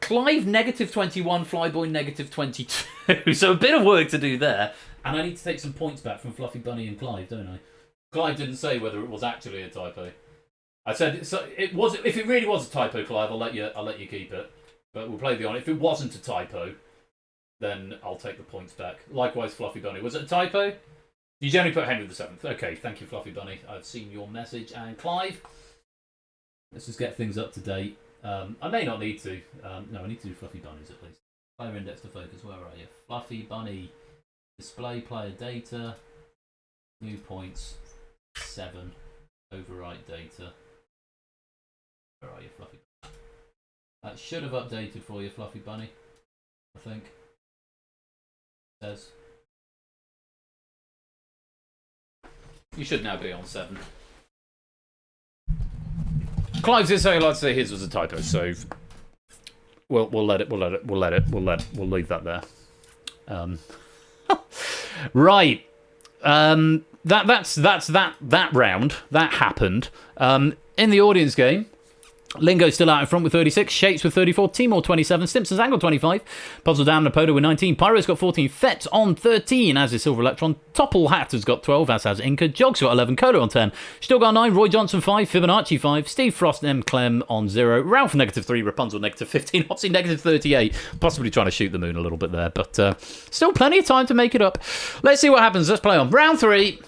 Clive negative 21. Flyboy negative 22. So a bit of work to do there. And I need to take some points back from Fluffy Bunny and Clive, don't I? Clive didn't say whether it was actually a typo. I said so it was. If it really was a typo, Clive, I'll let you keep it. But we'll play the on. If it wasn't a typo, then I'll take the points back. Likewise, Fluffy Bunny. Was it a typo? You generally put Henry VII. Okay, thank you, Fluffy Bunny. I've seen your message. And Clive, let's just get things up to date. I may not need to. No, I need to do Fluffy Bunnies at least. Player index to focus. Where are you? Fluffy Bunny. Display player data. New points. 7. Overwrite data. Where are you, Fluffy Bunny? That should have updated for you, Fluffy Bunny. I think. Says. You should now be on 7. Clive did say, like to say his was a typo, so we'll leave that there. Right. That's that round. That happened. In the audience game, Lingo's still out in front with 36, Shapes with 34, Timor 27, Stimson's Angle 25, Puzzle Down Napoda with 19, Pyro's got 14, Fet's on 13, as is Silver Electron, Topple Hat has got 12, as has Inca, Jog's got 11, Cola on 10, Still got 9, Roy Johnson 5, Fibonacci 5, Steve Frost and M. Clem on 0, Ralph negative 3, Rapunzel negative 15, Hopsy negative 38, possibly trying to shoot the moon a little bit there, but still plenty of time to make it up. Let's see what happens. Let's play on. Round 3.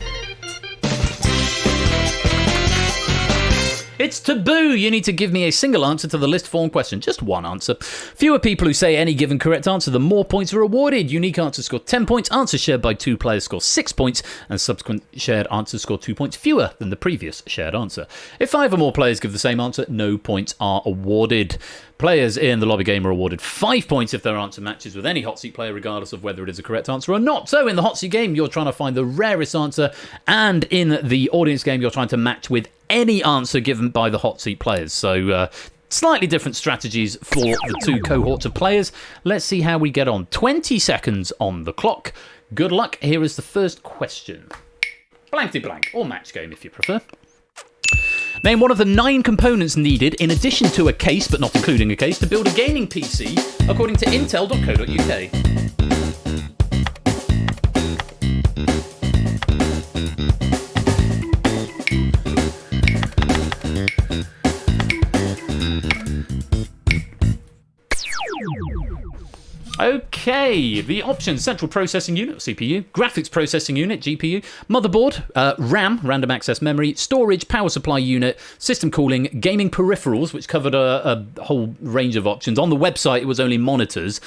It's taboo. You need to give me a single answer to the list form question. Just one answer. Fewer people who say any given correct answer, the more points are awarded. Unique answers score 10 points. Answers shared by 2 players score 6 points. And subsequent shared answers score 2 points fewer than the previous shared answer. If 5 or more players give the same answer, no points are awarded. Players in the lobby game are awarded 5 points if their answer matches with any hot seat player, regardless of whether it is a correct answer or not. So in the hot seat game, you're trying to find the rarest answer. And in the audience game, you're trying to match with any answer given by the hot seat players. So slightly different strategies for the 2 cohorts of players. Let's see how we get on. 20 seconds on the clock. Good luck. Here is the first question. Blankety blank, or match game if you prefer. Name one of the 9 components needed in addition to a case, but not including a case, to build a gaming PC, according to intel.co.uk. Okay, the options: Central Processing Unit, CPU, Graphics Processing Unit, GPU, Motherboard, RAM, Random Access Memory, Storage, Power Supply Unit, System Cooling, Gaming Peripherals, which covered a whole range of options. On the website, it was only monitors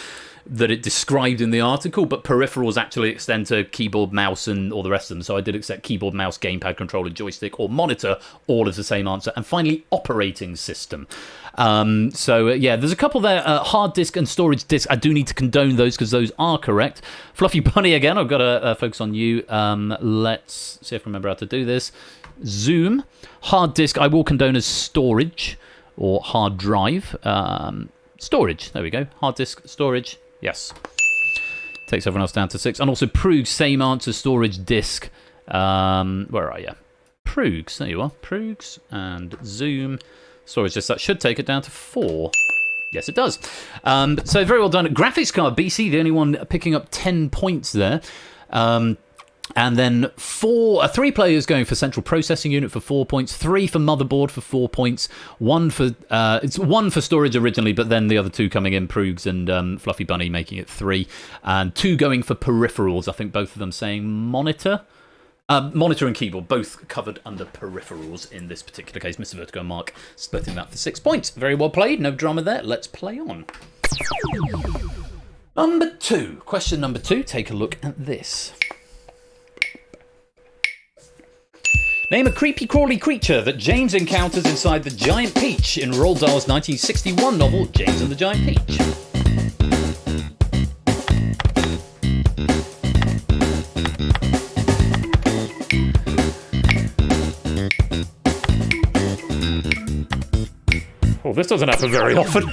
that it described in the article, but peripherals actually extend to keyboard, mouse, and all the rest of them. So I did accept keyboard, mouse, gamepad, controller, joystick, or monitor, all as the same answer. And finally, operating system. Yeah, there's a couple there. Hard disk and storage disk. I do need to condone those because those are correct. Fluffy Bunny again. I've got to focus on you. Let's see if I remember how to do this. Zoom. Hard disk. I will condone as storage or hard drive. Storage. There we go. Hard disk, storage. Yes. Takes everyone else down to 6. And also Prug, same answer, storage disk. Where are you? Proogs. There you are. Proogs and Zoom. Storage list. That should take it down to 4. Yes, it does. So very well done. Graphics card, BC, the only one picking up 10 points there. And then 3 players going for central processing unit for 4 points, 3 for motherboard for 4 points, 1 for storage originally, but then the other 2 coming in, Proogs and Fluffy Bunny, making it 3, and 2 going for peripherals. I think both of them saying monitor. Monitor and keyboard, both covered under peripherals in this particular case. Mr. Vertigo and Mark splitting that for 6 points. Very well played, no drama there. Let's play on. Number 2. Question number 2. Take a look at this. Name a creepy crawly creature that James encounters inside the Giant Peach in Roald Dahl's 1961 novel, James and the Giant Peach. Oh, this doesn't happen very often.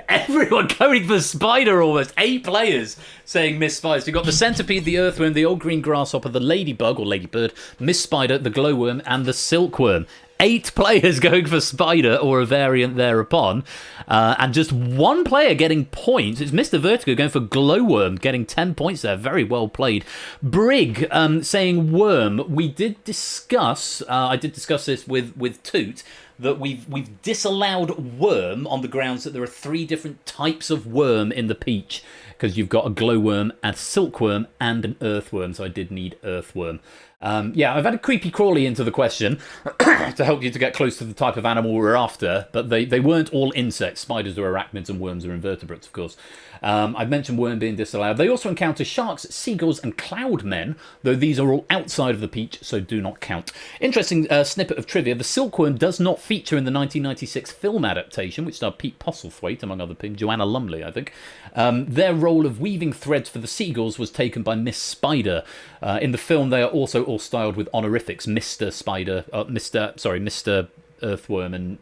Everyone going for Spider almost. 8 players saying Miss Spider. So you've got the centipede, the earthworm, the old green grasshopper, the ladybug or ladybird, Miss Spider, the glowworm, and the silkworm. 8 players going for Spider or a variant thereupon. And just 1 player getting points. It's Mr. Vertigo going for glowworm, getting 10 points there. Very well played. Brig saying worm. We did discuss, I did discuss this with Toot, that we've disallowed worm on the grounds that there are 3 different types of worm in the peach, because you've got a glowworm, a silkworm, and an earthworm, so I did need earthworm. Yeah, I've added creepy crawly into the question to help you to get close to the type of animal we're after, but they weren't all insects. Spiders are arachnids and worms are invertebrates, of course. I've mentioned worm being disallowed. They also encounter sharks, seagulls, and cloudmen, though these are all outside of the peach, so do not count. Interesting snippet of trivia. The silkworm does not feature in the 1996 film adaptation, which starred Pete Postlethwaite, among other people, Joanna Lumley, I think. Their role of weaving threads for the seagulls was taken by Miss Spider. In the film, they are also all styled with honorifics, Mr. Spider, Mr. Earthworm and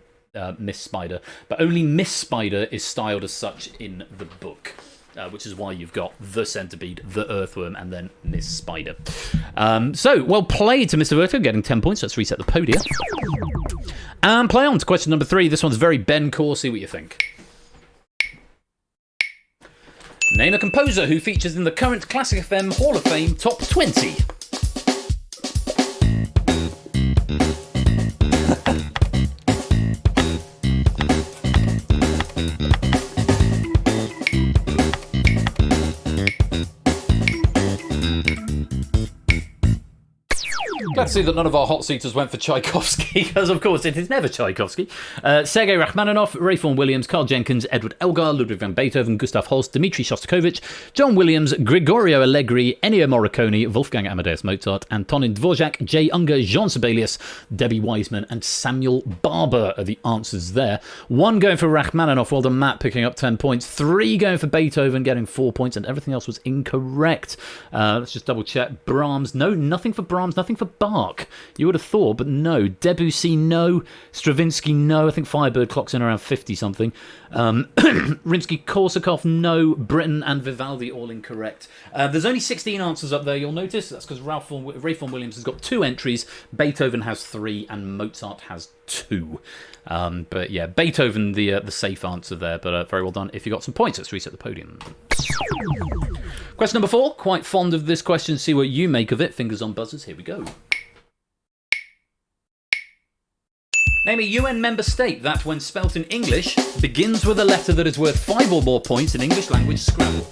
Miss Spider, but only Miss Spider is styled as such in the book, which is why you've got the centipede, the earthworm, and then Miss Spider. So, well played to Mr. Vertigo, getting 10 points. Let's reset the podium. And play on to question number 3. This one's very Ben Core. See what you think. Name a composer who features in the current Classic FM Hall of Fame Top 20. Glad to see that none of our hot seaters went for Tchaikovsky, because of course it is never Tchaikovsky. Sergei Rachmaninoff, Rayford Williams, Carl Jenkins, Edward Elgar, Ludwig van Beethoven, Gustav Holst, Dmitri Shostakovich, John Williams, Gregorio Allegri, Ennio Morricone, Wolfgang Amadeus Mozart, Antonin Dvorak, J. Unger, Jean Sibelius, Debbie Wiseman, and Samuel Barber are the answers there. 1 going for Rachmaninoff, well done Matt, picking up 10 points. 3 going for Beethoven, getting 4 points, and everything else was incorrect. Let's just double check. Brahms, no, nothing for Brahms, nothing for Bach. You would have thought, but no. Debussy, no. Stravinsky, no. I think Firebird clocks in around 50-something. Rimsky-Korsakov, no. Britten and Vivaldi, all incorrect. There's only 16 answers up there, you'll notice. That's because Rayford Williams has got 2 entries. Beethoven has 3, and Mozart has 2. But yeah, Beethoven, the safe answer there, but very well done. If you got some points, let's reset the podium. Question number 4. Quite fond of this question. See what you make of it. Fingers on buzzers. Here we go. Name a UN member state that, when spelt in English, begins with a letter that is worth 5 or more points in English language Scrabble.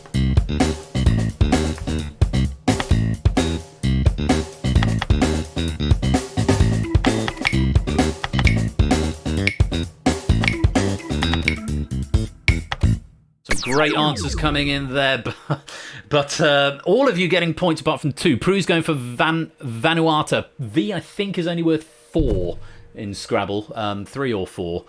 Some great answers coming in there, but all of you getting points apart from 2. Prue's going for Vanuatu. V, I think, is only worth 4 in Scrabble, 3 or 4.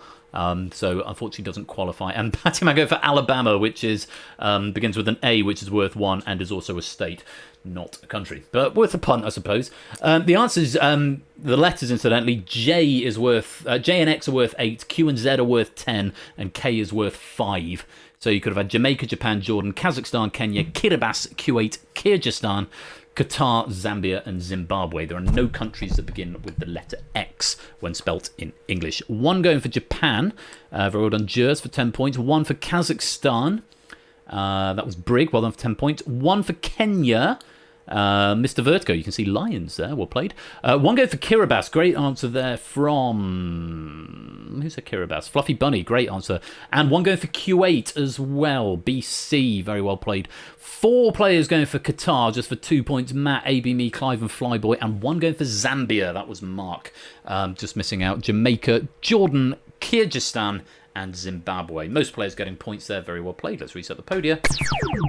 So unfortunately doesn't qualify. And Patty Mango for Alabama, which is begins with an A, which is worth 1 and is also a state, not a country. But worth a punt, I suppose. The answer is the letters, incidentally. J and X are worth 8, Q and Z are worth 10, and K is worth 5. So you could have had Jamaica, Japan, Jordan, Kazakhstan, Kenya, Kiribati, Kuwait, Kyrgyzstan, Qatar, Zambia, and Zimbabwe. There are no countries that begin with the letter X when spelt in English. 1 going for Japan. Very well done, Jers, for 10 points. 1 for Kazakhstan. That was Brig, well done for 10 points. 1 for Kenya. Mr. Vertigo, you can see lions there, well played. 1 go for Kiribati, great answer there from... Who's a Kiribati? Fluffy Bunny, great answer. And 1 going for Kuwait as well, BC, very well played. 4 players going for Qatar, just for 2 points. Matt, AB, me, Clive and Flyboy. And 1 going for Zambia, that was Mark. Just missing out Jamaica, Jordan, Kyrgyzstan and Zimbabwe. Most players getting points there. Very well played. Let's reset the podium.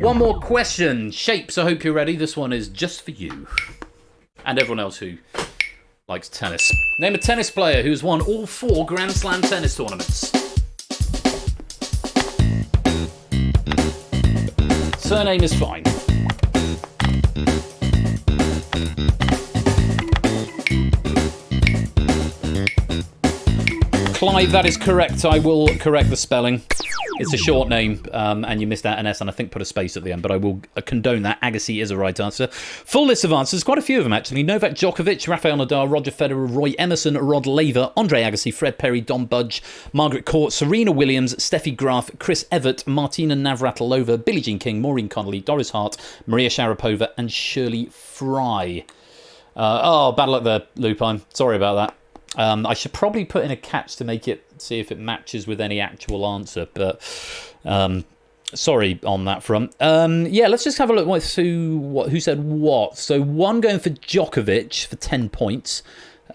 1 more question. Shapes, I hope you're ready. This one is just for you. And everyone else who likes tennis. Name a tennis player who's won all 4 Grand Slam tennis tournaments. Surname is fine. Clive, that is correct. I will correct the spelling. It's a short name, and you missed out an S, and I think put a space at the end, but I will condone that. Agassi is a right answer. Full list of answers, quite a few of them actually. Novak Djokovic, Rafael Nadal, Roger Federer, Roy Emerson, Rod Laver, Andre Agassi, Fred Perry, Don Budge, Margaret Court, Serena Williams, Steffi Graf, Chris Evert, Martina Navratilova, Billie Jean King, Maureen Connolly, Doris Hart, Maria Sharapova, and Shirley Fry. Bad luck there, Lupine. Sorry about that. I should probably put in a catch to make it, see if it matches with any actual answer, but sorry on that front. Yeah, let's just have a look who said what. So 1 going for Djokovic for 10 points.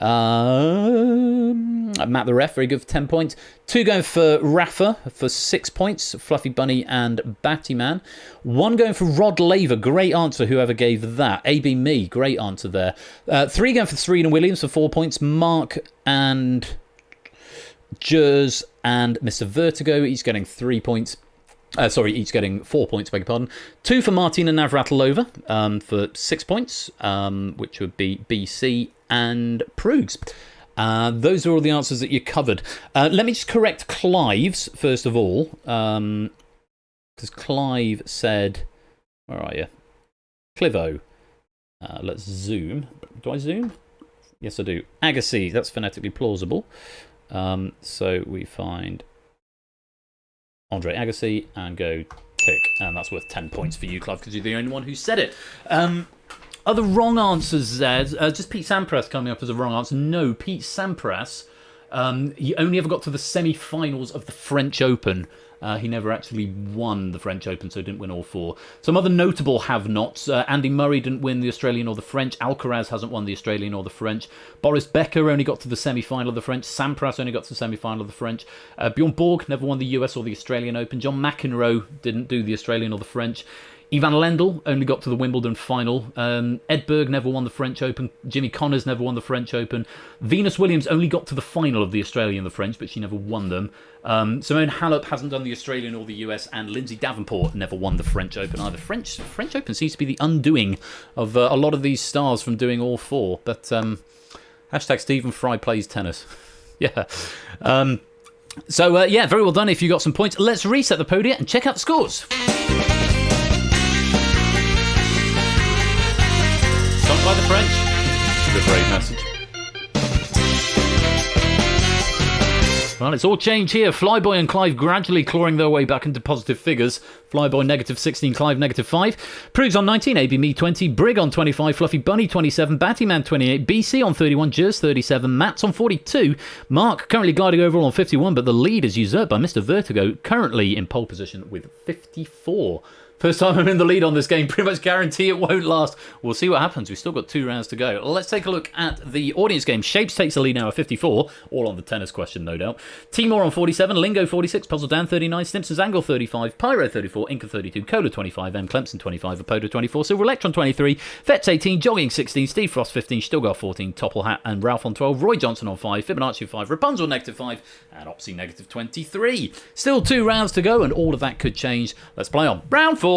Matt the Ref, very good for 10 points. 2 going for Rafa for 6 points. Fluffy Bunny and Battyman. 1 going for Rod Laver, great answer, whoever gave that. AB Me, great answer there. 3 going for Serena Williams for 4 points. Mark and Jers and Mr. Vertigo, each getting 3 points. Each getting 4 points, beg your pardon. 2 for Martina Navratilova for 6 points, which would be BC and Prugs. Those are all the answers that you covered. Let me just correct Clive's, first of all, because Clive said... Where are you? Clivo. Let's zoom. Do I zoom? Yes, I do. Agassi, that's phonetically plausible. So we find... Andre Agassi and go tick, and that's worth 10 points for you, Clive, because you're the only one who said it. Other wrong answers, Zed. Just Pete Sampras coming up as a wrong answer. No, Pete Sampras, he only ever got to the semi-finals of the French Open. He never actually won the French Open, so didn't win all 4. Some other notable have-nots. Andy Murray didn't win the Australian or the French. Alcaraz hasn't won the Australian or the French. Boris Becker only got to the semi-final of the French. Sampras only got to the semi-final of the French. Bjorn Borg never won the US or the Australian Open. John McEnroe didn't do the Australian or the French. Ivan Lendl only got to the Wimbledon final. Ed Berg never won the French Open. Jimmy Connors never won the French Open. Venus Williams only got to the final of the Australian and the French, but she never won them. Simone Halep hasn't done the Australian or the US, and Lindsay Davenport never won the French Open either. French Open seems to be the undoing of a lot of these stars from doing all 4. But hashtag Stephen Fry plays tennis. Yeah. Yeah, very well done if you got some points. Let's reset the podium and check out the scores. Sung by the French. It's a great message. Well, it's all changed here. Flyboy and Clive gradually clawing their way back into positive figures. Flyboy -16, Clive -5. Prugs on 19, AB Me 20, Brig on 25, Fluffy Bunny 27, Battyman 28, BC on 31, Jers 37, Matt's on 42, Mark currently gliding overall on 51, but the lead is usurped by Mr. Vertigo, currently in pole position with 54. First time I'm in the lead on this game, pretty much guarantee it won't last. We'll see what happens. We've still got 2 rounds to go. Let's take a look at the audience game. Shapes takes the lead now at 54, all on the tennis question, no doubt. Timor on 47, Lingo 46, Puzzle Dan 39, Stimson's Angle 35, Pyro 34, Inca 32, Cola 25, M Clemson 25, Apodo 24, Silver Electron 23, Fetz 18, Jogging 16, Steve Frost 15, Stilgar 14, Topplehat and Ralph on 12, Roy Johnson on 5, Fibonacci 5, Rapunzel -5, and Opsy -23. Still 2 rounds to go, and all of that could change. Let's play on. Round 4.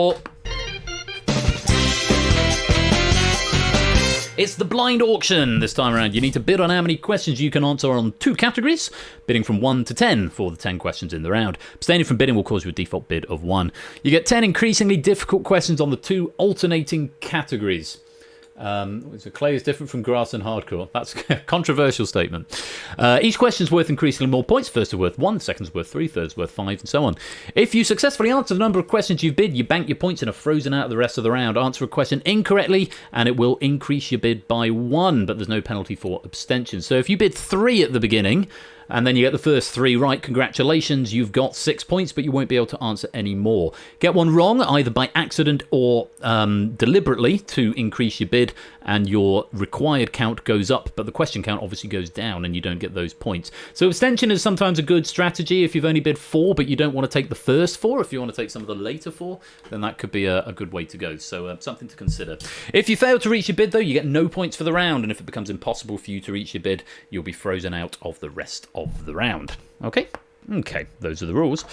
It's the blind auction this time around. You need to bid on how many questions you can answer on 2 categories, bidding from 1 to 10 for the 10 questions in the round. Abstaining from bidding will cause you a default bid of 1. You get 10 increasingly difficult questions on the 2 alternating categories. So clay is different from grass and hardcore. That's a controversial statement. Each question is worth increasingly more points. First is worth 1, second is worth 3, third is worth 5, and so on. If you successfully answer the number of questions you've bid, you bank your points and are frozen out of the rest of the round. Answer a question incorrectly, and it will increase your bid by 1, but there's no penalty for abstention. So if you bid 3 at the beginning, and then you get the first 3 right, congratulations, you've got 6 points, but you won't be able to answer any more. Get one wrong, either by accident or deliberately, to increase your bid, and your required count goes up, but the question count obviously goes down, and you don't get those points. So abstention is sometimes a good strategy if you've only bid 4, but you don't want to take the first 4. If you want to take some of the later 4, then that could be a good way to go. So something to consider. If you fail to reach your bid, though, you get no points for the round, and if it becomes impossible for you to reach your bid, you'll be frozen out of the rest of the round. Okay, those are the rules.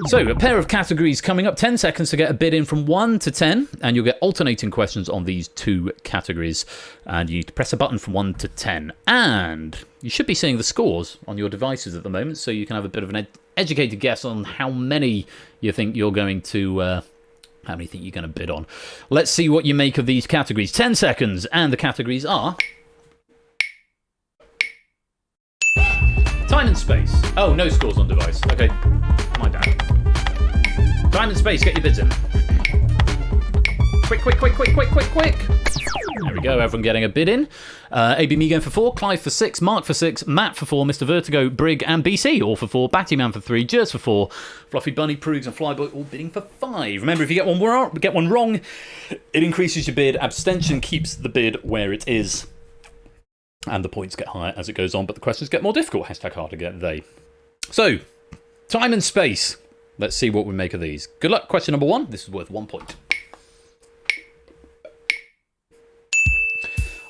So a pair of categories coming up. 10 seconds to get a bid in from 1 to 10, and you'll get alternating questions on these 2 categories, and you need to press a button from 1 to 10, and you should be seeing the scores on your devices at the moment, so you can have a bit of an educated guess on how many you think you're going to bid on. Let's see what you make of these categories. 10 seconds, and the categories are time and space. Oh, no scores on device. Okay, my bad. Time and space, get your bids in. Quick. There we go, everyone getting a bid in. AB Me going for 4, Clive for 6, Mark for 6, Matt for 4, Mr. Vertigo, Brig and BC all for 4, Battyman for 3, Jers for 4, Fluffy Bunny, Proogs and Flyboy all bidding for 5. Remember, if you get one wrong, it increases your bid. Abstention keeps the bid where it is, and the points get higher as it goes on, but the questions get more difficult. Hashtag harder get they. So, time and space. Let's see what we make of these. Good luck. Question number 1. This is worth 1 point.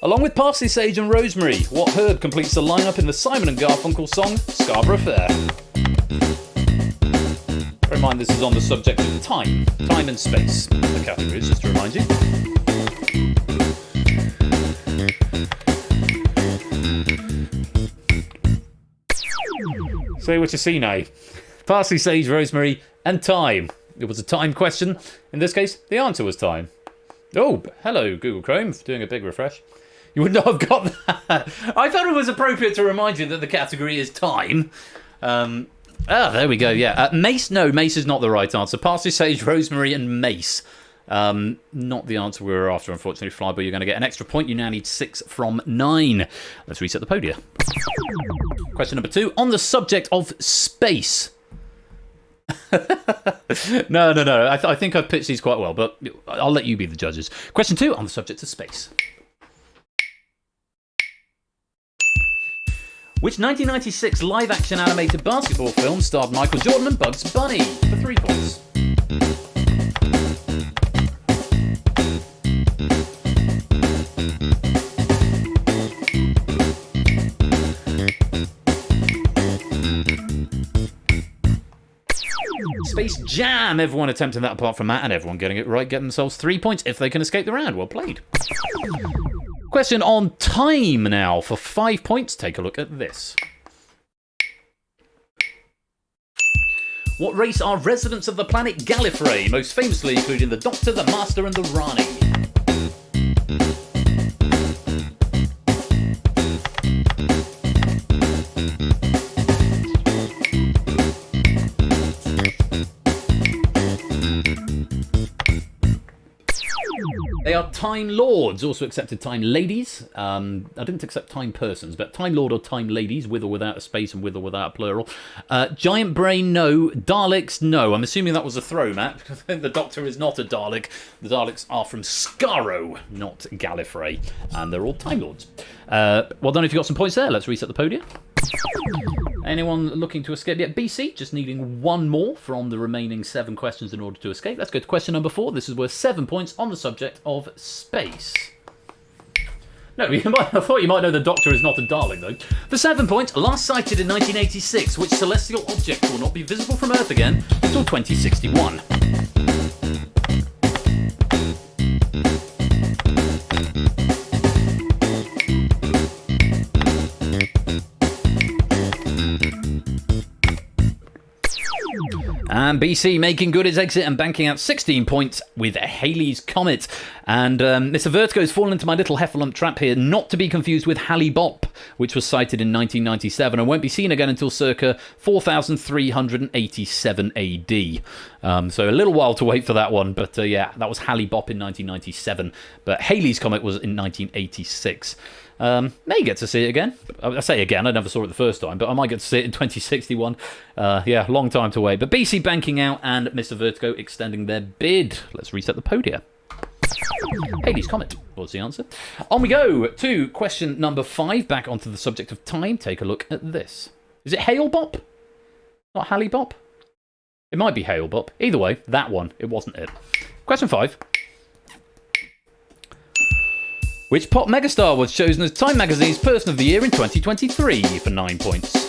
Along with parsley, sage and rosemary, what herb completes the lineup in the Simon and Garfunkel song Scarborough Fair? Bear in mind this is on the subject of time and space. The categories, just to remind you. Say what you see now. Parsley, sage, rosemary, and time. It was a time question. In this case, the answer was time. Oh, hello, Google Chrome, doing a big refresh. You would not have got that. I thought it was appropriate to remind you that the category is time. There we go, yeah. Mace? No, mace is not the right answer. Parsley, sage, rosemary, and mace. Not the answer we were after, unfortunately, Flyboy. You're going to get an extra point. You now need 6 from 9. Let's reset the podium. Question number 2. On the subject of space. No. I think I've pitched these quite well, but I'll let you be the judges. Question 2. On the subject of space. Which 1996 live-action animated basketball film starred Michael Jordan and Bugs Bunny? For 3 points. Space Jam. Everyone attempting that apart from Matt, and everyone getting it right, getting themselves 3 points if they can escape the round. Well played. Question on time now for 5 points. Take a look at this. What race are residents of the planet Gallifrey, most famously including the Doctor, the Master, and the Rani? They are Time Lords, also accepted Time Ladies. I didn't accept Time Persons, but Time Lord or Time Ladies, with or without a space and with or without a plural. Giant Brain, no. Daleks, no. I'm assuming that was a throw, Matt. I think the Doctor is not a Dalek. The Daleks are from Skaro, not Gallifrey. And they're all Time Lords. Well done if you got some points there. Let's reset the podium. Anyone looking to escape? Yeah, BC, just needing 1 more from the remaining 7 questions in order to escape. Let's go to question number 4. This is worth 7 points on the subject of space. No, I thought you might know the Doctor is not a Dalek, though. For 7 points, last sighted in 1986, which celestial object will not be visible from Earth again until 2061? And BC making good his exit and banking out 16 points with Halley's Comet. And Mr. Vertigo's fallen into my little heffalump trap here, not to be confused with Halley Bop, which was sighted in 1997 and won't be seen again until circa 4387 AD. So a little while to wait for that one, but yeah, that was Halley Bop in 1997, but Halley's Comet was in 1986. May get to see it again. I say again, I never saw it the first time, but I might get to see it in 2061. Yeah, long time to wait. But BC banking out and Mr. Vertigo extending their bid. Let's reset the podia. Halley's Comet was the answer. On we go to question number 5, back onto the subject of time. Take a look at this. Is it Hale Bop? Not Halley Bop? It might be Hale Bop. Either way, that one, it wasn't it. Question 5. Which pop megastar was chosen as Time Magazine's Person of the Year in 2023 for 9 points?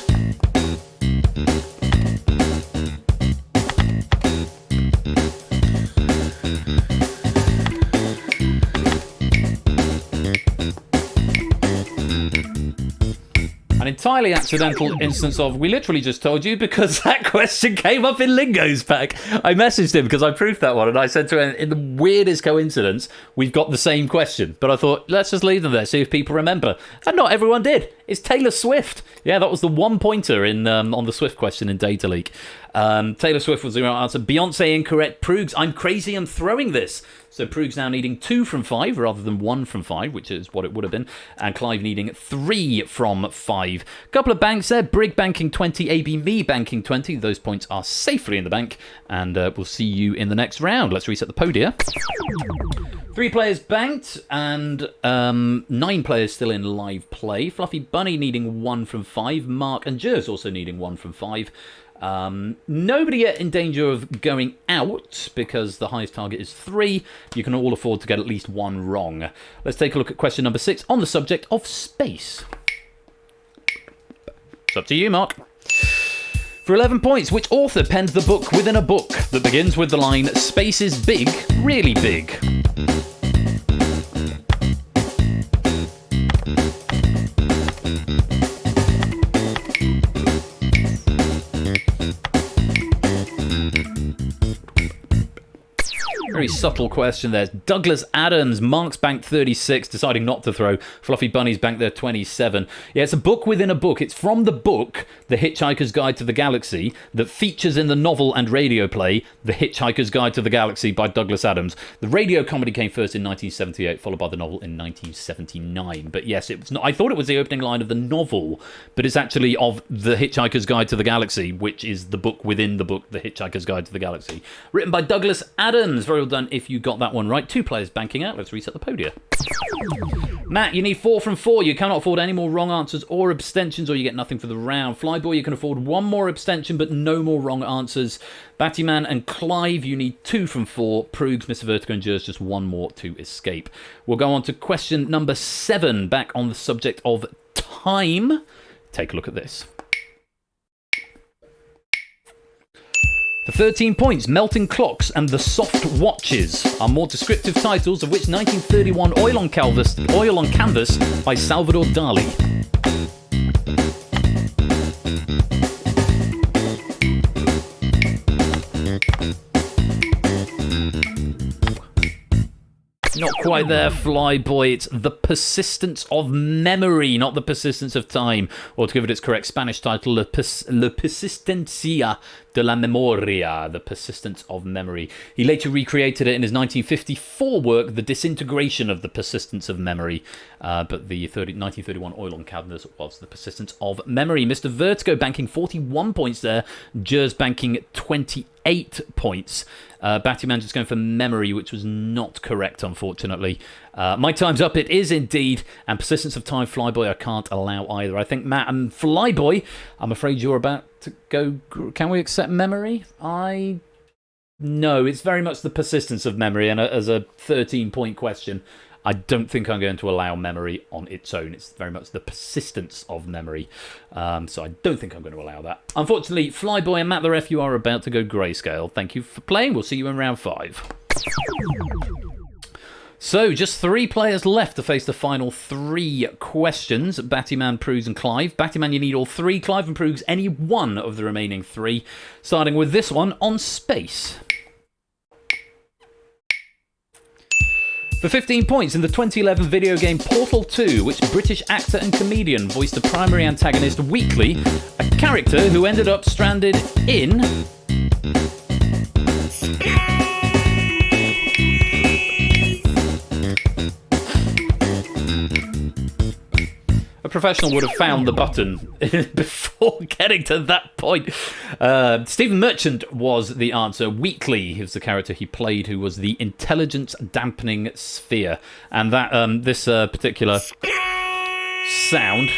An entirely accidental instance of, we literally just told you because that question came up in Lingo's pack. I messaged him because I proofed that one and I said to him, in the weirdest coincidence, we've got the same question. But I thought, let's just leave them there, see if people remember. And not everyone did. It's Taylor Swift. Yeah, that was the 1 pointer in on the Swift question in Data Leak. Taylor Swift was the right answer. Beyonce incorrect. Proogs, I'm crazy, I'm throwing this. So Proogs now needing 2 from 5 rather than 1 from 5, which is what it would have been. And Clive needing 3 from 5. Couple of banks there. Brig banking 20, AB Me banking 20. Those points are safely in the bank. And we'll see you in the next round. Let's reset the podia. 3 players banked and 9 players still in live play. Fluffy Bunny needing 1 from 5. Mark and Jers also needing 1 from 5. Nobody yet in danger of going out because the highest target is 3. You can all afford to get at least 1 wrong. Let's take a look at question number 6 on the subject of space. It's up to you, Mark. For 11 points, which author penned the book within a book that begins with the line, "Space is big, really big"? Very subtle question there. Douglas Adams, Mark's banked 36, deciding not to throw. Fluffy Bunny's banked there 27. Yeah, it's a book within a book. It's from the book, The Hitchhiker's Guide to the Galaxy, that features in the novel and radio play, The Hitchhiker's Guide to the Galaxy by Douglas Adams. The radio comedy came first in 1978, followed by the novel in 1979. But yes, it was not, I thought it was the opening line of the novel, but it's actually of The Hitchhiker's Guide to the Galaxy, which is the book within the book, The Hitchhiker's Guide to the Galaxy. Written by Douglas Adams. Very well done if you got that one right. 2 players banking out. Let's reset the podia. Matt, you need 4 from 4. You cannot afford any more wrong answers or abstentions, or you get nothing for the round. Flyboy, you can afford 1 more abstention, but no more wrong answers. Battyman and Clive, you need 2 from 4. Proogs, Mr. Vertigo and Jers, just 1 more to escape. We'll go on to question number 7, back on the subject of time. Take a look at this. For 13 points, Melting Clocks and The Soft Watches are more descriptive titles of which 1931 Oil on Canvas by Salvador Dali. Not quite there, Flyboy. It's The Persistence of Memory, not The Persistence of Time. Or to give it its correct Spanish title, La Persistencia de la Memoria, The Persistence of Memory. He later recreated it in his 1954 work, The Disintegration of the Persistence of Memory. But the 1931 Oil on Canvas was The Persistence of Memory. Mr. Vertigo banking 41 points there. Jers banking 28 points. Battyman just going for memory, which was not correct, unfortunately. My time's up. It is indeed. And Persistence of Time, Flyboy, I can't allow either. I think Matt and Flyboy, I'm afraid you're about to go. Can we accept memory? No, it's very much The Persistence of Memory. And as a 13-point question, I don't think I'm going to allow memory on its own. It's very much The Persistence of Memory. So I don't think I'm going to allow that. Unfortunately, Flyboy and Matt the Ref, you are about to go grayscale. Thank you for playing. We'll see you in round 5. So, just 3 players left to face the final 3 questions. Battyman, Proogs and Clive. Battyman, you need all 3. Clive and Proogs, any one of the remaining 3. Starting with this one on space. For 15 points, in the 2011 video game Portal 2, which British actor and comedian voiced the primary antagonist Weekly, a character who ended up stranded in... A professional would have found the button before getting to that point. Stephen Merchant was the answer. Wheatley is the character he played, who was the intelligence dampening sphere. And that this particular sound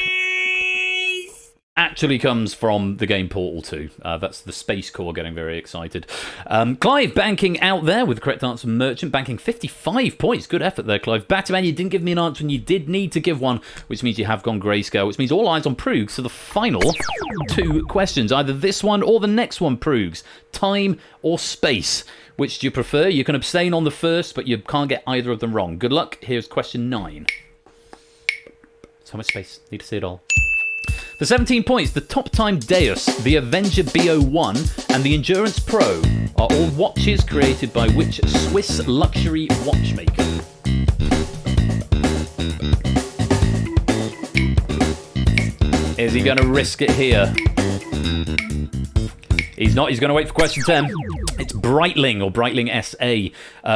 actually comes from the game Portal 2. That's the Space Corps getting very excited. Clive banking out there with the correct answer. Merchant banking 55 points. Good effort there, Clive. Battyman, you didn't give me an answer and you did need to give one, which means you have gone grayscale, which means all eyes on Proogs. So the final 2 questions, either this one or the next one, Proogs. Time or space? Which do you prefer? You can abstain on the first, but you can't get either of them wrong. Good luck. Here's question 9. So much space. Need to see it all. For 17 points, the Top Time Deus, the Avenger B01, and the Endurance Pro are all watches created by which Swiss luxury watchmaker? Is he going to risk it here? He's not. He's going to wait for question 10. It's Breitling, or Breitling SA.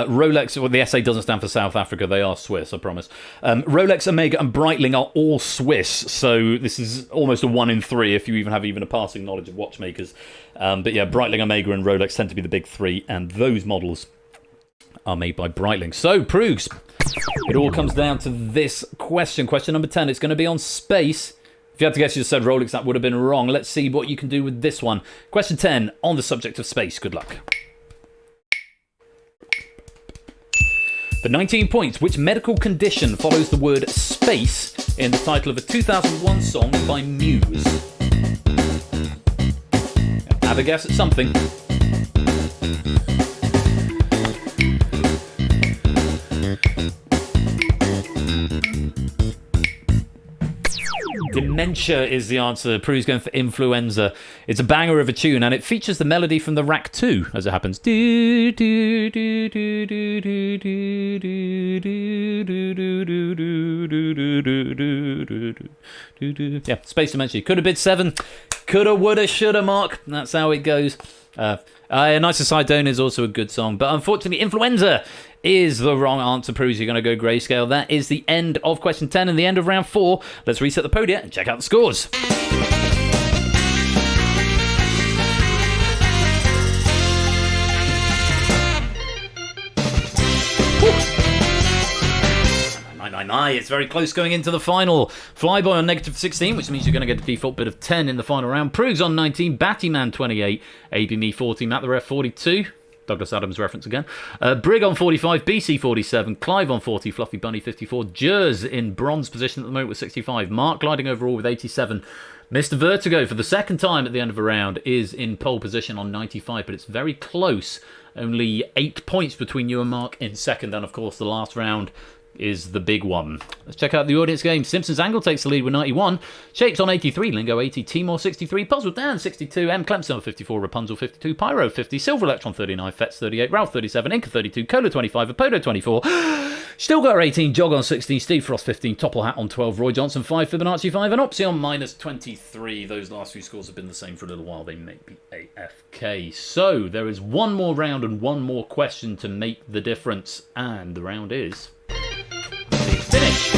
Rolex, well, the SA doesn't stand for South Africa. They are Swiss, I promise. Rolex, Omega, and Breitling are all Swiss. So this is almost a 1 in 3 if you even have a passing knowledge of watchmakers. But yeah, Breitling, Omega, and Rolex tend to be the big 3. And those models are made by Breitling. So, Proogs, it all comes down to this question. Question number 10. It's going to be on space. If you had to guess, you just said Rolex, that would have been wrong. Let's see what you can do with this one. Question 10, on the subject of space. Good luck. For 19 points, which medical condition follows the word space in the title of a 2001 song by Muse? Have a guess at something. Dementia is the answer. Prue's going for influenza. It's a banger of a tune, and it features the melody from the Rack 2, as it happens. Yeah, Space Dementia. Could have been 7. Coulda, woulda, shoulda, Mark. That's how it goes. A Nice Aside Down is also a good song, but unfortunately, influenza is the wrong answer. Proves you're going to go grayscale. That is the end of question 10 and the end of round 4. Let's reset the podium and check out the scores. It's very close going into the final. Flyboy on negative 16, which means you're going to get the default bid of 10 in the final round. Proogs on 19, Battyman 28, ABME 40, Matt the Ref 42. Douglas Adams reference again. Brig on 45, BC 47, Clive on 40, Fluffy Bunny 54, Jers in bronze position at the moment with 65, Mark gliding overall with 87. Mr. Vertigo, for the second time at the end of a round, is in pole position on 95, but it's very close. Only 8 points between you and Mark in second, and of course the last round is the big one. Let's check out the audience game. Simpsons Angle takes the lead with 91. Shapes on 83. Lingo 80. Timor 63. Puzzle Dan 62. M. Clemson 54. Rapunzel 52. Pyro 50. Silver Electron 39. Fetz 38. Ralph 37. Inca 32. Cola 25. Apodo 24. Stilgar 18. Jog on 16. Steve Frost 15. Topple Hat on 12. Roy Johnson 5. Fibonacci 5. And Opsy on minus 23. Those last few scores have been the same for a little while. They may be AFK. So there is one more round and one more question to make the difference. And the round is... finish.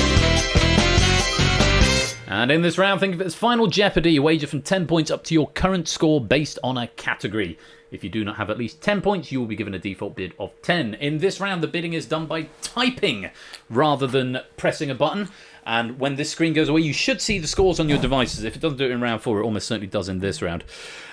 And in this round, think of it as Final Jeopardy. You wager from 10 points up to your current score based on a category. If you do not have at least 10 points, you will be given a default bid of 10. In this round, the bidding is done by typing rather than pressing a button. And when this screen goes away, you should see the scores on your devices. If it doesn't do it in round 4, it almost certainly does in this round.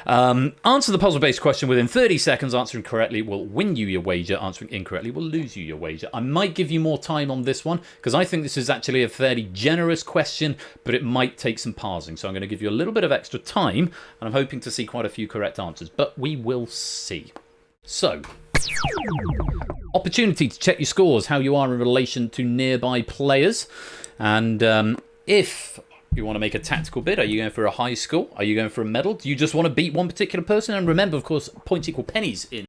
Answer the puzzle-based question within 30 seconds. Answering correctly will win you your wager. Answering incorrectly will lose you your wager. I might give you more time on this one, because I think this is actually a fairly generous question, but it might take some parsing. So I'm going to give you a little bit of extra time, and I'm hoping to see quite a few correct answers. But we will see. So... opportunity to check your scores, how you are in relation to nearby players. And if you want to make a tactical bid, are you going for a high score? Are you going for a medal? Do you just want to beat one particular person? And remember, of course, points equal pennies in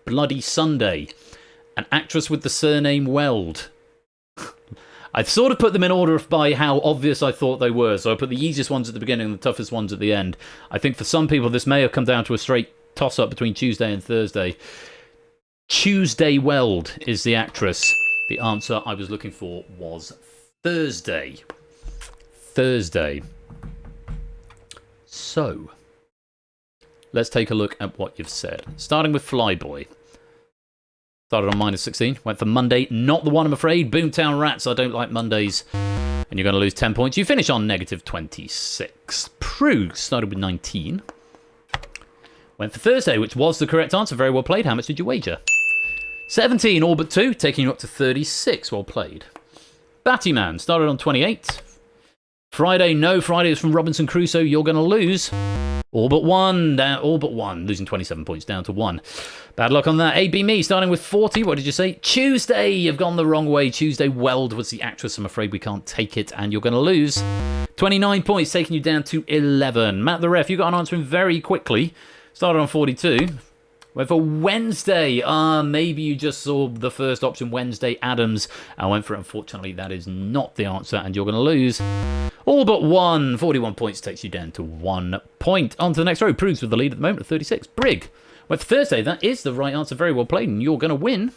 Bloody Sunday. An actress with the surname Weld. I've sort of put them in order by how obvious I thought they were. So I put the easiest ones at the beginning and the toughest ones at the end. I think for some people this may have come down to a straight toss-up between Tuesday and Thursday. Tuesday Weld is the actress. The answer I was looking for was Thursday. Thursday. So, let's take a look at what you've said. Starting with Flyboy. Started on -16. Went for Monday. Not the one, I'm afraid. Boomtown Rats. I don't like Mondays. And you're going to lose 10 points. You finish on -26. Prue started with 19. Went for Thursday, which was the correct answer. Very well played. How much did you wager? 17, all but 2, taking you up to 36. Well played. Battyman started on 28. Friday, no. Friday is from Robinson Crusoe. You're going to lose. All but one, losing 27 points down to 1. Bad luck on that. AB Me, starting with 40. What did you say? Tuesday, you've gone the wrong way. Tuesday Weld was the actress. I'm afraid we can't take it, and you're going to lose 29 points, taking you down to 11. Matt the Ref, you got an answer in very quickly. Started on 42. Went for Wednesday. Maybe you just saw the first option, Wednesday Adams. I went for it. Unfortunately, that is not the answer, and you're going to lose. All but 1. 41 points takes you down to 1 point. On to the next row. Proves with the lead at the moment at 36. Brig. Went for Thursday. That is the right answer. Very well played, and you're going to win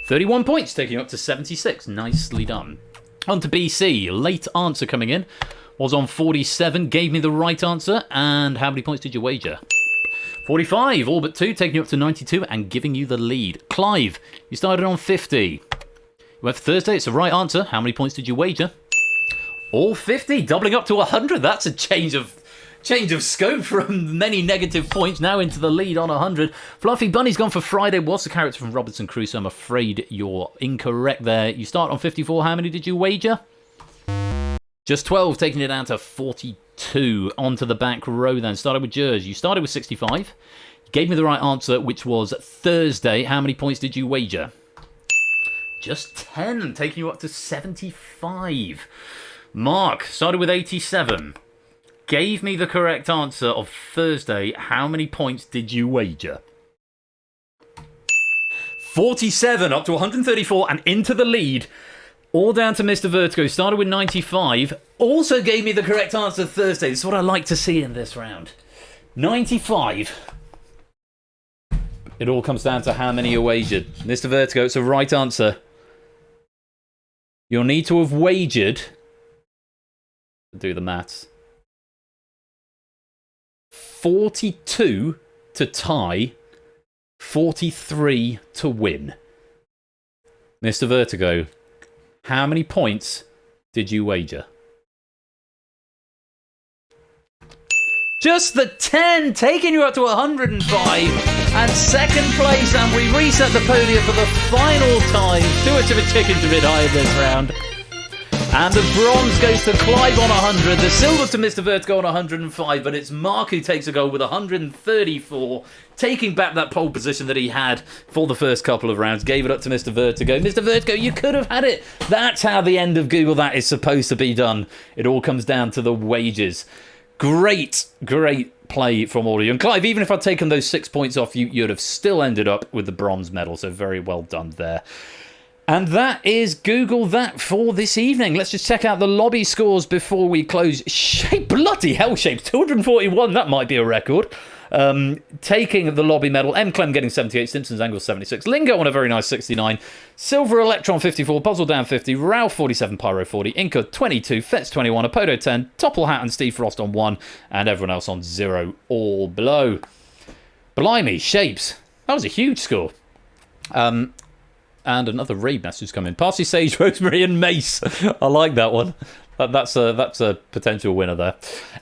31 points, taking you up to 76. Nicely done. On to BC. Late answer coming in. Was on 47. Gave me the right answer. And how many points did you wager? 45, all but 2, taking you up to 92 and giving you the lead. Clive, you started on 50. You went for Thursday, it's the right answer. How many points did you wager? All 50, doubling up to 100. That's a change of scope from many negative points now into the lead on 100. Fluffy Bunny's gone for Friday. Was the character from Robinson Crusoe? I'm afraid you're incorrect there. You start on 54. How many did you wager? Just 12, taking it down to 42. Onto the back row then. Started with Jers. You started with 65. You gave me the right answer, which was Thursday. How many points did you wager? Just 10, taking you up to 75. Mark started with 87. Gave me the correct answer of Thursday. How many points did you wager? 47, up to 134 and into the lead. All down to Mr. Vertigo. Started with 95. Also gave me the correct answer Thursday. This is what I like to see in this round. 95. It all comes down to how many you wagered. Mr. Vertigo, it's the right answer. You'll need to have wagered... Do the maths. 42 to tie, 43 to win. Mr. Vertigo, how many points did you wager? Just the 10, taking you up to 105 and second place, and we reset the podium for the final time. Do it to the chicken to bit high in this round. And the bronze goes to Clive on 100, the silver to Mr. Vertigo on 105, but it's Mark who takes a goal with 134, taking back that pole position that he had for the first couple of rounds. Gave it up to Mr. Vertigo. Mr. Vertigo, you could have had it. That's how the end of Google That is supposed to be done. It all comes down to the wages. Great play from all of you. And Clive, even if I'd taken those 6 points off you, you'd have still ended up with the bronze medal, so very well done there. And that is Google That for this evening. Let's just check out the lobby scores before we close. Bloody hell, Shape. 241, that might be a record. Taking the lobby medal. M. Clem getting 78, Simpsons Angle 76. Lingo on a very nice 69. Silver Electron 54, Puzzle Down 50, Ralph 47, Pyro 40, Inca 22, Fetz 21, Apodo 10, Topple Hat and Steve Frost on 1, and everyone else on 0, all below. Blimey, Shapes. That was a huge score. And another raid message come in. Parsley, Sage, Rosemary, and Mace. I like that one. That's a potential winner there.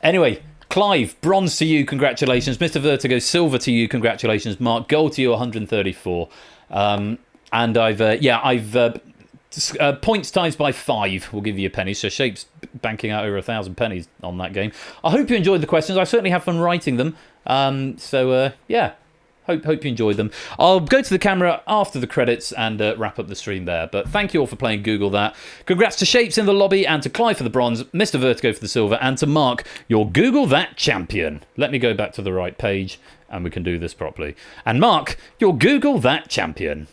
Anyway, Clive, bronze to you, congratulations. Mr. Vertigo, silver to you, congratulations. Mark, gold to you, 134. And I've points times by 5 will give you a penny. So Shape's banking out over 1,000 pennies on that game. I hope you enjoyed the questions. I certainly have fun writing them. Yeah. Hope you enjoyed them. I'll go to the camera after the credits and wrap up the stream there. But thank you all for playing Google That. Congrats to Shapes in the lobby and to Clive for the bronze, Mr. Vertigo for the silver, and to Mark, your Google That champion. Let me go back to the right page and we can do this properly. And Mark, your Google That champion.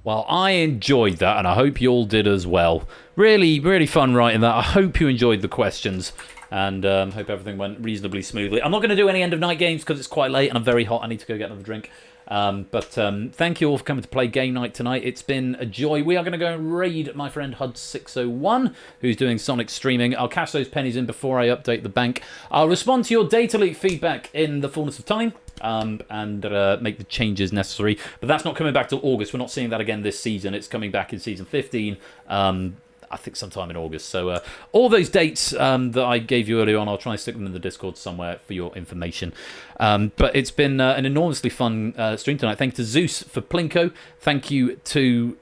Well, I enjoyed that, and I hope you all did as well. Really, really fun writing that. I hope you enjoyed the questions, and hope everything went reasonably smoothly. I'm not going to do any end of night games because it's quite late and I'm very hot. I need to go get another drink. But thank you all for coming to play game night tonight. It's been a joy. We are going to go and raid my friend HUD601, who's doing Sonic streaming. I'll cash those pennies in before I update the bank. I'll respond to your data leak feedback in the fullness of time. And make the changes necessary. But that's not coming back till August. We're not seeing that again this season. It's coming back in season 15. I think sometime in August. So all those dates that I gave you earlier on, I'll try and stick them in the Discord somewhere for your information. But it's been an enormously fun stream tonight. Thank you to Zeus for Plinko. Thank you to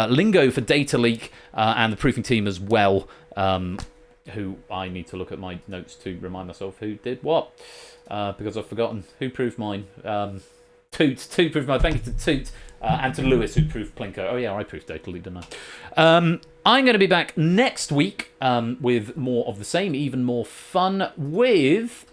Lingo for data leak and the proofing team as well. Who I need to look at my notes to remind myself who did what. Because I've forgotten who proved mine. Toot proofed mine. Thank you to Toot and to Lewis who proofed Plinko. Oh yeah, I proofed Totally, didn't I? I'm going to be back next week with more of the same, even more fun with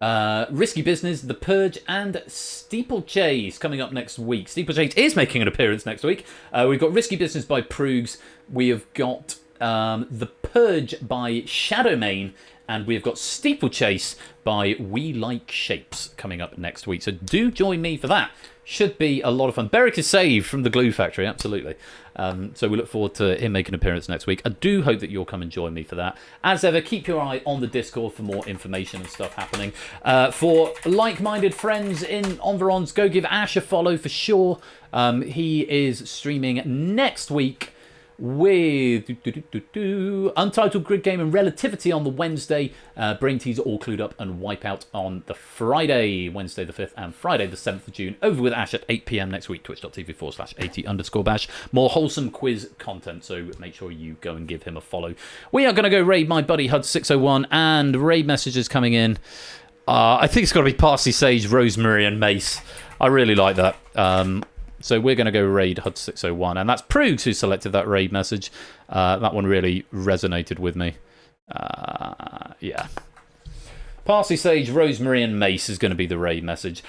Risky Business, The Purge, and Steeplechase coming up next week. Steeplechase is making an appearance next week. We've got Risky Business by Proogs. We have got The Purge by Shadowmane. And we've got Steeplechase by We Like Shapes coming up next week. So do join me for that. Should be a lot of fun. Beric is saved from the Glue Factory, absolutely. So we look forward to him making an appearance next week. I do hope that you'll come and join me for that. As ever, keep your eye on the Discord for more information and stuff happening. For like-minded friends in Environs, go give Ash a follow for sure. He is streaming next week with Untitled Grid Game and Relativity on the Wednesday, Brain Teaser All Clued Up and Wipeout on the Friday, Wednesday the 5th and Friday the 7th of June. Over with Ash at 8 PM next week, twitch.tv/AT_Bash. More wholesome quiz content, so make sure you go and give him a follow. We are going to go raid my buddy HUD601, and raid messages coming in. I think it's got to be Parsley, Sage, Rosemary and Mace. I really like that. So we're going to go raid HUD601, and that's Proogs who selected that raid message. That one really resonated with me. Yeah. Parsley, Sage, Rosemary and Mace is going to be the raid message.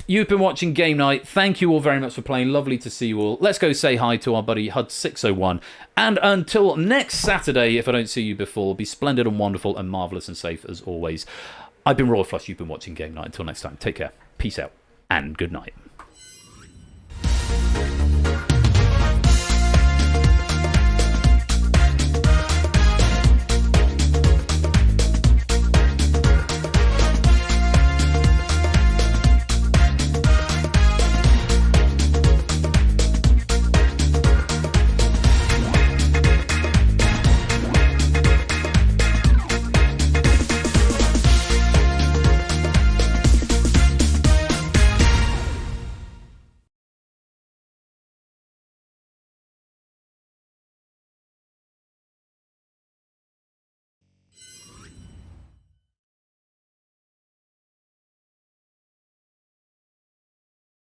You've been watching Game Night. Thank you all very much for playing. Lovely to see you all. Let's go say hi to our buddy HUD601. And until next Saturday, if I don't see you before, be splendid and wonderful and marvellous and safe as always. I've been Royal Flush. You've been watching Game Night. Until next time, take care. Peace out and good night.